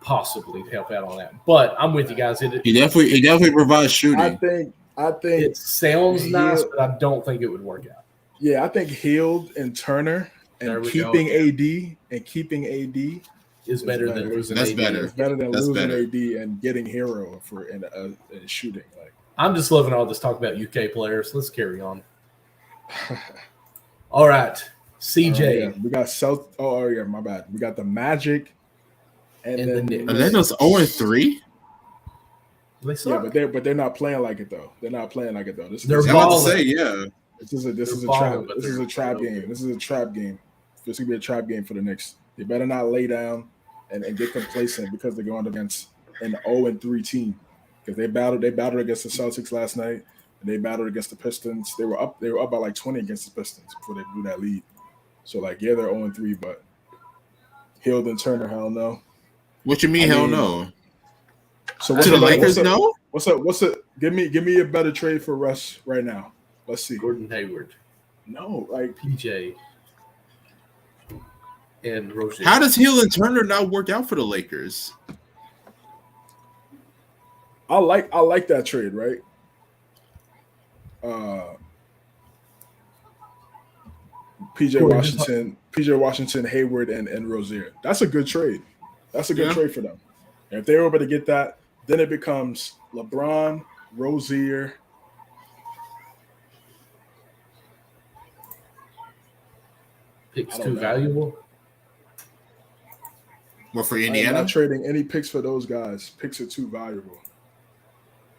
possibly to help out on that. But I'm with you guys. He definitely provides shooting. I think it sounds nice, but I don't think it would work out. Yeah, I think Hield and Turner and keeping AD is better than losing. That's AD. better. It's better than That's losing better. AD and getting Hero for shooting. Like, I'm just loving all this talk about UK players. Let's carry on. All right, CJ. We got Oh yeah, my bad. We got the Magic, and then the Knicks. Orlando's 0-3. They suck. Yeah, but they're not playing like it though. They're not playing like it though. They're This I'm about to say, yeah. is a trap. This is a trap game. This is a trap game. This is gonna be a trap game for the Knicks. They better not lay down and get complacent because they're going against an 0-3 team. Because they battled against the Celtics last night. And they battled against the Pistons. They were up by like 20 against the Pistons before they blew that lead. So like, yeah, they're 0-3, but Hield and Turner, hell no. What you mean, hell no? So To the Lakers, no? What's up? Give me a better trade for Russ right now. Let's see. Gordon Hayward, No, like PJ, and Rozier. How does Hill and Turner not work out for the Lakers? I like that trade, right? PJ Washington, Hayward, and Rozier. That's a good trade. That's a good trade for them. And if they're able to get that, then it becomes LeBron, Rozier. Picks too valuable. Well, for I'm Indiana, not trading any picks for those guys. Picks are too valuable.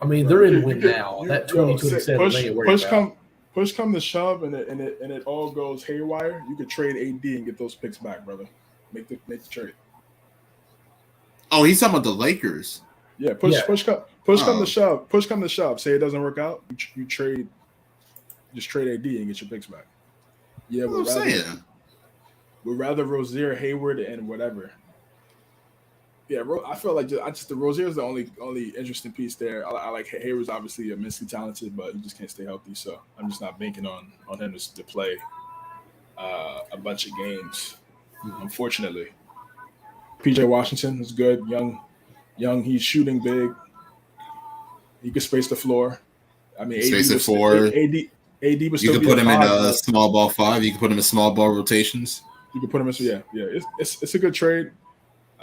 I mean, they're in win now. That 2027 push come to shove, and it all goes haywire. You could trade AD and get those picks back, brother. Make the trade. oh, he's talking about the Lakers. Yeah, push come to shove. Push come to shove. Say it doesn't work out, you trade. Just trade AD and get your picks back. Yeah, What I'm saying. We'd rather Rozier, Hayward, and whatever. Yeah, I feel like the Rozier is the only interesting piece there. I like Hayward's obviously immensely talented, but he just can't stay healthy. So I'm just not banking on him to play a bunch of games. Unfortunately, PJ Washington is good, young. He's shooting big. He can space the floor. I mean, Space the floor. AD was. You can put him in a small ball 5. You can put him in small ball rotations. You can put him in. Yeah. It's a good trade.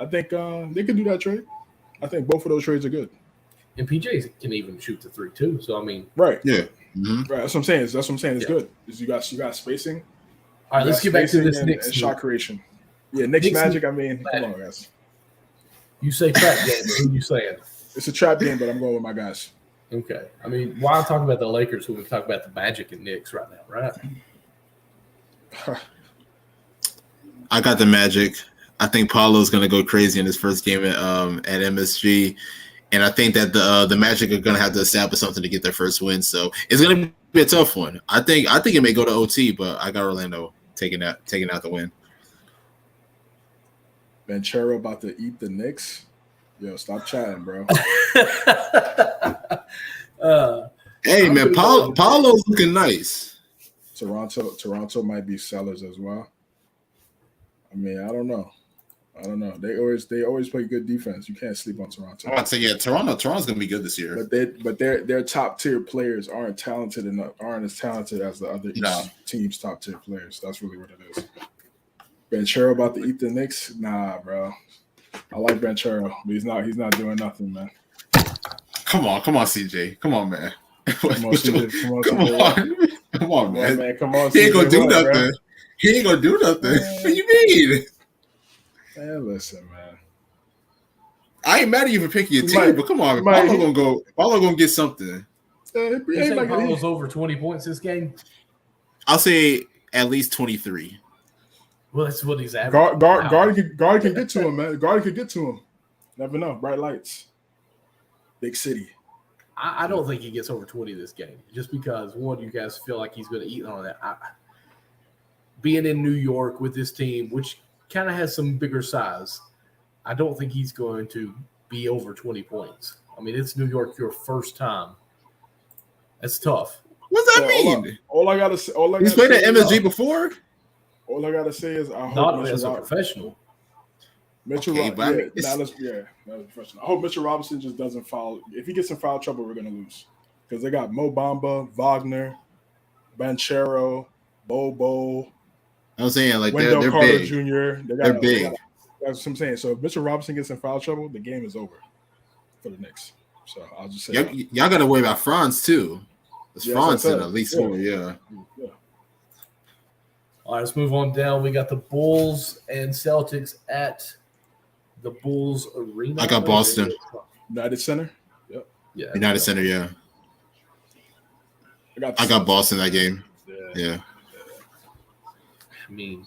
I think they could do that trade. I think both of those trades are good. And PJ can even shoot the 3 too. So I mean, right? Yeah, mm-hmm. Right. That's what I'm saying. It's good. Is you got spacing. All right, let's get back to this and Knicks shot creation. Yeah, Knicks Magic. I mean, come on, guys. You say trap game, but who you saying? It's a trap game, but I'm going with my guys. Okay. I mean, why talk about the Lakers when we talk about the Magic and Knicks right now, right? I got the Magic. I think Paulo's going to go crazy in his first game at MSG, and I think that the Magic are going to have to establish something to get their first win. So it's going to be a tough one. I think it may go to OT, but I got Orlando taking out the win. Banchero about to eat the Knicks. Yo, stop chatting, bro. Hey, man, Paulo's looking nice. Toronto might be sellers as well. I mean, I don't know. They always play good defense. You can't sleep on Toronto. I'm about to say, yeah, Toronto's gonna be good this year. But their top tier players aren't as talented as the other team's top tier players. That's really what it is. Banchero about to eat the Knicks? Nah, bro. I like Banchero, but he's not doing nothing, man. Come on, CJ. Come on, man. Come on, man. Come on, he ain't gonna do nothing. Bro. He ain't gonna do nothing. Man. What you mean? Man, listen, man. I ain't mad at you for picking your team, but come on, Paulo gonna get something. You think Paulo's over 20 points this game? I'll say at least 23. Well, that's what he's averaging. Guard can get to him, man. Guard can get to him. Never know. Bright lights. Big city. I don't think he gets over 20 this game, just because one, you guys feel like he's going to eat on that. Being in New York with this team, which kind of has some bigger size, I don't think he's going to be over 20 points. I mean, it's New York your first time. That's tough. What's that mean? All I gotta say, he's played at MSG before. All I gotta say is I hope not as a professional. Mitchell Robinson. Not professional. I hope Mitchell Robinson just doesn't foul. If he gets in foul trouble, we're gonna lose because they got Mo Bamba, Wagner, Banchero, Bobo. I'm saying like Wendell they're Carter big. Jr. They're big. That's what I'm saying. So if Mitchell Robinson gets in foul trouble, the game is over for the Knicks. So I'll just say y'all got to worry about Franz too. Franz in at least 4, yeah. All right, let's move on down. We got the Bulls and Celtics at the Bulls Arena. I got Boston. United Center. Yep. Yeah. United Center, yeah. I got Boston that game. Yeah. I mean,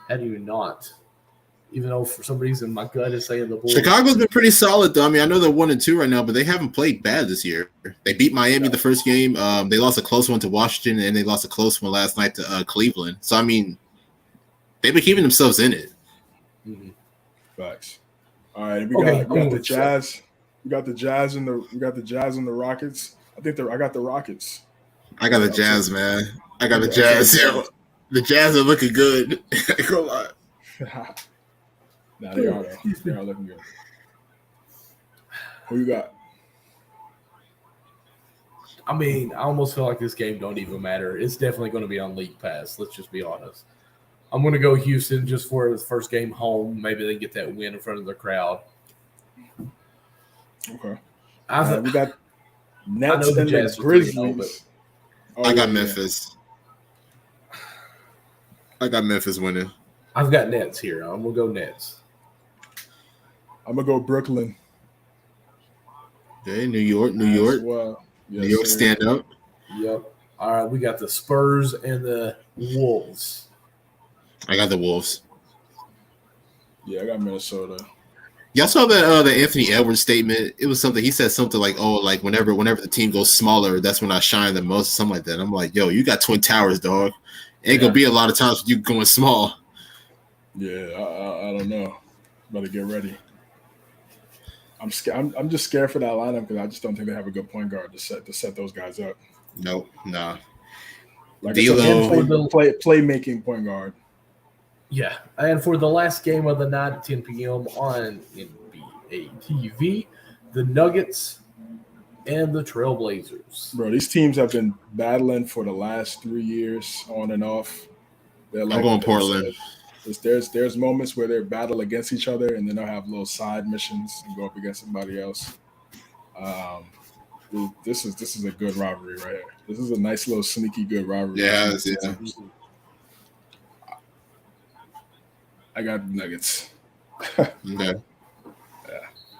how do you not? Even though for some reason my gut is saying the Bulls. Chicago's been pretty solid, though. I mean, I know they're 1-2 right now, but they haven't played bad this year. They beat Miami the first game. They lost a close one to Washington, and they lost a close one last night to Cleveland. So, I mean, they've been keeping themselves in it. Mm-hmm. Facts. All right, we got the Jazz. We got the Jazz and the Rockets. I got the Rockets. I got the Jazz, man. I got the Jazz. Yeah. The Jazz are looking good. Go on. Nah, they are though. They are looking good. Who you got? I mean, I almost feel like this game don't even matter. It's definitely going to be on League Pass. Let's just be honest. I'm going to go Houston just for the first game home. Maybe they get that win in front of the crowd. Okay. We got Nets and the Grizzlies. I got Memphis. I got Memphis winning. I've got Nets here. I'm going to go Nets. I'm going to go Brooklyn. Okay, New York. Well. Yes, New York stand up. Yep. All right, we got the Spurs and the Wolves. I got the Wolves. Yeah, I got Minnesota. Y'all saw that the Anthony Edwards statement? It was something he said something like, "Oh, like whenever the team goes smaller, that's when I shine the most," something like that. I'm like, "Yo, you got Twin Towers, dog. Ain't gonna be a lot of times with you going small." Yeah, I don't know. Better get ready. I'm scared. I'm just scared for that lineup because I just don't think they have a good point guard to set those guys up. Nope, nah. Like playmaking point guard. Yeah, and for the last game of the night at 10 p.m. on NBA TV, the Nuggets and the Trailblazers. Bro, these teams have been battling for the last 3 years on and off. I'm going Portland. There's moments where they battle against each other, and then they'll have little side missions and go up against somebody else. This is a good rivalry right here. This is a nice little sneaky good rivalry. Yeah. I got the Nuggets. Okay.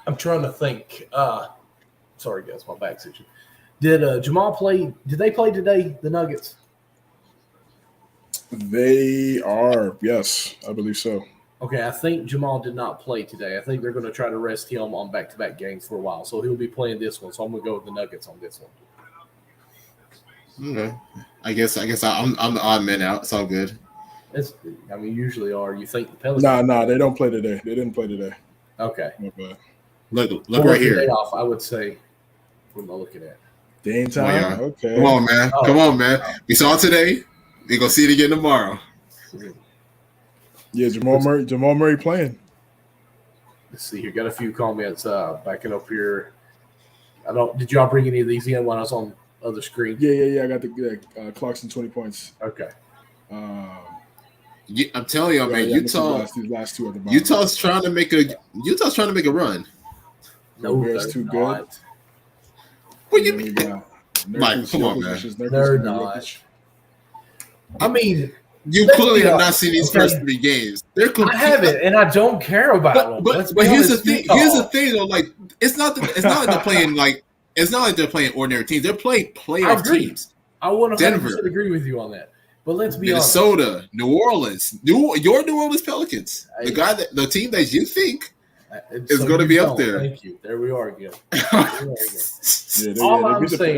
I'm trying to think. Sorry, guys, my back's itching. Did Jamal play? Did they play today, the Nuggets? They are, yes, I believe so. Okay, I think Jamal did not play today. I think they're going to try to rest him on back-to-back games for a while. So he'll be playing this one. So I'm going to go with the Nuggets on this one. Okay. I guess I'm the odd man out. It's all good. Usually are. You think the Pelicans? Nah, they don't play today. They didn't play today. Okay. My bad. Look right here. Day off, I would say. What am I looking at? Game time? Okay. Come on, man. Come on, man. We saw it today. We're going to see it again tomorrow. Yeah, Jamal Murray playing. Let's see here. Got a few comments backing up here. Did y'all bring any of these in when I was on the other screen? Yeah. I got the Clarkson 20 points. Okay. I'm telling y'all, man. Utah. These last two at the bottom. Utah's trying to make a run. No, Bears too good. What do you mean? Mike, come on, man. They're not. I mean, you clearly have not seen these first 3 games. I haven't, and I don't care about them. But here's the thing. Here's the thing, though. Like, it's not like they're playing it's not like they're playing ordinary teams. They're playing playoff teams. I 100% agree with you on that. But let's be honest. Minnesota, New Orleans, your New Orleans Pelicans, the team that you think is going to be up there. Thank you. There we are again. They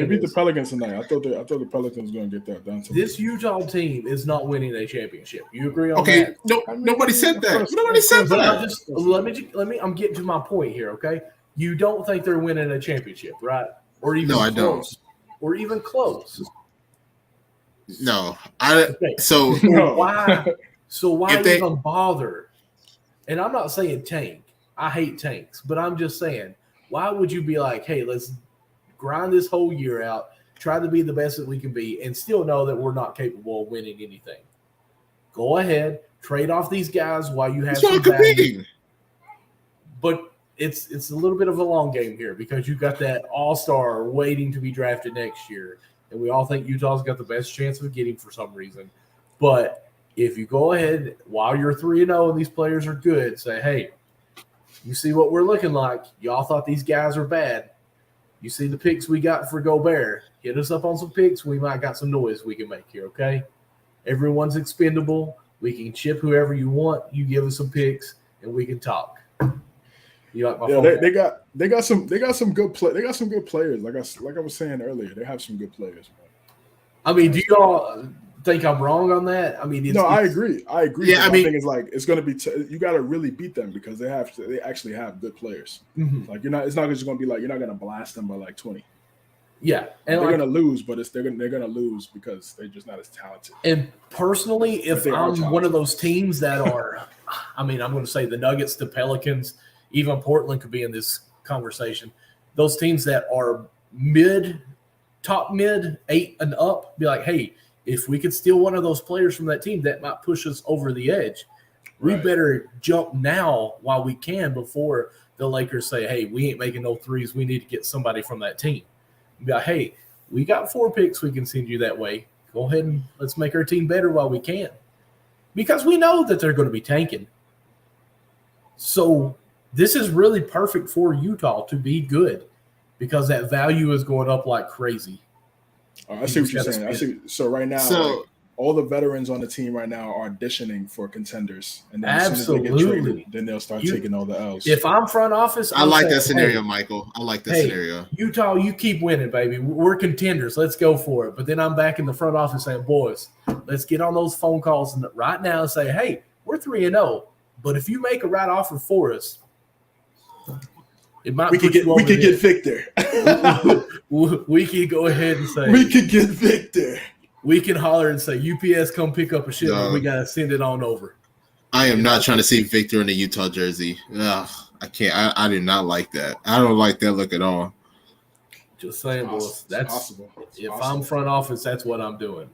beat the Pelicans tonight. I thought the Pelicans were going to get that done. This Utah team is not winning a championship. You agree on that? No, nobody said that. Nobody said that. I'm getting to my point here. Okay, you don't think they're winning a championship, right? Or even I don't. Or even close. No, okay. So why even bother? And I'm not saying tank. I hate tanks, but I'm just saying, why would you be like, hey, let's grind this whole year out, try to be the best that we can be, and still know that we're not capable of winning anything? Go ahead, trade off these guys while you have some value. But it's a little bit of a long game here because you got that all-star waiting to be drafted next year, and we all think Utah's got the best chance of getting for some reason. But if you go ahead while you're 3-0 and these players are good, say, hey, you see what we're looking like. Y'all thought these guys are bad. You see the picks we got for Gobert. Hit us up on some picks. We might got some noise we can make here, okay? Everyone's expendable. We can chip whoever you want. You give us some picks, and we can talk. You like my phone? They got some good players. Like I was saying earlier, they have some good players, man. I mean, do y'all think I'm wrong on that? I mean, I agree. Yeah, I think it's like it's going to be. You got to really beat them because they actually have good players. Mm-hmm. Like it's not just going to be like you're not going to blast them by like 20. Yeah, and they're going to lose, but they're going to lose because they're just not as talented. And personally, if I'm one of those teams that are, I mean, I'm going to say the Nuggets, the Pelicans, even Portland could be in this conversation. Those teams that are top mid, 8 and up, be like, hey, if we could steal one of those players from that team, that might push us over the edge. We better jump now while we can before the Lakers say, hey, we ain't making no threes. We need to get somebody from that team. Be like, hey, we got 4 picks we can send you that way. Go ahead and let's make our team better while we can. Because we know that they're going to be tanking. So this is really perfect for Utah to be good because that value is going up like crazy. I see what you're saying. So right now, all the veterans on the team right now are auditioning for contenders, and then as soon as they get traded, then they'll start taking all the L's. If I'm front office, I like that scenario, Michael. I like that scenario. Utah, you keep winning, baby. We're contenders. Let's go for it. But then I'm back in the front office saying, boys, let's get on those phone calls right now and say, hey, we're 3-0, but if you make a right offer for us, it might we could get Victor. We could go ahead and say we could get Victor. We can holler and say, UPS, come pick up a shipment. We got to send it on over. I am not trying to see Victor in a Utah jersey. Ugh, I can't. I do not like that. I don't like that look at all. Just saying, boys. That's possible. If I'm front office, that's what I'm doing.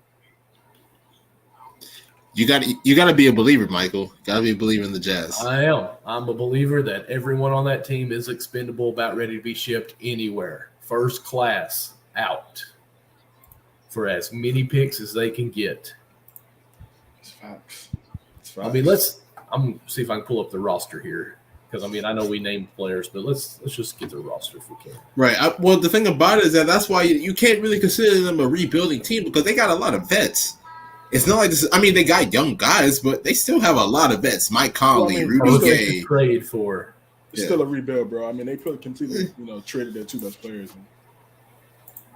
You got to be a believer, Michael. Got to be a believer in the Jazz. I am. I'm a believer that everyone on that team is expendable, about ready to be shipped anywhere. First class out. For as many picks as they can get. It's facts. I mean, I'm see if I can pull up the roster here because I mean I know we named players, but let's just get the roster if we can. Right. Well, the thing about it is that's why you can't really consider them a rebuilding team because they got a lot of vets. It's not like this. I mean, they got young guys, but they still have a lot of vets. Mike Conley, Rudy Gay. Trade for. It's still a rebuild, bro. I mean, they could completely, traded their 2 best players.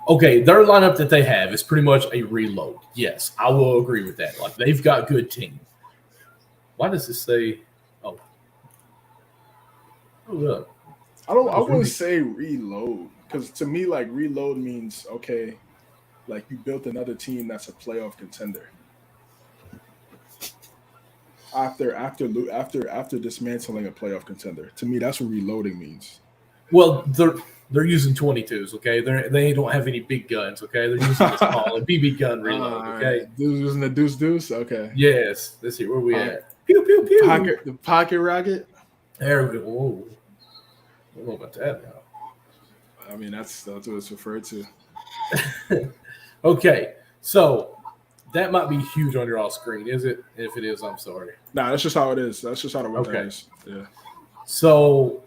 Okay, their lineup that they have is pretty much a reload. Yes, I will agree with that. Like they've got good team. Why does it say? Oh, look. I wouldn't say reload because to me, like reload means okay, like you built another team that's a playoff contender. After dismantling a playoff contender, to me that's what reloading means. Well, they're using 22s. Okay, they don't have any big guns. Okay, they're using a small a BB gun reload. Okay, using the deuce. Okay. Yes. Let's see where we at. Pew pew pew. The pocket rocket. There we go. Whoa. I don't know about that now. I mean that's what it's referred to. Okay, so that might be huge on your all screen, is it? If it is, I'm sorry. Nah, that's just how it is. That's just how the website is. Yeah. So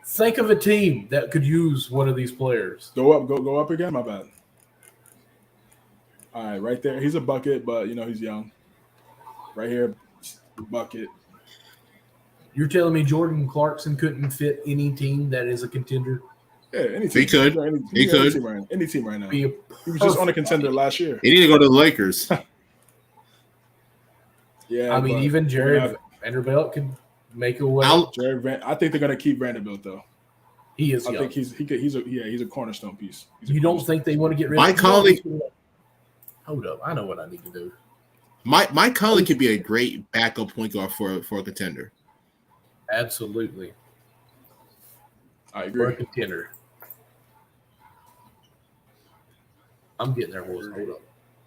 think of a team that could use one of these players. Go up again. My bad. All right, right there. He's a bucket, but he's young. Right here, bucket. You're telling me Jordan Clarkson couldn't fit any team that is a contender? Yeah, any team. He could. He could. Any team right now. He was just on a contender last year. He need to go to the Lakers. Yeah, I mean, even Jared Vanderbilt can make a way. I think they're gonna keep Vanderbilt though. He is. I think he's a cornerstone piece. You don't think they want to get rid Mike of Conley? Hold up, I know what I need to do. Mike Conley could be a great backup point guard for a contender. Absolutely, I for agree. a contender. I'm getting there, boys. Hold up.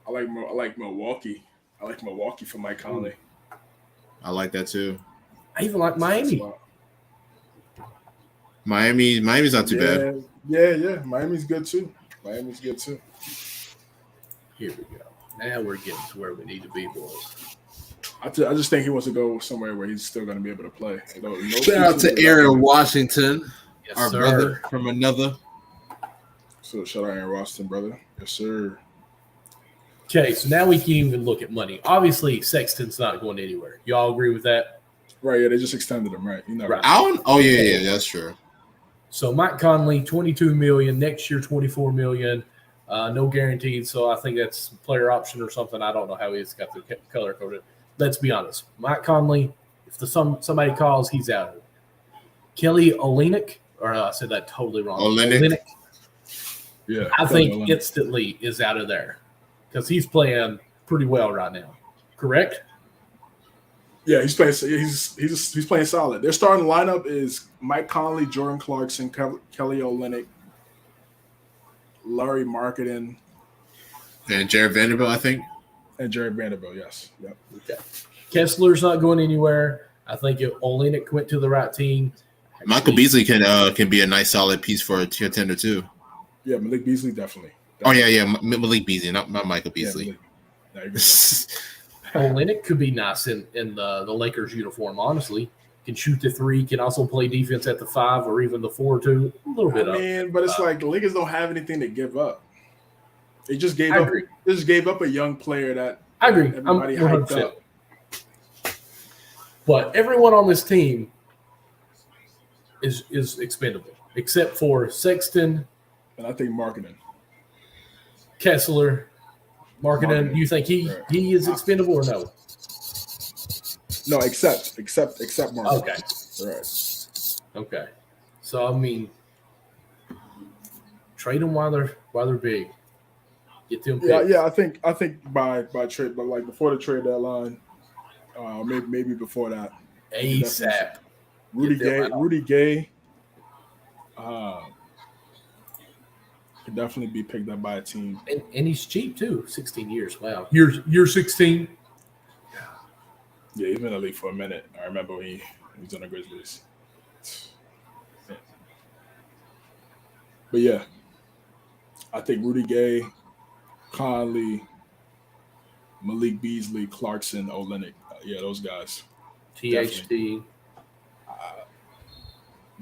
I like Milwaukee. I like Milwaukee for Mike Conley. I like that too. I even like Miami. Miami's not too bad. Yeah. Miami's good too. Here we go. Now we're getting to where we need to be, boys. I just think he wants to go somewhere where he's still going to be able to play. Shout out to Aaron Washington, Yes, our sir. brother from another. So shout out Aaron Washington, brother. Yes, sir. Okay, so now we can even look at money. Obviously, Sexton's not going anywhere. Y'all agree with that? Right, yeah, they just extended him, right? Right. Oh yeah, that's true. So Mike Conley, $22 million. Next year, $24 million. No guaranteed, so I think that's player option or something. I don't know how he's got the color coded. Let's be honest. Mike Conley, if somebody calls, he's out. Kelly Olynyk, or I said that totally wrong. Olynyk. Yeah, I think instantly is out of there because he's playing pretty well right now. Correct? Yeah, he's playing. He's playing solid. Their starting lineup is Mike Conley, Jordan Clarkson, Kelly Olynyk, Larry Marketing, And Jared Vanderbilt, I think. and Jared Vanderbilt. Yes. Yep. Okay. Kessler's not going anywhere. I think if Olynyk went to the right team. Michael Beasley can be a nice solid piece for a contender too. Yeah, Malik Beasley definitely. Oh yeah, Malik Beasley, not Michael Beasley. Yeah, Olynyk could be nice in the Lakers uniform, honestly. Can shoot the three, can also play defense at the 5 or even the 4-2. A little bit up. But it's like the Lakers don't have anything to give up. They just gave up. Agree. They just gave up a young player that I agree. everybody I'm hyped 100%. up. But everyone on this team is expendable, except for Sexton, And I think Marketing. Kessler, Marketing. Do you think he is expendable or no? No, except Marketing. Okay. Right. Okay. So I mean, trade them while they're big. Get them. Yeah. I think by trade, but like before the trade deadline, maybe before that. ASAP. Rudy Gay could definitely be picked up by a team. And he's cheap too. 16 years. Wow. You're 16. Yeah, he's been in the league for a minute. I remember when he was on the Grizzlies. But yeah, I think Rudy Gay, Conley, Malik Beasley, Clarkson, Olynyk. Yeah, those guys. THT.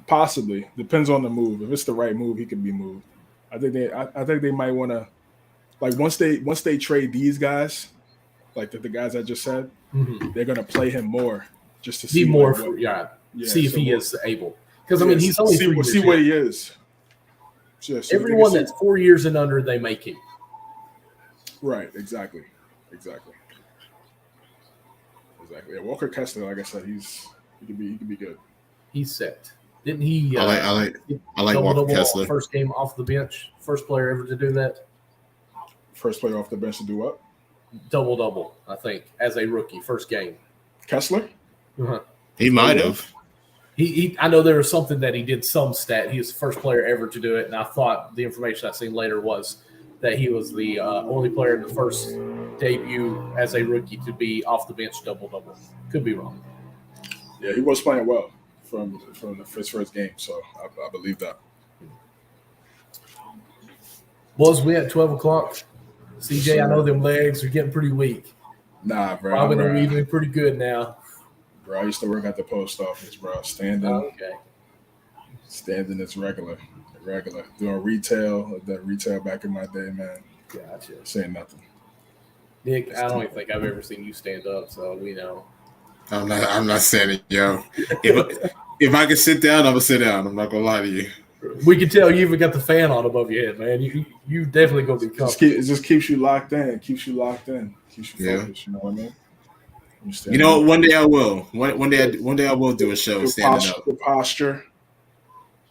Possibly. Depends on the move. If it's the right move, he can be moved. I think they might want to, like, once they trade these guys, like the guys I just said, they're gonna play him more just to see Be more, like, see if he is able. Because I mean, he's only 3 years. See what he is. So everyone that's 4 years and under, they may keep. Right. Exactly. Yeah, Walker Kessler, like I said, he could be good. He's set. Didn't he? I like Walker Kessler. First game off the bench. First player ever to do that. First player off the bench to do what? Double, I think, as a rookie, first game. Kessler? Uh-huh. He might have. He I know there was something that he did some stat. He was the first player ever to do it, and I thought the information I seen later was that he was the only player in the first debut as a rookie to be off the bench double. Could be wrong. Yeah, he was playing well from his first game, so I believe that. Was we at 12 o'clock? CJ, I know them legs are getting pretty weak. Nah, bro. Robin are even pretty good now. Bro, I used to work at the post office, bro. Standing. Okay. Standing is regular. Doing retail back in my day, man. Gotcha. Saying nothing. Nick, I don't even think I've ever seen you stand up, so we know. I'm not standing, yo. If I can sit down, I'm gonna sit down. I'm not gonna lie to you. We can tell you even got the fan on above your head, man. You definitely gonna be comfortable. It just keeps you locked in. Keeps you focused. You know what I mean? You know, one day I will. One day I will do a show standing up. The posture.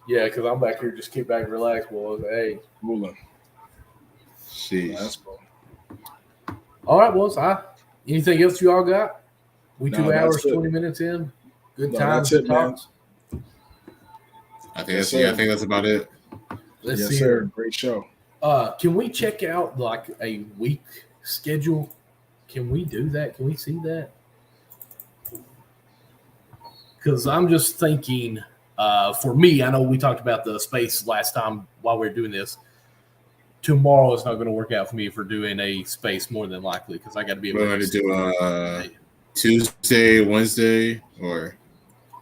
Yeah, because I'm back here just keep back and relax, boys. Hey, ruling. Jeez. That's cool. All right, boys. Anything else you all got? 2 hours, 20 minutes in. Good times. Good talks. I think that's about it. Let's yes, see. Sir. Great show. Can we check out like a week schedule? Can we do that? Can we see that? Because I'm just thinking, for me, I know we talked about the space last time while we were doing this. Tomorrow is not going to work out for me for doing a space more than likely because I got to be able to do Tuesday, Wednesday, or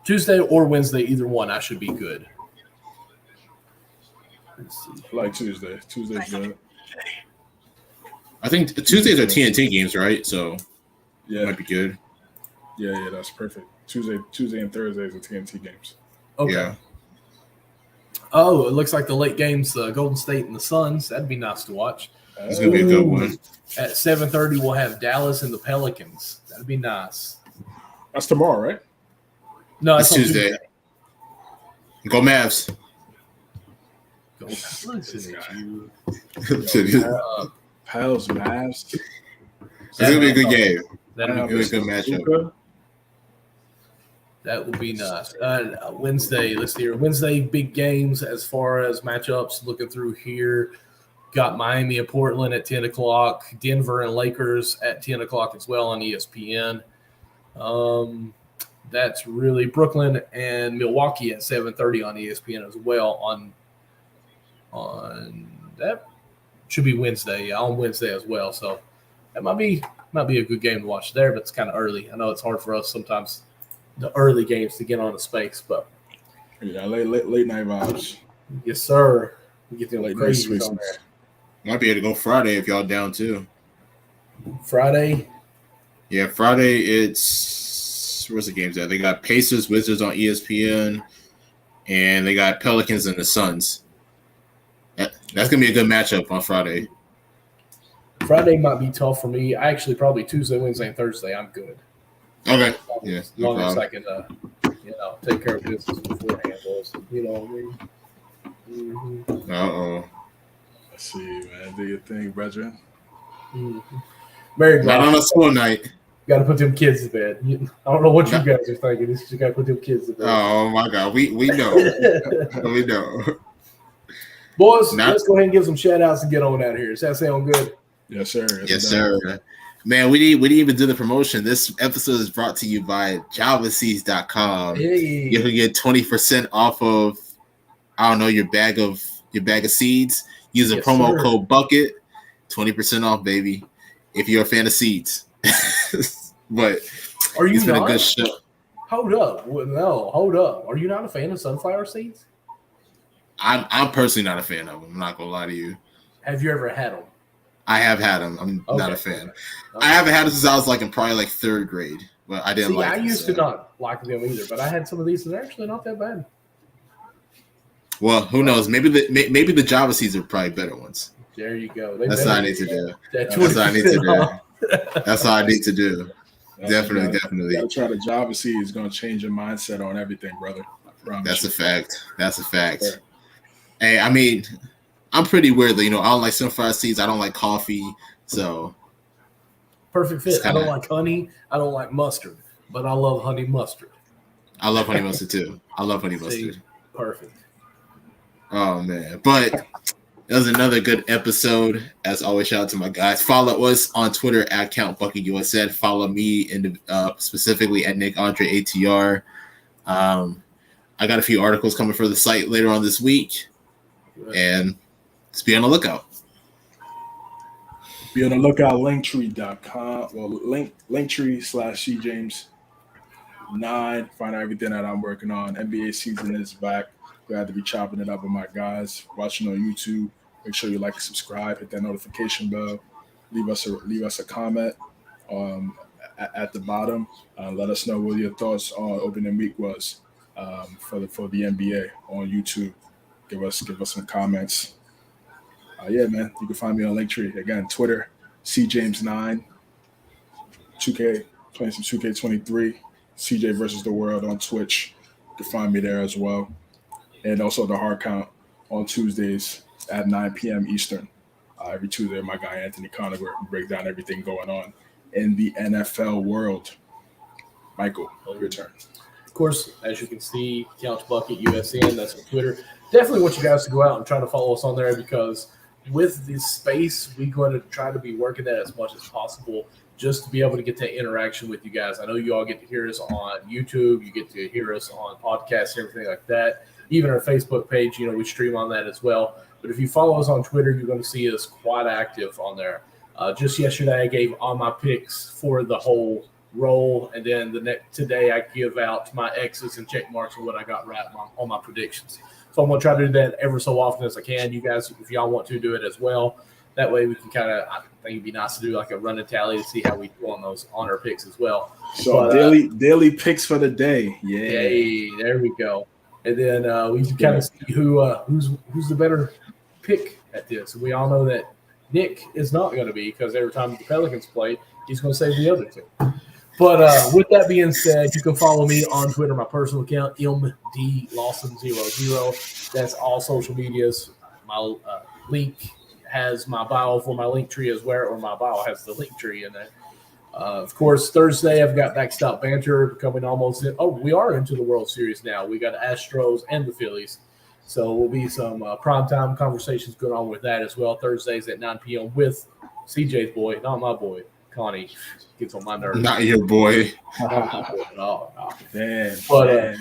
Tuesday or Wednesday, either one. I should be good. Like Tuesday. Tuesday's good. I think Tuesdays are TNT games, right? So yeah, might be good. Yeah, that's perfect. Tuesday and Thursdays are TNT games. Okay. Yeah. Oh, it looks like the late games, Golden State and the Suns. That'd be nice to watch. It's gonna be a good one. At 7:30, we'll have Dallas and the Pelicans. That'd be nice. That's tomorrow, right? No, it's Tuesday. Go Mavs. Go listen at you. Pels, Mavs. It's gonna be a good game. That'll be a good matchup. That would be nice. Wednesday, let's see here. Wednesday, big games as far as matchups. Looking through here, got Miami and Portland at 10 o'clock. Denver and Lakers at 10 o'clock as well on ESPN. That's really Brooklyn and Milwaukee at 7:30 on ESPN as well. On that should be Wednesday. On Wednesday as well. So that might be a good game to watch there, but it's kind of early. I know it's hard for us sometimes. The early games to get on the space, but yeah, late night vibes. Yes, sir. We get the late crazy night on there. Might be able to go Friday if y'all down too. Friday. Yeah, Friday. Where's the games at? They got Pacers, Wizards on ESPN, and they got Pelicans and the Suns. That's gonna be a good matchup on Friday. Friday might be tough for me. I actually probably Tuesday, Wednesday, and Thursday. I'm good. Okay. Yeah. As long as I can, take care of business beforehand. You know what I mean? Mm-hmm. Let's see, man. Do your thing, brethren. Mm-hmm. Very not on a school night. Got to put them kids to bed. I don't know what you guys are thinking. You got to put them kids to bed. Oh my God, we know. We know. Boys, let's go ahead and give some shout outs and get on out of here. Does that sound good? Yes, sir. Yes, sir. Man, we didn't even do the promotion. This episode is brought to you by JavaSeeds.com. Hey. You can get 20% off of, your bag of seeds. Use a promo code Bucket, 20% off, baby. If you're a fan of seeds. But are you it's been a good show. Hold up. No, hold up. Are you not a fan of sunflower seeds? I'm personally not a fan of them. I'm not gonna lie to you. Have you ever had them? I have had them. I'm not a fan. I haven't had them since I was like in probably like third grade, but I didn't like. I used to not like them either, but I had some of these, and they're actually not that bad. Well, who knows? Maybe the Java seeds are probably better ones. There you go. That's what I need to do. That's what I need to do. That's what I need to do. Definitely. Gotta try the Java seed is gonna change your mindset on everything, brother. That's a fact. Yeah. Hey, I mean, I'm pretty weird though. I don't like sunflower seeds. I don't like coffee. So perfect fit. I don't like honey. I don't like mustard, but I love honey mustard. I love honey mustard too. I love honey mustard. Perfect. Oh man, but it was another good episode. As always, shout out to my guys. Follow us on Twitter at CountBucketUSN. Follow me specifically at NickAndreATR. I got a few articles coming for the site later on this week, and just be on the lookout. Be on the lookout. Linktree.com. Well, Linktree/CJames9. Find out everything that I'm working on. NBA season is back. Glad to be chopping it up with my guys. Watching on YouTube. Make sure you like and subscribe. Hit that notification bell. Leave us a comment at the bottom. Let us know what your thoughts on opening week was for the NBA on YouTube. Give us some comments. Yeah, man. You can find me on Linktree. Again, Twitter, CJames9. 2K, playing some 2K23. CJ versus the World on Twitch. You can find me there as well. And also the Hard Count on Tuesdays at 9 p.m. Eastern. Every Tuesday, my guy Anthony Conover break down everything going on in the NFL world. Michael, your turn. Of course, as you can see, Count Bucket USN, that's on Twitter. Definitely want you guys to go out and try to follow us on there because with this space, we're going to try to be working that as much as possible just to be able to get that interaction with you guys. I know you all get to hear us on YouTube. You get to hear us on podcasts and everything like that. Even our Facebook page, we stream on that as well. But if you follow us on Twitter, you're going to see us quite active on there. Just yesterday, I gave all my picks for the whole roll, and then today I give out my X's and check marks of what I got right on my predictions. So I'm going to try to do that ever so often as I can. You guys, if y'all want to do it as well, that way we can I think it'd be nice to do like a running tally to see how we do on our picks as well. So daily picks for the day. Yeah. Yay, there we go. And then we can kind of see who's the better pick at this. And we all know that Nick is not going to be because every time the Pelicans play, he's going to save the other two. But with that being said, you can follow me on Twitter, my personal account, MDLawson00. That's all social medias. My link has my bio for my link tree as well, or my bio has the link tree in it. Of course, Thursday, I've got Backstop Banter coming almost in. Oh, we are into the World Series now. We got Astros and the Phillies. So we'll be some primetime conversations going on with that as well. Thursdays at 9 p.m. with CJ's boy, not my boy, Connie. Gets on my nerves. Not your boy. No. Damn. But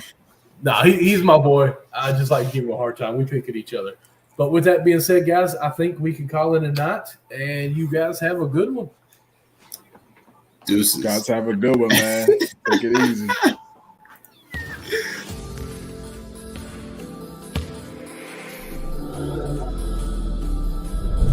he's my boy. I just like to give him a hard time. We pick at each other. But with that being said, guys, I think we can call it a night. And you guys have a good one. Deuces. Guys, have a good one, man. Take it easy.